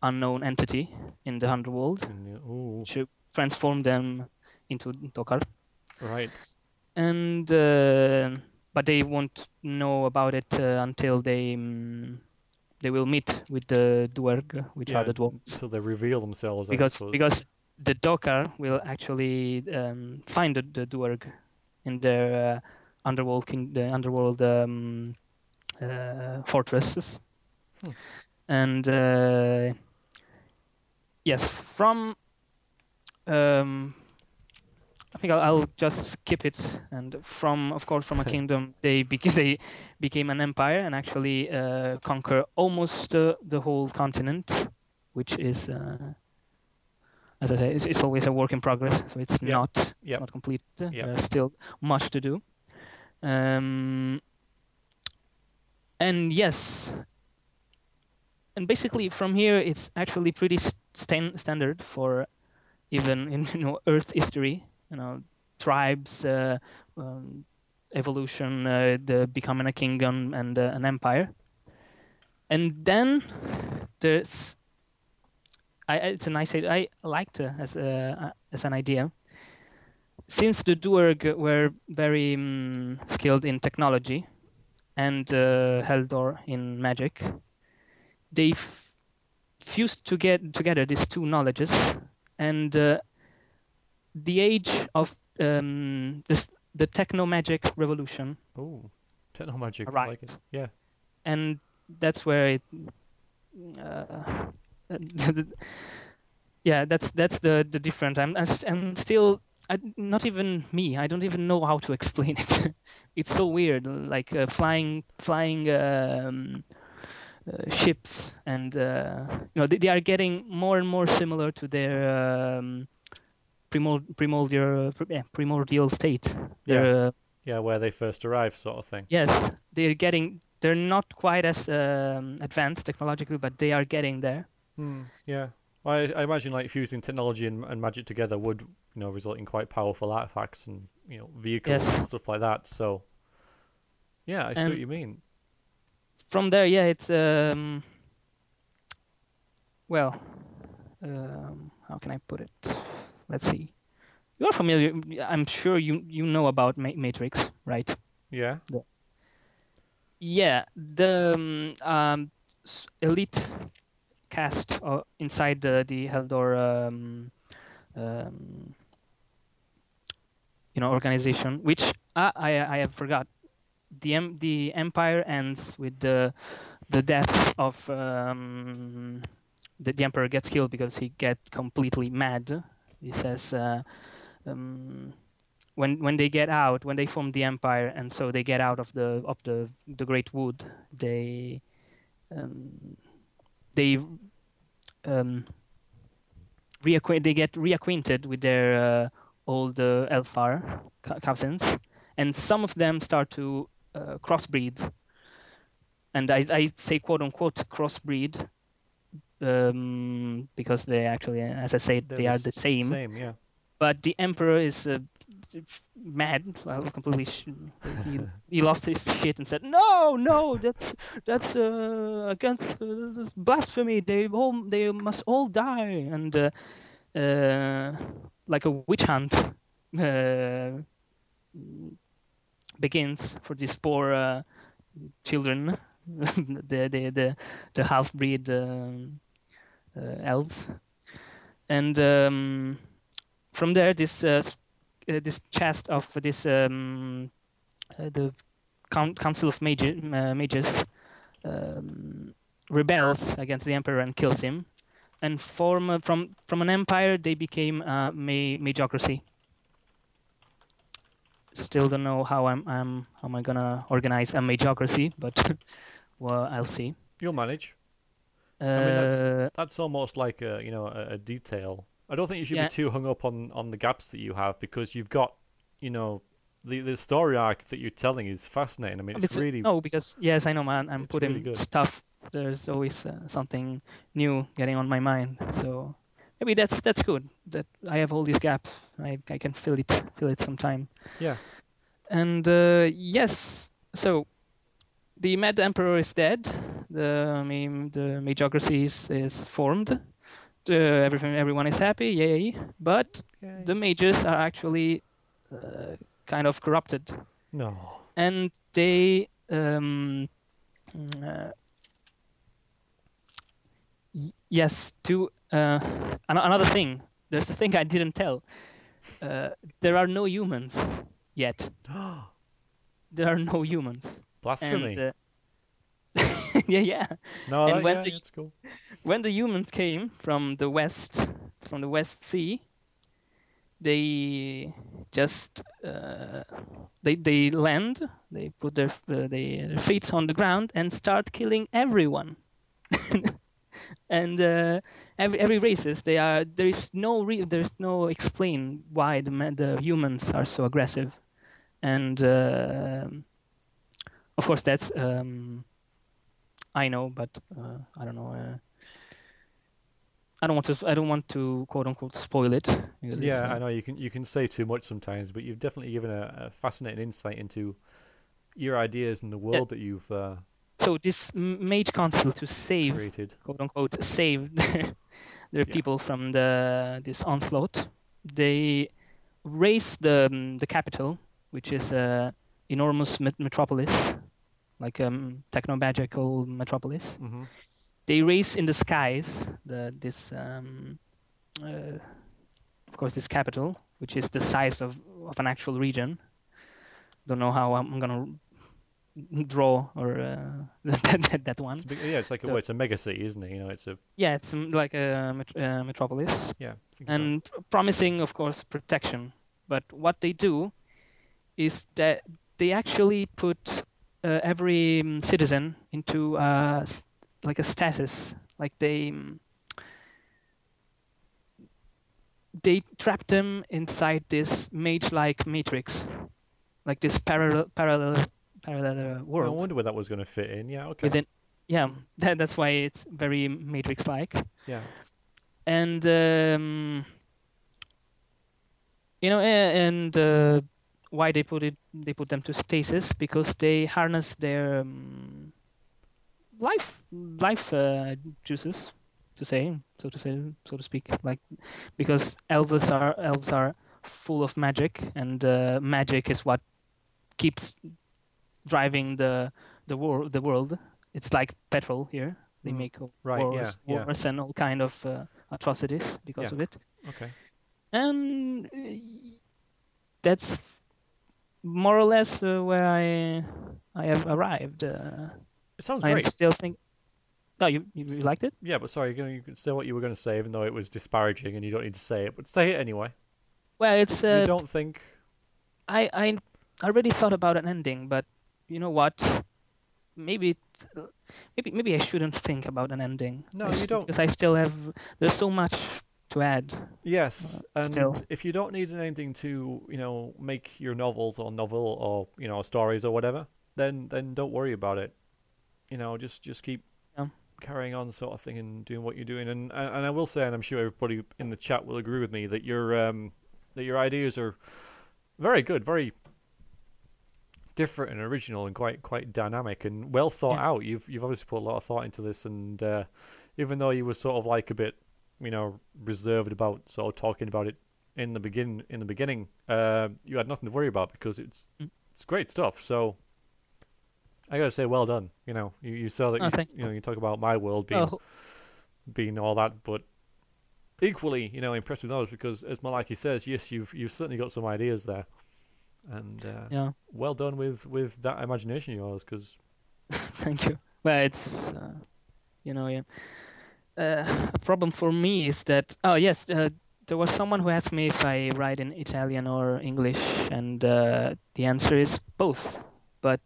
unknown entity in the underworld to transform them into Dokar. Right. And but they won't know about it until they will meet with the Duerg, which are the dwarves. Until they reveal themselves, because the Dokar will actually find the Duerg in their underworld fortresses. And yes, from I think I'll just skip it. And from a kingdom, they became an empire and actually conquer almost the whole continent, which is, as I say, it's always a work in progress. So it's not complete. There's still much to do. And yes, and basically from here, it's actually pretty standard for even in Earth history. Tribes, evolution, the becoming a kingdom and an empire. And then there's, it's a nice idea. I liked it as an idea. Since the Duerg were very skilled in technology and Heldor in magic, they fused together these two knowledges, and the age of the techno-magic revolution. Oh, techno-magic, right. I like it. Yeah. And that's where it... yeah, that's the difference. I'm still... not even me. I don't even know how to explain it. It's so weird, like flying ships, and they are getting more and more similar to their primordial state. Where they first arrived, sort of thing. Yes, they're not quite as advanced technologically, but they are getting there. Yeah. Well, I imagine like fusing technology and magic together would, result in quite powerful artifacts and vehicles and stuff like that. So, yeah, I see what you mean. From there, it's how can I put it? Let's see. You're familiar. I'm sure you know about Matrix, right? Yeah. The elite cast inside the Heldor organization, which I have forgot. The empire ends with the death of the emperor gets killed because he gets completely mad. He says when they get out, when they form the empire, and so they get out of the great wood, they they they get reacquainted with their old Elfar cousins, and some of them start to crossbreed. And I say quote unquote crossbreed because they actually, as I said, They're they are the same. same, yeah. But the emperor is mad, well, completely. He lost his shit and said, "No, no, that's against this blasphemy. They must all die." And like a witch hunt begins for these poor children, the half breed elves, and from there this chest of this the council of mages rebels against the emperor and kills him, and from an empire they became a magocracy. Still don't know how how am I gonna organize a magocracy, but well, I'll see. You'll manage. I mean, that's almost like a detail. I don't think you should be too hung up on the gaps that you have, because you've got, the story arc that you're telling is fascinating. I mean, it's really... No, because yes, I know, man. I'm putting really stuff. There's always something new getting on my mind. So maybe that's good. That I have all these gaps. I can fill it sometime. Yeah. And yes, so the Mad Emperor is dead. The magocracy is formed. Everyone is happy, yay! But the mages are actually kind of corrupted. No. And they yes, to another thing. There's a thing I didn't tell. There are no humans yet. There are no humans. Blasphemy. And, yeah. No, and that's cool. When the humans came from the West Sea, they just they land, they put their feet on the ground and start killing everyone. And every races there's no explain why the humans are so aggressive, and of course that's I know, but I don't know. I don't want to quote unquote spoil it. Yeah, I know you can say too much sometimes, but you've definitely given a fascinating insight into your ideas and the world that you've so this mage council to save created, quote unquote, save their people from this onslaught. They raise the capital, which is a enormous metropolis, like a techno-magical metropolis. Mm-hmm. They raise in the skies this of course this capital, which is the size of an actual region. Don't know how I'm gonna draw or that one. It's like it's a mega city, isn't it? It's a it's like a metropolis. Yeah, and promising, of course, protection. But what they do is that they actually put every citizen into like a status, like they trap them inside this mage-like matrix, like this parallel world. I wonder where that was going to fit in. Yeah, okay. That's why it's very matrix-like. Yeah. And why they put them to stasis, because they harness their life juices, so to speak, like, because elves are full of magic, and magic is what keeps driving the world. It's like petrol here. They make wars and all kind of atrocities because of it. Okay. And that's more or less where I have arrived. It sounds great. I still think. No, you liked it? Yeah, but sorry, you can say what you were going to say, even though it was disparaging, and you don't need to say it. But say it anyway. Well, it's. You don't think? I already thought about an ending, but you know what? Maybe maybe I shouldn't think about an ending. No, you don't. Because I still have. There's so much to add. Yes, Still. and if you don't need an ending to, make your novels or novel or, stories or whatever, then don't worry about it. Just keep Yeah. carrying on, sort of thing, and doing what you're doing. And I will say, and I'm sure everybody in the chat will agree with me, that your ideas are very good, very different and original, and quite dynamic and well thought out. You've obviously put a lot of thought into this, and even though you were sort of like a bit, reserved about sort of talking about it in the beginning, you had nothing to worry about because it's great stuff. So I gotta say, well done. You saw that you talk about my world being all that, but equally, impressed with others because, as Malaki says, yes, you've certainly got some ideas there, and well done with that imagination of yours. Because thank you. Well, it's a problem for me is that there was someone who asked me if I write in Italian or English, and the answer is both. But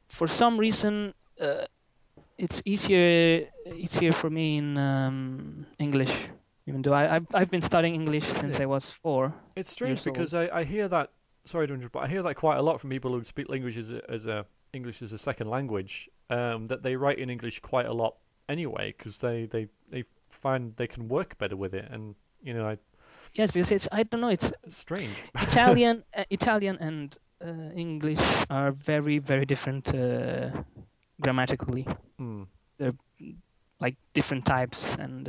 for some reason, it's easier for me in English, even though I've been studying English since I was 4. It's strange because I hear that. Sorry to interrupt, but I hear that quite a lot from people who speak English English as a second language. That they write in English quite a lot anyway, because they find they can work better with it, and yes, because it's I don't know, it's strange. Italian and English are very, very different grammatically. They're like different types, and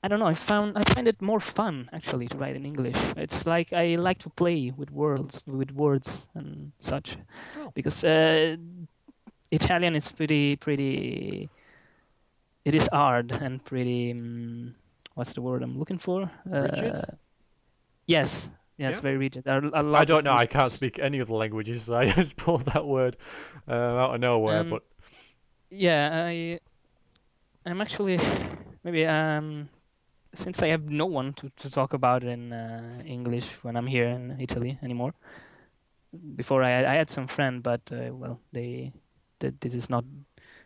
I don't know. I find it more fun actually to write in English. It's like I like to play with words and such, because Italian is pretty. It is hard and pretty. What's the word I'm looking for? Rigid. Yes. It's very rigid. I don't know. I can't speak any of the languages, so I just pulled that word out of nowhere. But yeah, I'm actually maybe since I have no one to talk about in English when I'm here in Italy anymore. Before I had some friend, but well, this is not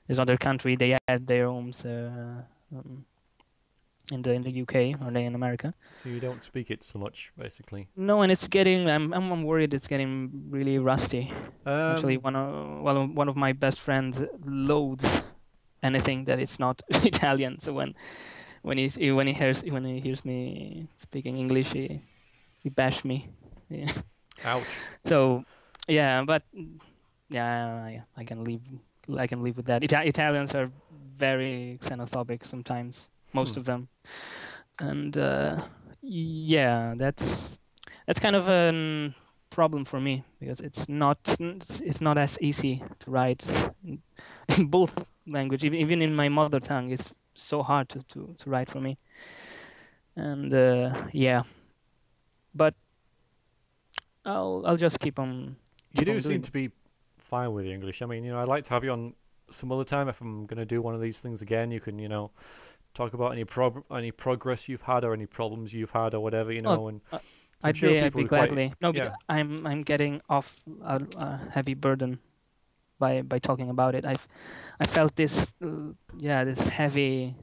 their country. They had their homes in the UK or in America. So you don't speak it so much, basically. No, and it's getting. I'm worried it's getting really rusty. Actually, one of my best friends loathes anything that is not Italian. So when he hears me speaking English, he bashes me. Yeah. Ouch. So yeah, but I can live with that. Italians are very xenophobic sometimes, most of them, and that's kind of a problem for me because it's not as easy to write in both language. Even in my mother tongue, it's so hard to write for me. And but I'll just keep on. You do seem to be fine with the English. I mean, I'd like to have you on some other time if I'm going to do one of these things again. You can, talk about any progress you've had or any problems you've had or whatever, and I'd be gladly. Because I'm getting off a heavy burden by talking about it. I felt this heavy.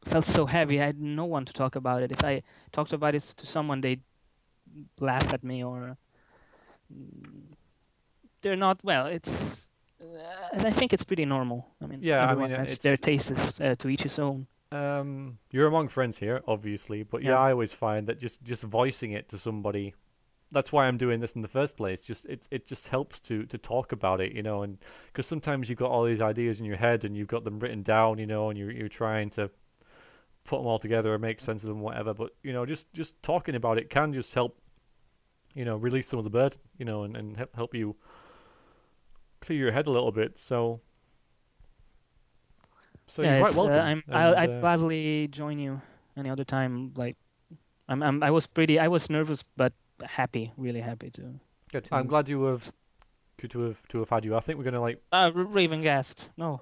Felt so heavy. I had no one to talk about it. If I talked about it to someone, they'd laugh at me or they're not. Well, it's. I think it's pretty normal. I mean, everyone has their tastes. To each his own. You're among friends here, obviously, but I always find that just voicing it to somebody. That's why I'm doing this in the first place. It just helps to talk about it, and because sometimes you've got all these ideas in your head and you've got them written down, and you're trying to put them all together and make sense of them, whatever. But just talking about it can just help, release some of the burden, and help you clear your head a little bit. So you're quite welcome. I'd gladly join you any other time. Like, I was nervous but happy, really happy to. Good. I'm glad to have had you. I think we're gonna Raven gassed. No.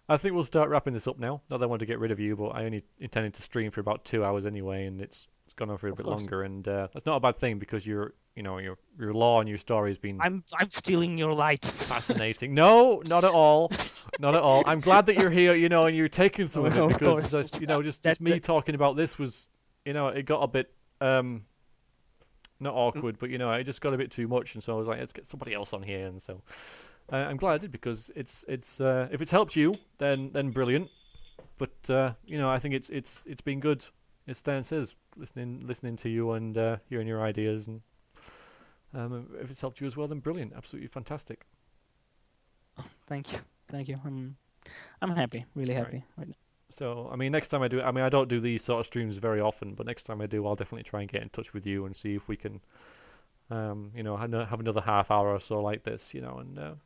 I think we'll start wrapping this up now. Not that I want to get rid of you, but I only intended to stream for about 2 hours anyway, and it's it's gone on for a Of bit course. longer, and that's not a bad thing because your law and your story has been I'm stealing your light. fascinating. No, not at all. Not at all. I'm glad that you're here, and you're taking some of it Of because, course. just me talking about this was, it got a bit, not awkward, but, it just got a bit too much. And so I was like, let's get somebody else on here. And so I'm glad I did because it's if it's helped you, then brilliant. But, I think it's been good, as Stan says, listening to you and hearing your ideas. And if it's helped you as well, then brilliant. Absolutely fantastic. Thank you. I'm happy, really happy right now. So, I mean, next time I do, I don't do these sort of streams very often, but next time I do, I'll definitely try and get in touch with you and see if we can, have another half hour or so like this, and,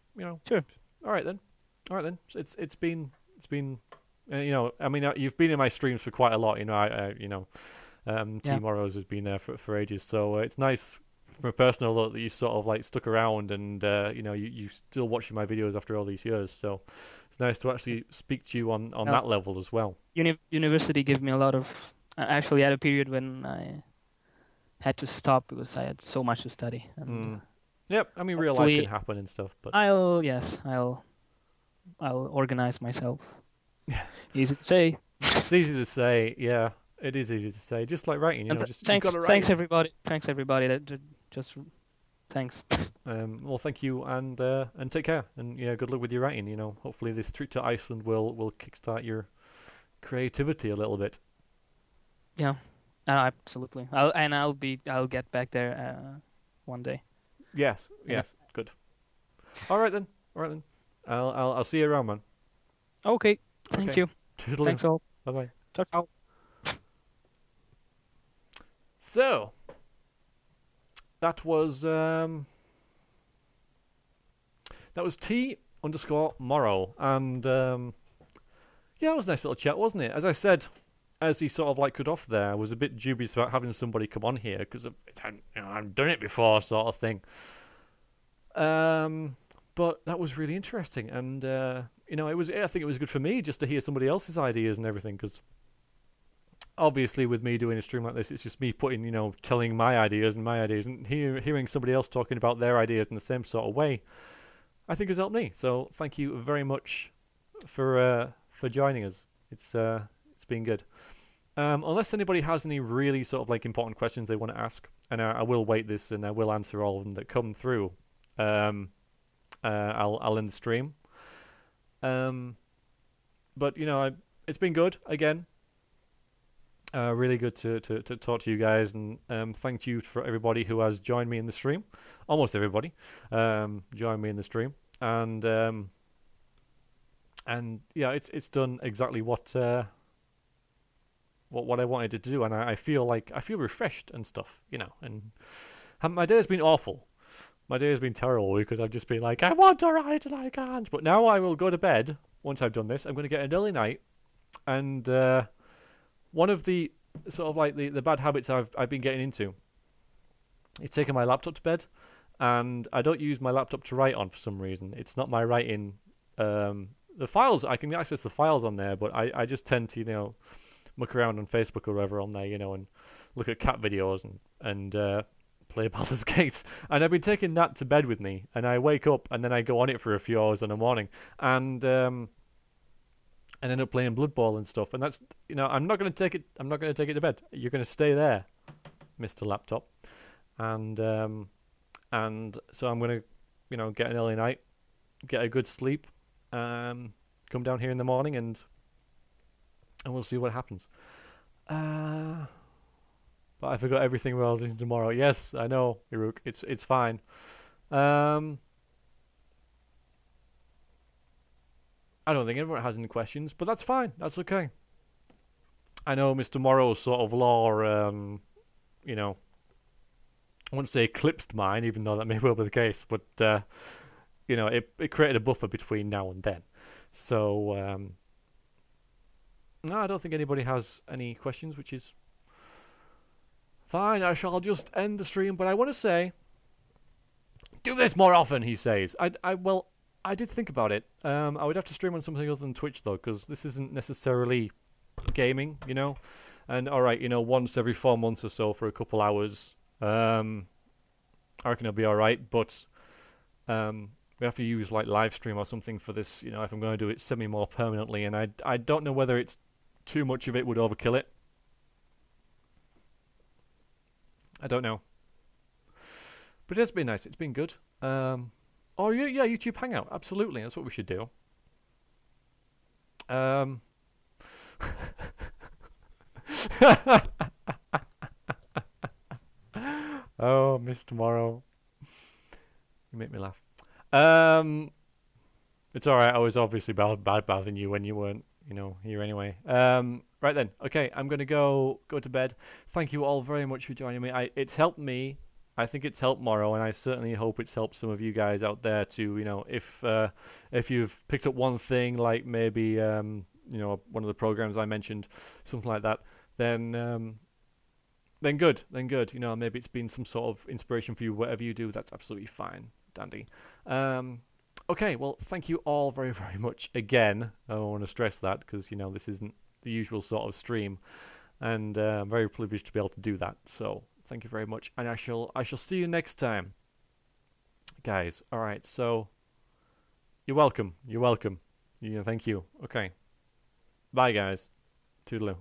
Sure. All right then. It's been, you've been in my streams for quite a lot, T Morrows has been there for ages, so it's nice from a personal look that you sort of like stuck around and you still watching my videos after all these years, so it's nice to actually speak to you on that level as well. University gave me a lot of. I actually had a period when I had to stop because I had so much to study. And, Yep, I mean, real life can happen and stuff, but I'll organize myself. Easy to say. It's easy to say, yeah. It is easy to say, just like writing, just thanks, you've got to write. Thanks everybody. Thanks. Well, thank you, and take care, and good luck with your writing. Hopefully this trip to Iceland will kickstart your creativity a little bit. Yeah, absolutely. I'll get back there one day. Yes, good. All right then. I'll see you around, man. Okay. Thank you. Toodaloo. Thanks all. Bye-bye. Ciao. So, that was T_Morrow, and it was a nice little chat, wasn't it? As I said, as he sort of like cut off there, I was a bit dubious about having somebody come on here because I've done it before, sort of thing. But that was really interesting, and I think it was good for me just to hear somebody else's ideas and everything, because obviously with me doing a stream like this, it's just me telling my ideas, and hearing somebody else talking about their ideas in the same sort of way, I think has helped me. So thank you very much for joining us. It's been good. Unless anybody has any really sort of like important questions they want to ask, and I will wait this and I will answer all of them that come through. I'll end the stream. But it's been good again. Really good to talk to you guys, and thank you for everybody who has joined me in the stream. Almost everybody joined me in the stream, and it's done exactly what I wanted it to do, and I feel refreshed and stuff, and my day has been awful. My day has been terrible because I've just been like, I want to write and I can't. But now I will go to bed once I've done this. I'm going to get an early night, and one of the sort of like the bad habits I've been getting into is taking my laptop to bed, and I don't use my laptop to write on for some reason. It's not my writing. The files, I can access the files on there, but I just tend to muck around on Facebook or whatever on there, and look at cat videos and play Baldur's Gate. And I've been taking that to bed with me, and I wake up and then I go on it for a few hours in the morning, and end up playing Blood Bowl and stuff. And that's I'm not going to take it to bed. You're going to stay there, Mr. Laptop. And so I'm going to get an early night, get a good sleep, come down here in the morning, and we'll see what happens. But I forgot everything while I was listening tomorrow. Yes, I know, Iruk. It's fine. I don't think everyone has any questions, but that's fine. That's okay. I know Mr. Morrow's sort of lore, I wouldn't say eclipsed mine, even though that may well be the case, but, it created a buffer between now and then. So, no, I don't think anybody has any questions, which is fine. I shall just end the stream, but I want to say, do this more often, he says. I did think about it. I would have to stream on something other than Twitch, though, because this isn't necessarily gaming, you know. And alright, you know, once every 4 months or so for a couple hours, I reckon it'll be alright, but we have to use like live stream or something for this, you know, if I'm going to do it semi more permanently, and I don't know whether it's too much of it would overkill it. I don't know. But it's been nice, it's been good. Oh yeah, YouTube Hangout, absolutely, that's what we should do. Oh, Miss Tomorrow. You make me laugh. It's alright, I was obviously bad-mouthing you when you weren't, you know, here anyway. Right then, okay, I'm gonna go to bed. Thank you all very much for joining me. It's helped me. I think it's helped Morrow, and I certainly hope it's helped some of you guys out there too. You know, if you've picked up one thing, like maybe you know, one of the programs I mentioned, something like that, then good. You know, maybe it's been some sort of inspiration for you. Whatever you do, that's absolutely fine, dandy. Okay, well, thank you all very, very much again. I want to stress that because, you know, this isn't the usual sort of stream, and I'm very privileged to be able to do that. So thank you very much, and I shall see you next time, guys. All right, so you're welcome. Yeah, thank you. Okay, bye, guys. Toodaloo.